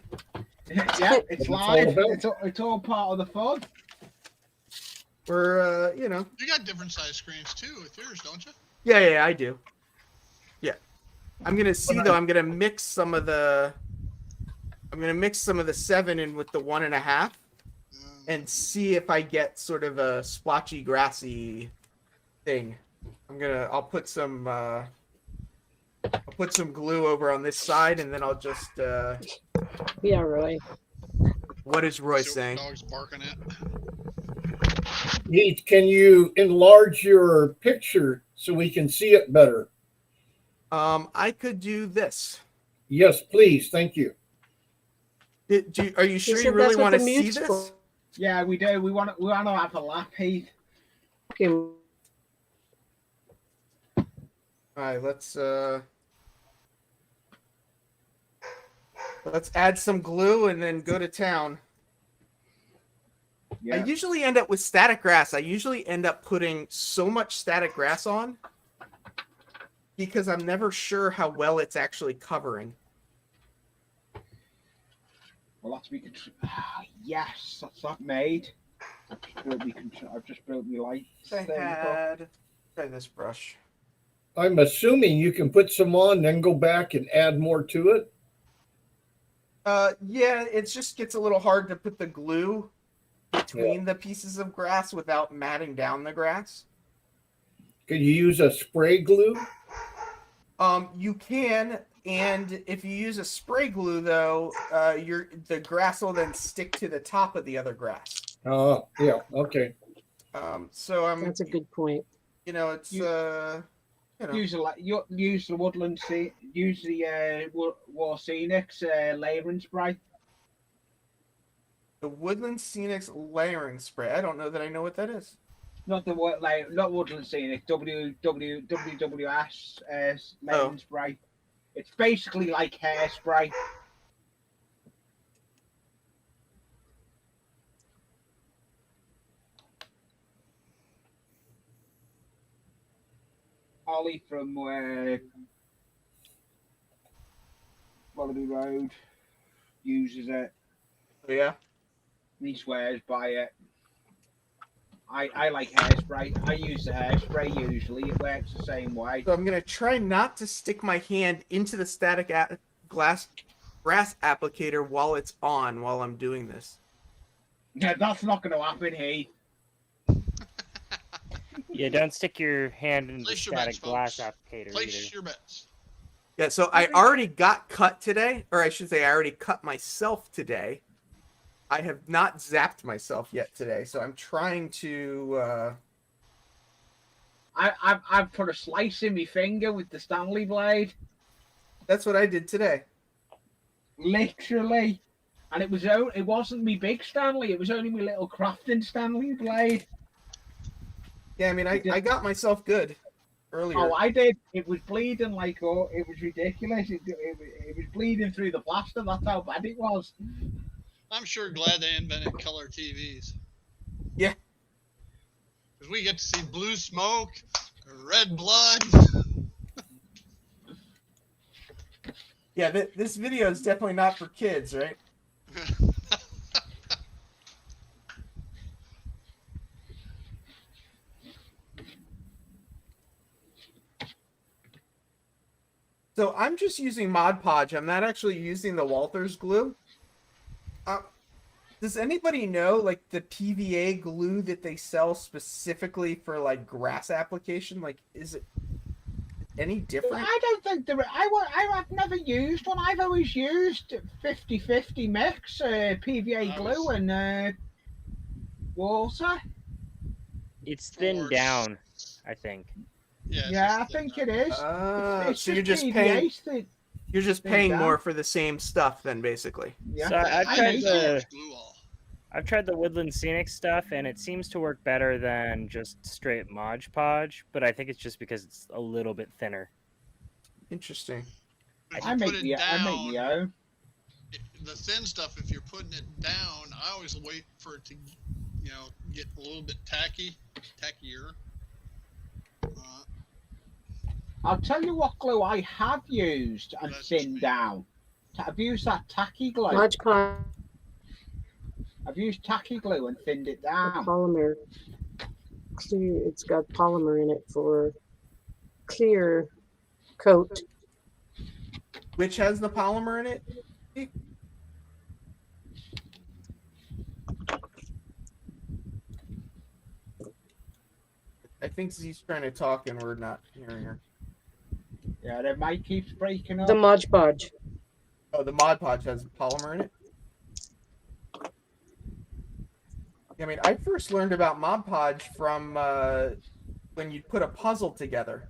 Speaker 8: Yeah, it's live. It's all part of the fun.
Speaker 2: We're
Speaker 3: You got different size screens too with yours, don't you?
Speaker 2: Yeah, I do. Yeah, I'm gonna see though. I'm gonna mix some of the 7 in with the 1.5, and see if I get sort of a splotchy, grassy thing. I'll put some glue over on this side, and then I'll just.
Speaker 6: Yeah, Roy.
Speaker 2: What is Roy
Speaker 3: See what
Speaker 2: saying?
Speaker 3: the dog's barking at.
Speaker 5: Heath, can you enlarge your picture so we can see it better?
Speaker 2: I could do this.
Speaker 5: Yes, please. Thank you.
Speaker 2: Are you sure
Speaker 6: said
Speaker 2: you really
Speaker 6: that's what
Speaker 2: want to
Speaker 6: the
Speaker 2: see
Speaker 6: mute's
Speaker 2: this?
Speaker 6: for.
Speaker 8: Yeah, we do. We want to have a laugh, Heath.
Speaker 6: Okay.
Speaker 2: All right, let's add some glue and then go to town.
Speaker 8: Yeah.
Speaker 2: I usually end up with static grass. I usually end up putting so much static grass on because I'm never sure how well it's actually covering.
Speaker 8: Well, that's yes, that's that made. I've just built me lights.
Speaker 2: Try this brush.
Speaker 5: I'm assuming you can put some on, then go back and add more to it.
Speaker 2: Yeah, it just gets a little hard to put the glue between the pieces of grass without matting down the grass.
Speaker 5: Could you use a spray glue?
Speaker 2: You can, and if you use a spray glue though, the grass will then stick to the top of the other grass.
Speaker 5: Oh, yeah, okay.
Speaker 2: So
Speaker 6: That's a good point.
Speaker 2: It's
Speaker 8: Use the woodland use the War Scenics layering spray.
Speaker 2: the Woodland Scenics layering spray. I don't know that I know what that is.
Speaker 8: Not Woodland Scenic, WWS layering spray. It's basically like hairspray. Ollie from Wallaby Road uses it.
Speaker 2: Oh, yeah.
Speaker 8: He swears by it. I like hairspray. I use the hairspray usually. It works the same way.
Speaker 2: So I'm gonna try not to stick my hand into the static glass grass applicator while it's on while I'm doing this.
Speaker 8: Yeah, that's not going to happen, hey.
Speaker 7: Yeah, don't stick your hand in the
Speaker 3: Place your bets,
Speaker 7: static glass
Speaker 3: folks.
Speaker 7: applicator
Speaker 3: Place
Speaker 7: either.
Speaker 3: your bets.
Speaker 2: Yeah, so I already got cut today, or I should say I already cut myself today. I have not zapped myself yet today, so I'm trying to...
Speaker 8: I've put a slice in my finger with the Stanley blade.
Speaker 2: That's what I did today.
Speaker 8: Literally. And it wasn't me big Stanley, it was only my little crafting Stanley blade.
Speaker 2: Yeah, I mean, I got myself good earlier.
Speaker 8: Oh, I did. It was bleeding like, oh, it was ridiculous. It was bleeding through the plaster. That's how bad it was.
Speaker 3: I'm sure glad they invented color TVs.
Speaker 2: Yeah.
Speaker 3: Because we get to see blue smoke, red blood.
Speaker 2: Yeah, this video is definitely not for kids, right? So I'm just using Mod Podge. I'm not actually using the Walthers glue. Does anybody know, like, the PVA glue that they sell specifically for, like, grass application? Like, is it any different?
Speaker 8: I don't think I've never used one. I've always used 50-50 mix, PVA glue and water.
Speaker 7: It's thinned down, I think.
Speaker 3: Yeah,
Speaker 8: I think it is. It's
Speaker 2: so you're just
Speaker 8: PVA
Speaker 2: paying.
Speaker 8: that-
Speaker 2: You're just
Speaker 8: thinned
Speaker 2: paying
Speaker 8: down.
Speaker 2: more for the same stuff, then, basically.
Speaker 8: Yeah.
Speaker 7: So I've
Speaker 3: I
Speaker 7: tried
Speaker 3: use
Speaker 7: the
Speaker 3: glue all.
Speaker 7: I've tried the Woodland Scenic stuff, and it seems to work better than just straight Mod Podge, but I think it's just because it's a little bit thinner.
Speaker 2: Interesting.
Speaker 3: If
Speaker 8: I
Speaker 3: you
Speaker 8: make
Speaker 3: put it
Speaker 8: the
Speaker 3: down, the thin stuff, if you're putting it down, I always wait for it to, get a little bit tackier.
Speaker 8: I'll tell you what glue I have used and
Speaker 3: That's just
Speaker 8: thinned
Speaker 3: me.
Speaker 8: down. I've used that tacky glue.
Speaker 6: Mod Podge
Speaker 8: I've used tacky glue and thinned it down.
Speaker 6: polymer. Clear. It's got polymer in it for clear coat.
Speaker 2: Which has the polymer in it? I think Z's trying to talk and we're not hearing her.
Speaker 8: Yeah, the mic keeps breaking up.
Speaker 6: The Mod Podge.
Speaker 2: Oh, the Mod Podge has polymer in it? I mean, I first learned about Mod Podge from when you put a puzzle together.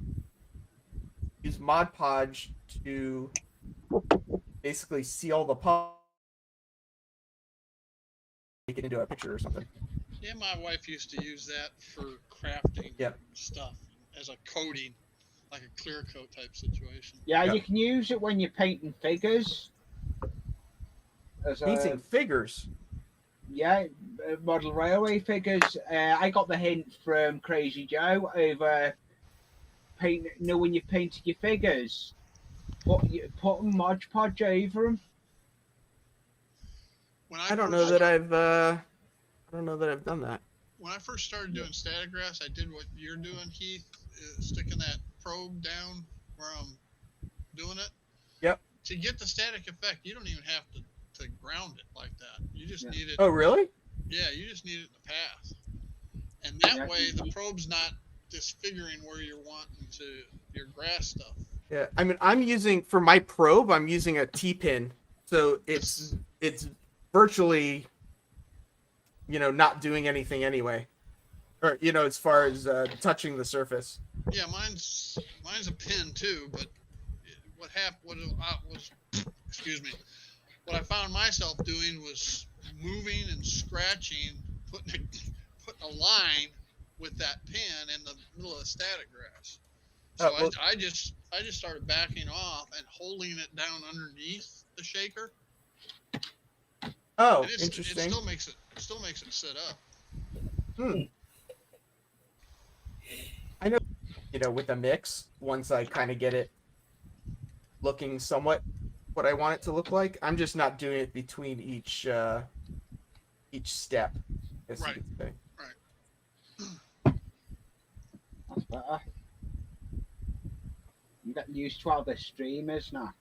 Speaker 2: Use Mod Podge to basically seal the puzzle, make it into a picture or something.
Speaker 3: Yeah, my wife used to use that for crafting stuff as a coating, like a clear coat type situation.
Speaker 8: Yeah, you can use it when you're painting figures.
Speaker 2: Painting figures?
Speaker 8: Yeah, model railway figures. I got the hint from Crazy Joe over paint. When you're painting your figures, put Mod Podge over them.
Speaker 2: I don't know that I've done that.
Speaker 3: When I first started doing static grass, I did what you're doing, Heath, sticking that probe down where I'm doing it.
Speaker 2: Yep.
Speaker 3: To get the static effect, you don't even have to ground it like that. You just need it.
Speaker 2: Oh, really?
Speaker 3: Yeah, you just need it in the path. And that way the probe's not disfiguring where you're wanting to your grass stuff.
Speaker 2: Yeah, I mean, I'm using, for my probe, I'm using a T-pin. So it's virtually, not doing anything anyway. Or, as far as touching the surface.
Speaker 3: Yeah, mine's a pin too, but what I found myself doing was moving and scratching, putting a line with that pin in the middle of the static grass. So I just started backing off and holding it down underneath the shaker.
Speaker 2: Oh,
Speaker 3: and
Speaker 2: interesting.
Speaker 3: It still makes it sit up.
Speaker 2: I know, with a mix, once I kind of get it looking somewhat what I want it to look like, I'm just not doing it between each step.
Speaker 3: Right.
Speaker 8: That's better. You got used to all the streamers now.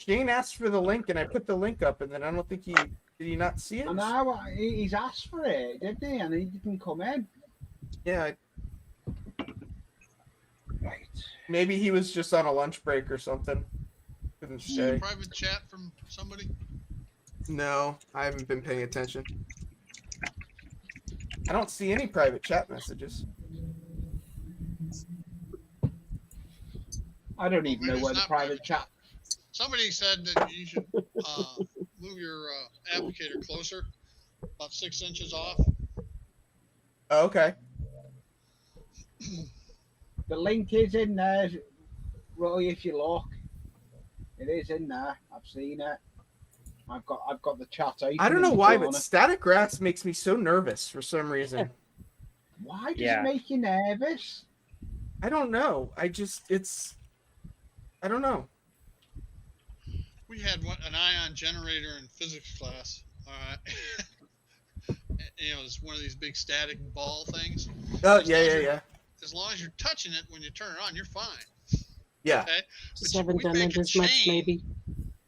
Speaker 2: Shane asked for the link, and I put the link up, and then I don't think did he not see it?
Speaker 8: I know he's asked for it, didn't he? And he didn't come in.
Speaker 2: Yeah,
Speaker 8: Right.
Speaker 2: maybe he was just on a lunch break or something. Couldn't
Speaker 3: See a
Speaker 2: say.
Speaker 3: private chat from somebody?
Speaker 2: No, I haven't been paying attention. I don't see any private chat messages.
Speaker 8: I don't even know
Speaker 3: Maybe
Speaker 8: where
Speaker 3: it's
Speaker 8: the
Speaker 3: not
Speaker 8: private chat.
Speaker 3: Somebody said that you should move your applicator closer, about 6 inches off.
Speaker 2: Oh, okay.
Speaker 8: The link is in there, Roy. If you look, it is in there. I've seen it. I've got the chat open.
Speaker 2: I don't
Speaker 8: in
Speaker 2: know
Speaker 8: the
Speaker 2: why,
Speaker 8: corner.
Speaker 2: but static grass makes me so nervous for some reason.
Speaker 8: Why does
Speaker 7: Yeah.
Speaker 8: it make you nervous?
Speaker 2: I don't know. I don't know.
Speaker 3: We had an ion generator in physics class. All right. You know, it's one of these big static ball things.
Speaker 2: Oh,
Speaker 3: As
Speaker 2: yeah,
Speaker 3: long as
Speaker 2: yeah,
Speaker 3: you're-
Speaker 2: yeah.
Speaker 3: As long as you're touching it when you turn it on, you're fine.
Speaker 2: Yeah.
Speaker 3: Okay.
Speaker 6: Just
Speaker 3: But
Speaker 6: haven't
Speaker 3: we
Speaker 6: done
Speaker 3: make
Speaker 6: it
Speaker 3: a
Speaker 6: as much,
Speaker 3: chain.
Speaker 6: maybe.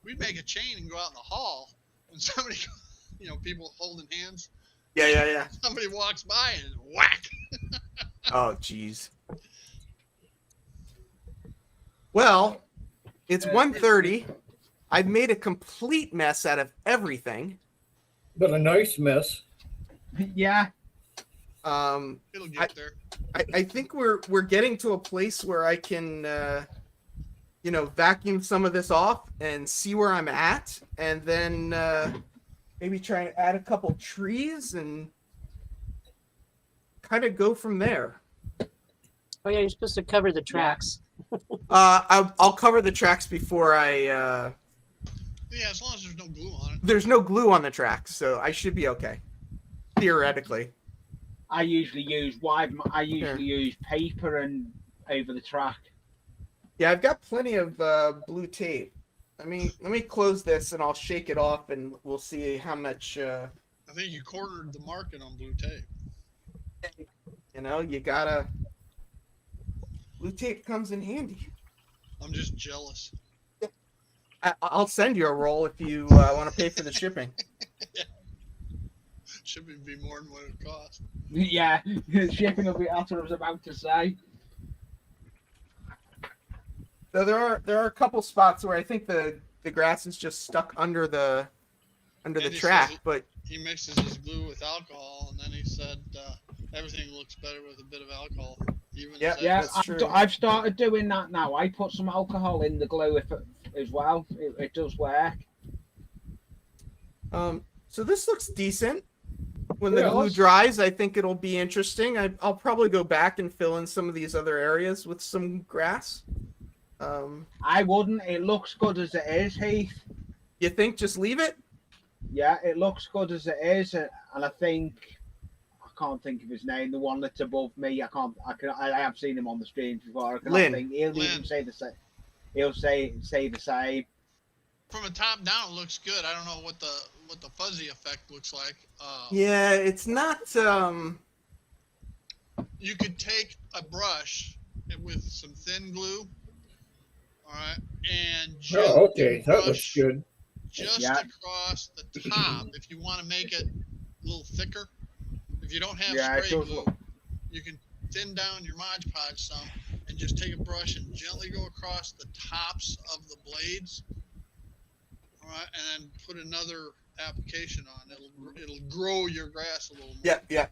Speaker 3: We'd make a chain and go out in the hall when somebody, you know, people holding hands.
Speaker 2: Yeah, yeah, yeah.
Speaker 3: Somebody walks by and whack.
Speaker 2: Oh, jeez. Well, it's 1:30. I've made a complete mess out of everything.
Speaker 5: But a nice mess.
Speaker 8: Yeah.
Speaker 3: It'll get there.
Speaker 2: I think we're getting to a place where I can vacuum some of this off and see where I'm at, and then maybe try and add a couple trees and kind of go from there.
Speaker 6: Oh yeah, you're supposed to cover the tracks.
Speaker 2: I'll cover the tracks before
Speaker 3: Yeah, as long as there's no glue on it.
Speaker 2: there's no glue on the tracks, so I should be okay. Theoretically.
Speaker 8: I usually use use paper and over the track.
Speaker 2: Yeah, I've got plenty of blue tape. Let me close this and I'll shake it off and we'll see how much
Speaker 3: I think you cornered the market on blue tape.
Speaker 2: you gotta. Blue tape comes in handy.
Speaker 3: I'm just jealous.
Speaker 2: I'll send you a roll if you want to pay for the shipping.
Speaker 3: Shipping be more than what it costs.
Speaker 8: Yeah, shipping will be. That's what I was about to say.
Speaker 2: So there are a couple spots where I think the grass is just stuck under the
Speaker 3: And he
Speaker 2: track,
Speaker 3: says
Speaker 2: but
Speaker 3: He mixes his glue with alcohol, and then he said everything looks better with a bit of alcohol. Even
Speaker 2: Yeah,
Speaker 3: said-
Speaker 8: Yeah,
Speaker 2: that's true.
Speaker 8: I've started doing that now. I put some alcohol in the glue as well. It does work.
Speaker 2: so this looks decent. When the
Speaker 8: Yeah,
Speaker 2: glue
Speaker 8: let's-
Speaker 2: dries, I think it'll be interesting. I'll probably go back and fill in some of these other areas with some grass.
Speaker 8: I wouldn't. It looks good as it is, Heath.
Speaker 2: You think just leave it?
Speaker 8: Yeah, it looks good as it is, and I think I can't think of his name. The one that's above me, I have seen him on the streams before. I cannot
Speaker 2: Lynn.
Speaker 8: think. He'll
Speaker 3: Lynn.
Speaker 8: even say the same. He'll say the same.
Speaker 3: From a top down, it looks good. I don't know what the fuzzy effect looks like.
Speaker 2: Yeah, it's not.
Speaker 3: You could take a brush with some thin glue, all right, and just
Speaker 5: Oh, okay. That looks good.
Speaker 3: just
Speaker 8: Yeah.
Speaker 3: across the top. If you want to make it a little thicker, if you don't have
Speaker 8: Yeah, it
Speaker 3: spray
Speaker 8: does
Speaker 3: glue,
Speaker 8: look-
Speaker 3: you can thin down your Mod Podge some and just take a brush and gently go across the tops of the blades. All right, and then put another application on. It'll grow your grass a little more.
Speaker 2: Yeah.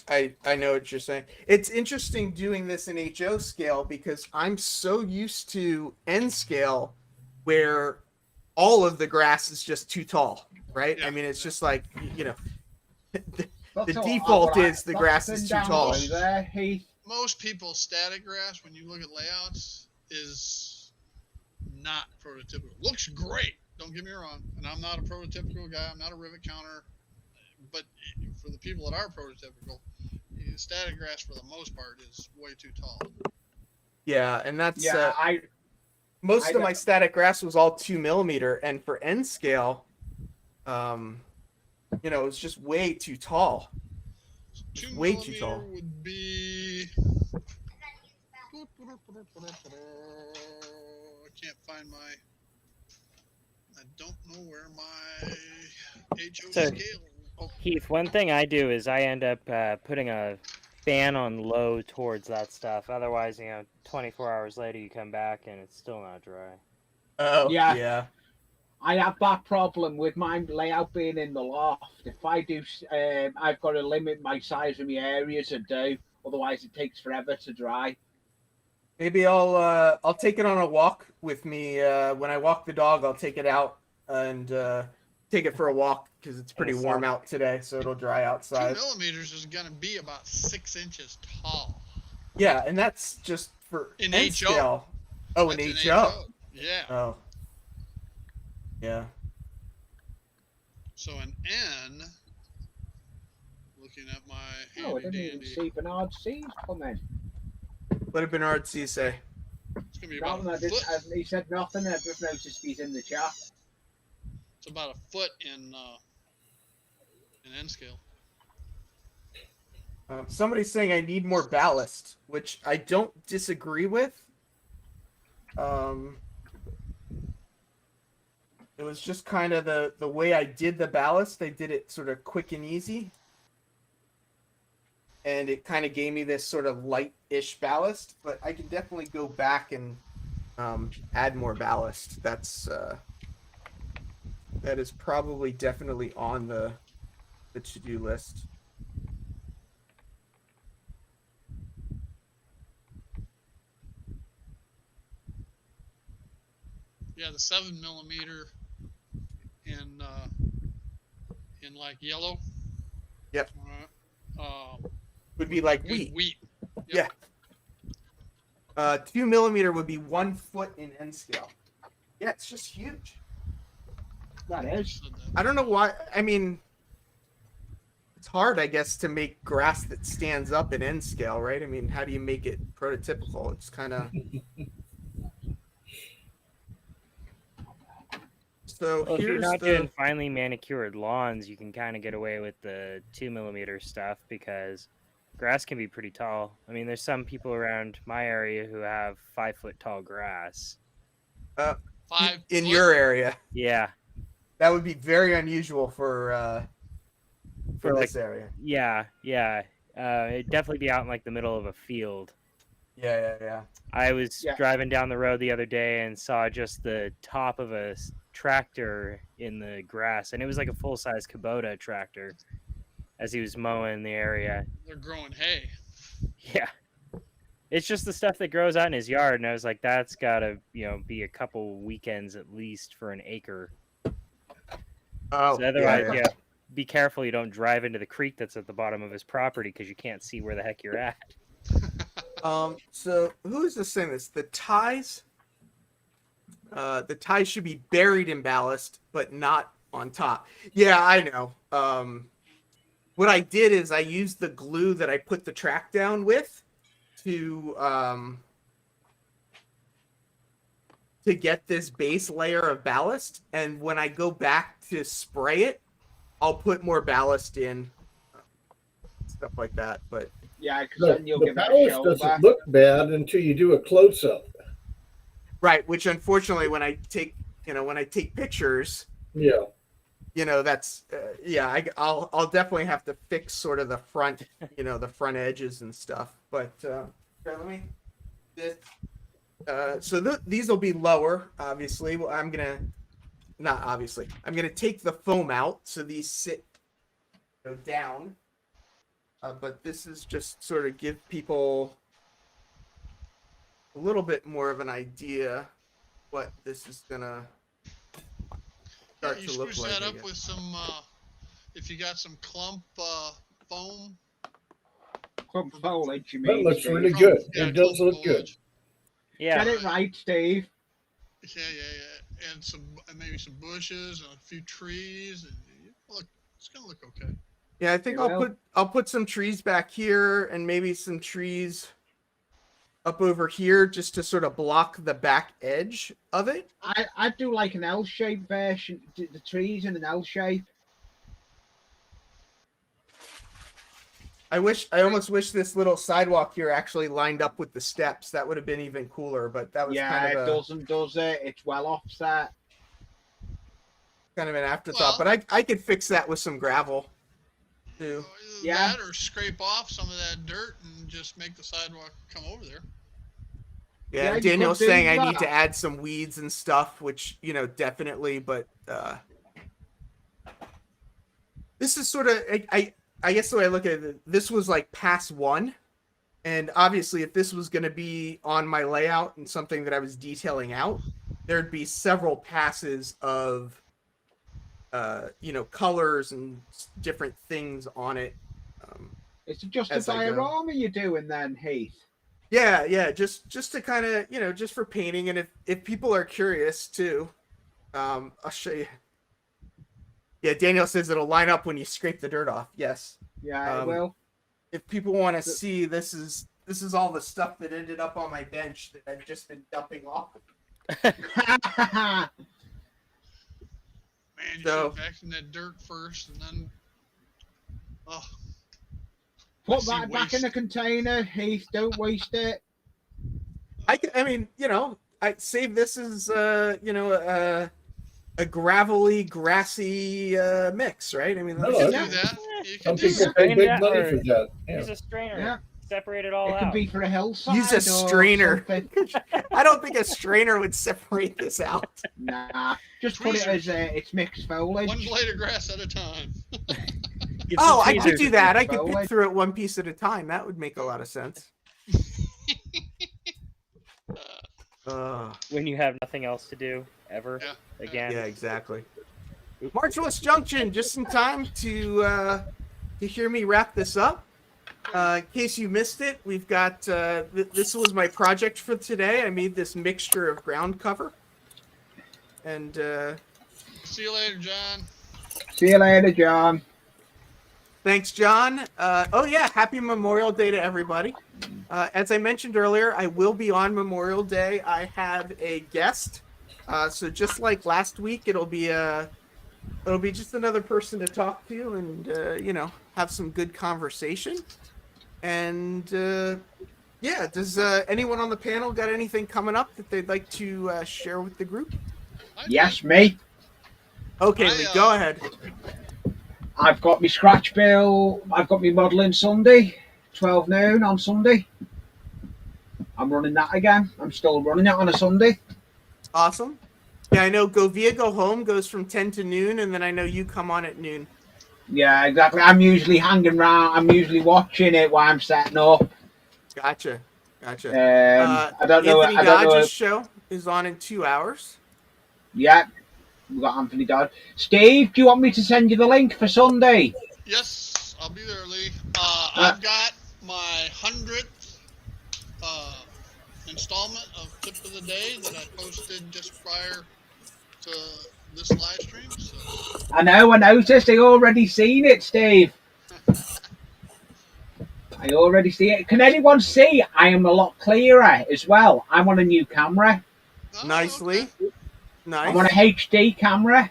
Speaker 2: I know what you're saying. It's interesting doing this in HO scale because I'm so used to N scale where all of the grass is just too tall, right?
Speaker 3: Yeah.
Speaker 2: I mean, it's just like the
Speaker 8: That's all-
Speaker 2: default
Speaker 8: what I-
Speaker 2: is the
Speaker 8: that's
Speaker 2: grass
Speaker 8: thin
Speaker 2: is too
Speaker 8: down
Speaker 2: tall.
Speaker 8: below there, Heath.
Speaker 3: Most people's static grass, when you look at layouts, is not prototypical. Looks great. Don't get me wrong. And I'm not a prototypical guy. I'm not a rivet counter. But for the people that are prototypical, static grass for the most part is way too tall.
Speaker 2: Yeah, and that's
Speaker 8: Yeah,
Speaker 2: most
Speaker 8: I
Speaker 2: of my
Speaker 8: don't-
Speaker 2: static grass was all 2 millimeter, and for N scale, it's just way too tall.
Speaker 3: Two
Speaker 2: way too
Speaker 3: millimeter
Speaker 2: tall.
Speaker 3: would be. I can't find my I don't know where my HO
Speaker 7: So-
Speaker 3: scale. Oh,
Speaker 7: Heath, one thing I do is I end up putting a fan on low towards that stuff. Otherwise, 24 hours later you come back and it's still not dry.
Speaker 2: Oh,
Speaker 8: Yeah.
Speaker 2: yeah.
Speaker 8: I have that problem with my layout being in the loft. If I do, I've got to limit my size of my areas to do. Otherwise, it takes forever to dry.
Speaker 2: Maybe I'll take it on a walk with me. When I walk the dog, I'll take it out and take it for a walk because it's pretty warm out today, so it'll dry
Speaker 3: 2
Speaker 2: outside.
Speaker 3: millimeters is going to be about 6 inches tall.
Speaker 2: Yeah, and that's just for
Speaker 3: In
Speaker 2: N
Speaker 3: HO.
Speaker 2: scale. Oh, in
Speaker 3: That's
Speaker 2: HO.
Speaker 3: Yeah.
Speaker 2: Oh. Yeah.
Speaker 3: So an N, looking at my
Speaker 8: Oh, I
Speaker 3: handy
Speaker 8: didn't even
Speaker 3: dandy,
Speaker 8: see Bernard C's comment.
Speaker 2: What did Bernard C say?
Speaker 3: it's going to be about
Speaker 8: Nothing,
Speaker 3: a foot.
Speaker 8: he said nothing. I just noticed he's in the chat.
Speaker 3: It's about a foot in N scale.
Speaker 2: Somebody's saying I need more ballast, which I don't disagree with. It was just kind of the way I did the ballast. I did it sort of quick and easy. And it kind of gave me this sort of light-ish ballast, but I can definitely go back and add more ballast. That is probably definitely on the to-do list.
Speaker 3: Yeah, the 7 millimeter in like yellow.
Speaker 2: Yep.
Speaker 3: Uh,
Speaker 2: Would be like
Speaker 3: good
Speaker 2: wheat.
Speaker 3: wheat.
Speaker 2: Yeah. 2 millimeter would be 1 foot in N scale. Yeah, it's just huge.
Speaker 8: That is.
Speaker 2: I don't know why. I mean, it's hard, I guess, to make grass that stands up in N scale, right? I mean, how do you make it prototypical? It's kind of. So
Speaker 7: Well, if you're
Speaker 2: here's
Speaker 7: not
Speaker 2: the.
Speaker 7: doing finely manicured lawns, you can kind of get away with the 2 millimeter stuff because grass can be pretty tall. I mean, there's some people around my area who have 5-foot tall grass.
Speaker 3: 5
Speaker 2: in
Speaker 3: foot.
Speaker 2: your area.
Speaker 7: Yeah.
Speaker 2: That would be very unusual for this area.
Speaker 7: Yeah. It'd definitely be out in like the middle of a field.
Speaker 2: Yeah.
Speaker 7: I was
Speaker 8: Yeah.
Speaker 7: driving down the road the other day and saw just the top of a tractor in the grass, and it was like a full-size Kubota tractor as he was mowing the area.
Speaker 3: They're growing hay.
Speaker 7: Yeah. It's just the stuff that grows out in his yard, and I was like, that's got to, be a couple weekends at least for an acre.
Speaker 2: Oh,
Speaker 7: So otherwise, be careful you don't drive into the creek that's at the bottom of his property because you can't see where the heck you're at.
Speaker 2: So who is this saying this? The ties? The ties should be buried in ballast, but not on top. Yeah, I know. What I did is I used the glue that I put the track down with to get this base layer of ballast, and when I go back to spray it, I'll put more ballast in, stuff like that. But
Speaker 8: Yeah, because then you'll
Speaker 5: the
Speaker 8: give it a
Speaker 5: ballast
Speaker 8: shoulder.
Speaker 5: doesn't look bad until you do a close-up.
Speaker 2: right, which unfortunately, when I take pictures,
Speaker 5: Yeah.
Speaker 2: that's I'll definitely have to fix sort of the front, the front edges and stuff. But here, let me. These will be lower, obviously. Well, I'm gonna take the foam out so these go down. But this is just sort of give people a little bit more of an idea what this is gonna start
Speaker 3: You
Speaker 2: to look
Speaker 3: spruce
Speaker 2: like.
Speaker 3: that
Speaker 2: I
Speaker 3: up
Speaker 2: guess.
Speaker 3: with some, if you got some clump foam.
Speaker 8: Clump foliage, you
Speaker 5: That
Speaker 8: mean?
Speaker 5: looks
Speaker 8: Steve?
Speaker 5: really good.
Speaker 3: Yeah,
Speaker 5: It does
Speaker 3: clump
Speaker 5: look good.
Speaker 3: foliage.
Speaker 7: Yeah.
Speaker 8: Get it right, Steve.
Speaker 3: Yeah. And maybe some bushes and a few trees, and look, it's gonna look okay.
Speaker 2: Yeah, I think
Speaker 8: It will.
Speaker 2: I'll put some trees back here and maybe some trees up over here just to sort of block the back edge of it.
Speaker 8: I'd do like an L-shaped version, the trees in an L shape.
Speaker 2: I almost wish this little sidewalk here actually lined up with the steps. That would have been even cooler, but that was
Speaker 8: Yeah,
Speaker 2: kind
Speaker 8: it
Speaker 2: of
Speaker 8: doesn't, does it? It's well offset.
Speaker 2: kind of an afterthought, but I could fix that with some gravel too.
Speaker 3: Either
Speaker 8: Yeah.
Speaker 3: that or scrape off some of that dirt and just make the sidewalk come over there.
Speaker 2: Yeah,
Speaker 8: Yeah, you
Speaker 2: Daniel's
Speaker 8: could do
Speaker 2: saying I need to
Speaker 8: that.
Speaker 2: add some weeds and stuff, which, you know, definitely, but this is sort of, I guess the way I look at it, this was like pass one. And obviously, if this was going to be on my layout and something that I was detailing out, there'd be several passes of, you know, colors and different things on it.
Speaker 8: It's just a
Speaker 2: as I go.
Speaker 8: diorama you're doing then, Heath.
Speaker 2: Yeah, just to kind of, you know, just for painting, and if people are curious too, I'll show you. Yeah, Daniel says it'll line up when you scrape the dirt off. Yes.
Speaker 8: Yeah, well.
Speaker 2: If people want to see, this is all the stuff that ended up on my bench that I've just been dumping off.
Speaker 3: Man, you
Speaker 2: So-
Speaker 3: should vacuum that dirt first and then. Oh.
Speaker 8: Put
Speaker 3: I see
Speaker 8: that back in
Speaker 3: waste.
Speaker 8: the container, Heath. Don't waste it.
Speaker 2: I mean, you know, I save this as you know, a gravelly, grassy mix, right? I mean,
Speaker 5: No,
Speaker 3: You can
Speaker 5: that's-
Speaker 3: do that. You can
Speaker 5: Some
Speaker 3: do
Speaker 5: people
Speaker 3: that.
Speaker 5: pay big
Speaker 7: Yeah,
Speaker 5: money
Speaker 7: or-
Speaker 5: for that. Yeah.
Speaker 7: Use a strainer.
Speaker 8: Yeah.
Speaker 7: Separate it all
Speaker 8: It
Speaker 7: out.
Speaker 8: could be for a hillside.
Speaker 2: use a
Speaker 8: or
Speaker 2: strainer.
Speaker 8: something.
Speaker 2: I don't think a strainer would separate this out.
Speaker 8: Nah, just put it
Speaker 3: Tweezers.
Speaker 8: as it's mixed foliage.
Speaker 3: One blade of grass at a time.
Speaker 7: Get
Speaker 2: Oh,
Speaker 7: some
Speaker 2: I could
Speaker 7: tweezers.
Speaker 2: do that. I could
Speaker 8: Well,
Speaker 2: pick through it one piece at a time. That would make a lot of sense.
Speaker 7: When you have nothing else to do ever
Speaker 3: Yeah.
Speaker 7: again.
Speaker 2: Yeah, exactly. Marcellus Junction, just in time to hear me wrap this up. In case you missed it, we've got this was my project for today. I made this mixture of ground cover, and
Speaker 3: See you later, John.
Speaker 8: See you later, John.
Speaker 2: thanks, John. Oh yeah, happy Memorial Day to everybody. As I mentioned earlier, I will be on Memorial Day. I have a guest, so just like last week, it'll be just another person to talk to and you know, have some good conversation. And yeah, does anyone on the panel got anything coming up that they'd like to share with the group?
Speaker 8: Yes, me.
Speaker 2: Okay,
Speaker 3: I,
Speaker 2: Lee, go ahead.
Speaker 8: I've got my scratch bill. I've got my modelling Sunday, 12 noon on Sunday. I'm running that again. I'm still running it on a Sunday.
Speaker 2: Awesome. Yeah, I know Go Via Go Home goes from 10 to noon, and then I know you come on at noon.
Speaker 8: Yeah, exactly. I'm usually hanging around. I'm usually watching it while I'm setting up.
Speaker 2: Gotcha.
Speaker 8: I don't know.
Speaker 2: Anthony
Speaker 8: I don't know.
Speaker 2: Dodge's show is on in 2 hours.
Speaker 8: Yeah, we've got Anthony Dodge. Steve, do you want me to send you the link for Sunday?
Speaker 3: Yes, I'll be there, Lee. I've got my 100th installment of Tip of the Day that I posted just prior to this live stream. So.
Speaker 8: I know. I noticed. I already seen it, Steve. I already see it. Can anyone see? I am a lot clearer as well. I'm on a new camera.
Speaker 3: Oh,
Speaker 2: Nicely.
Speaker 3: okay.
Speaker 2: Nice.
Speaker 8: I'm on a HD camera.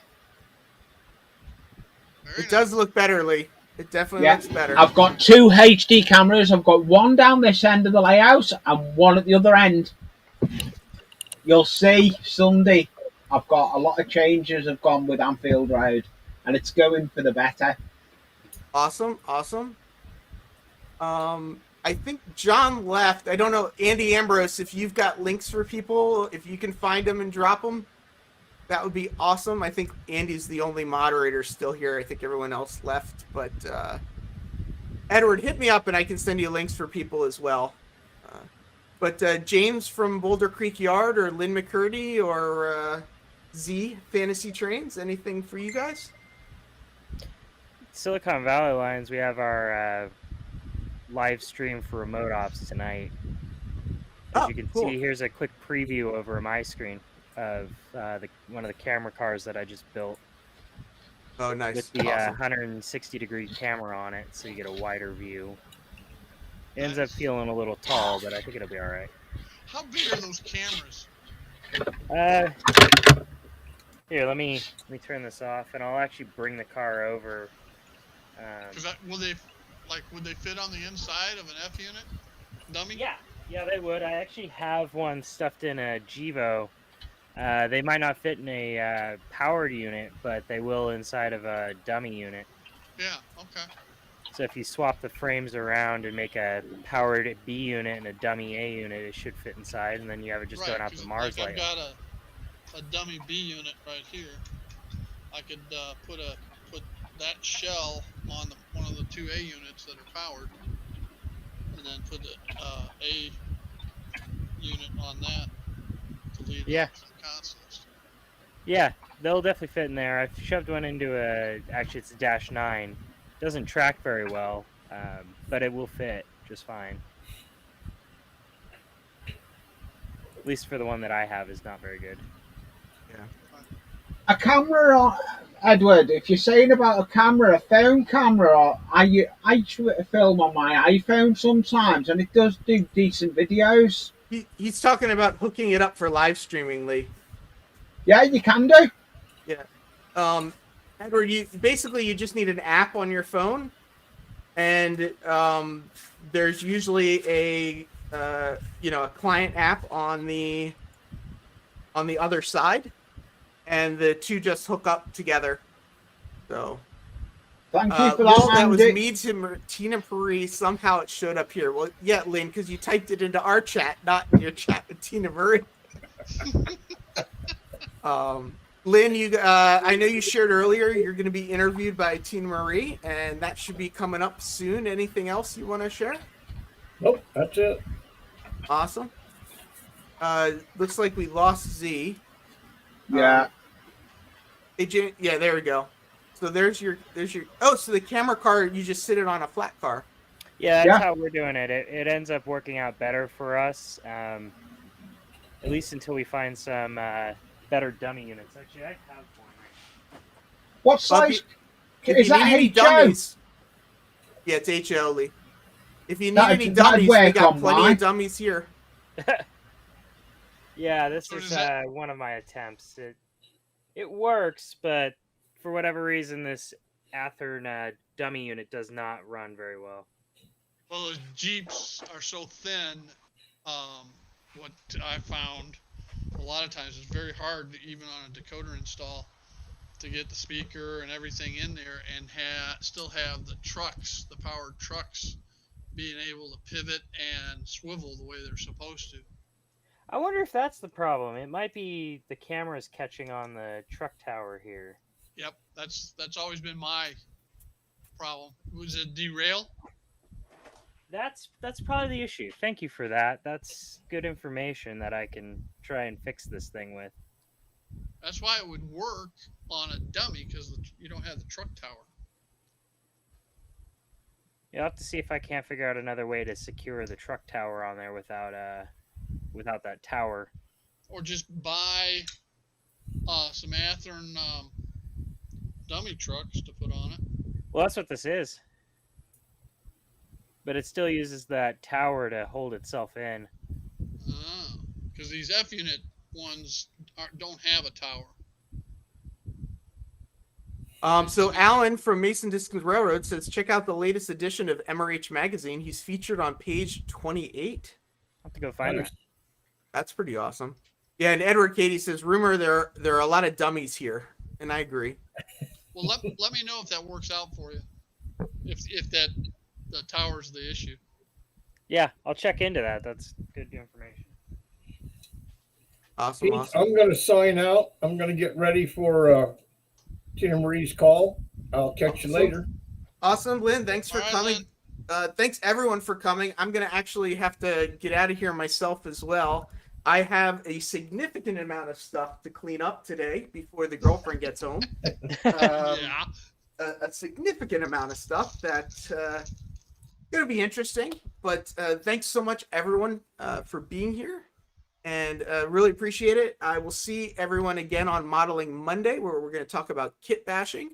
Speaker 3: Very
Speaker 2: It does
Speaker 3: nice.
Speaker 2: look better, Lee. It definitely
Speaker 8: Yeah.
Speaker 2: looks better.
Speaker 8: I've got two HD cameras. I've got one down this end of the layout and one at the other end. You'll see Sunday. I've got a lot of changes have gone with Anfield Road, and it's going for the better.
Speaker 2: Awesome. I think John left. I don't know, Andy Ambrose, if you've got links for people, if you can find them and drop them, that would be awesome. I think Andy's the only moderator still here. I think everyone else left. But Edward, hit me up and I can send you links for people as well. But James from Boulder Creek Yard or Lynn McCurdy or Z Fantasy Trains, anything for you guys?
Speaker 7: Silicon Valley Lines, we have our live stream for remote ops tonight. As
Speaker 2: Oh,
Speaker 7: you can
Speaker 2: cool.
Speaker 7: see, here's a quick preview over my screen of one of the camera cars that I just built
Speaker 2: Oh, nice.
Speaker 7: with the
Speaker 2: Awesome.
Speaker 7: 160-degree camera on it, so you get a wider view. It ends
Speaker 3: Nice.
Speaker 7: up feeling a little tall, but I think it'll be all right.
Speaker 3: How big are those cameras?
Speaker 7: Here, let me turn this off, and I'll actually bring the car over.
Speaker 3: Because would they fit on the inside of an F unit dummy?
Speaker 7: Yeah, they would. I actually have one stuffed in a Gevo They might not fit in a powered unit, but they will inside of a dummy unit.
Speaker 3: Yeah. Okay.
Speaker 7: So if you swap the frames around and make a powered B unit and a dummy A unit, it should fit inside, and then you have it just
Speaker 3: Right.
Speaker 7: going out
Speaker 3: 'Cause
Speaker 7: the Mars
Speaker 3: like I've
Speaker 7: layout.
Speaker 3: got a dummy B unit right here. I could put that shell on one of the 2A units that are powered, and then put the A unit on that to lead
Speaker 7: Yeah.
Speaker 3: off the consoles.
Speaker 7: Yeah, they'll definitely fit in there. I've shoved one into actually it's a Dash 9. Doesn't track very well, but it will fit just fine. At least for the one that I have is not very good.
Speaker 8: A camera, Edward. If you're saying about a camera, a phone camera, I film on my iPhone sometimes, and it does do decent videos.
Speaker 2: He's talking about hooking it up for live streaming, Lee.
Speaker 8: Yeah, you can do.
Speaker 2: Yeah. Edward, you just need an app on your phone, and there's usually a client app on the other side, and the two just hook up together. So
Speaker 8: Thank you for that,
Speaker 2: that was
Speaker 8: Andy.
Speaker 2: me to Tina Marie. Somehow it showed up here. Well, yeah, Lynn, because you typed it into our chat, not in your chat with Tina Marie. Lynn, I know you shared earlier you're going to be interviewed by Tina Marie, and that should be coming up soon. Anything else you want to share?
Speaker 5: Nope, that's it.
Speaker 2: Awesome. Looks like we lost Z.
Speaker 8: Yeah.
Speaker 2: Yeah, there we go. So there's your. Oh, so the camera car, you just sit it on a flat car.
Speaker 7: Yeah, that's how we're doing it. It ends up working out better for us, at least until we find some better dummy units. Actually, I have one right now.
Speaker 8: What size?
Speaker 2: If
Speaker 8: Is
Speaker 2: you
Speaker 8: that
Speaker 2: need any
Speaker 8: HO?
Speaker 2: dummies, yeah, it's HO, Lee. If you need any
Speaker 8: That'd
Speaker 2: dummies, we
Speaker 8: work
Speaker 2: got
Speaker 8: on
Speaker 2: plenty
Speaker 8: mine.
Speaker 2: of dummies here.
Speaker 7: Yeah, this
Speaker 3: What
Speaker 7: is
Speaker 3: is that?
Speaker 7: one of my attempts. It works, but for whatever reason, this Athearn dummy unit does not run very well.
Speaker 3: Well, the Jeeps are so thin. What I found a lot of times it's very hard, even on a decoder install, to get the speaker and everything in there and still have the trucks, the powered trucks, being able to pivot and swivel the way they're supposed to.
Speaker 7: I wonder if that's the problem. It might be the camera's catching on the truck tower here.
Speaker 3: Yep, that's always been my problem. Was it derail?
Speaker 7: That's probably the issue. Thank you for that. That's good information that I can try and fix this thing with.
Speaker 3: That's why it would work on a dummy, because you don't have the truck tower.
Speaker 7: You'll have to see if I can't figure out another way to secure the truck tower on there without that tower.
Speaker 3: Or just buy some Athearn dummy trucks to put on it.
Speaker 7: Well, that's what this is. But it still uses that tower to hold itself in.
Speaker 3: Because these F unit ones don't have a tower.
Speaker 2: So Alan from Mason Distance Railroad says, check out the latest edition of MRH Magazine. He's featured on page 28.
Speaker 7: I'll have to go find that.
Speaker 2: That's pretty awesome. Yeah, and Edward Katie says, rumor there are a lot of dummies here, and I agree.
Speaker 3: Well, let me know if that works out for you. If the tower's the issue.
Speaker 7: Yeah, I'll check into that. That's good information.
Speaker 2: Awesome.
Speaker 5: I'm going to sign out. I'm going to get ready for Tina Marie's call. I'll catch you later.
Speaker 2: Awesome, Lynn. Thanks for
Speaker 3: All right,
Speaker 2: coming. Thanks everyone for coming. I'm going to actually have to get out of here myself as well. I have a significant amount of stuff to clean up today before the girlfriend gets home.
Speaker 3: Yeah.
Speaker 2: A significant amount of stuff that's going to be interesting. But thanks so much, everyone, for being here. And really appreciate it. I will see everyone again on Modeling Monday, where we're going to talk about kit bashing.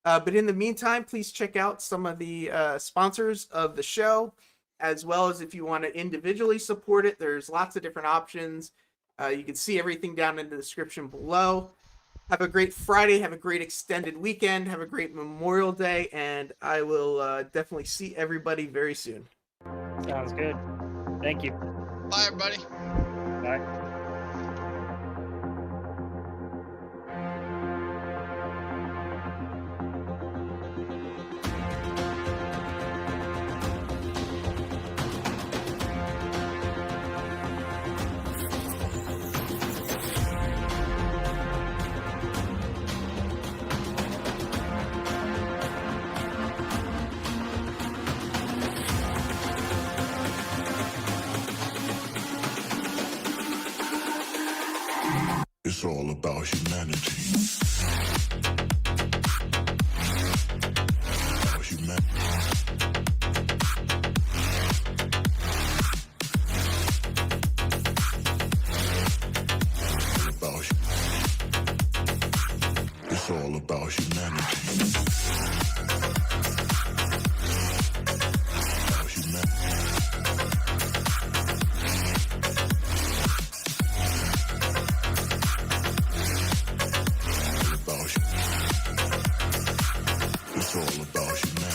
Speaker 2: But in the meantime, please check out some of the sponsors of the show, as well as if you want to individually support it. There's lots of different options. You can see everything down in the description below. Have a great Friday. Have a great extended weekend. Have a great Memorial Day. And I will definitely see everybody very soon.
Speaker 7: Sounds good. Thank you.
Speaker 3: Bye, everybody.
Speaker 7: Bye.
Speaker 1: It's all about humanity. About humanity. It's all about humanity. About humanity. It's all about humanity.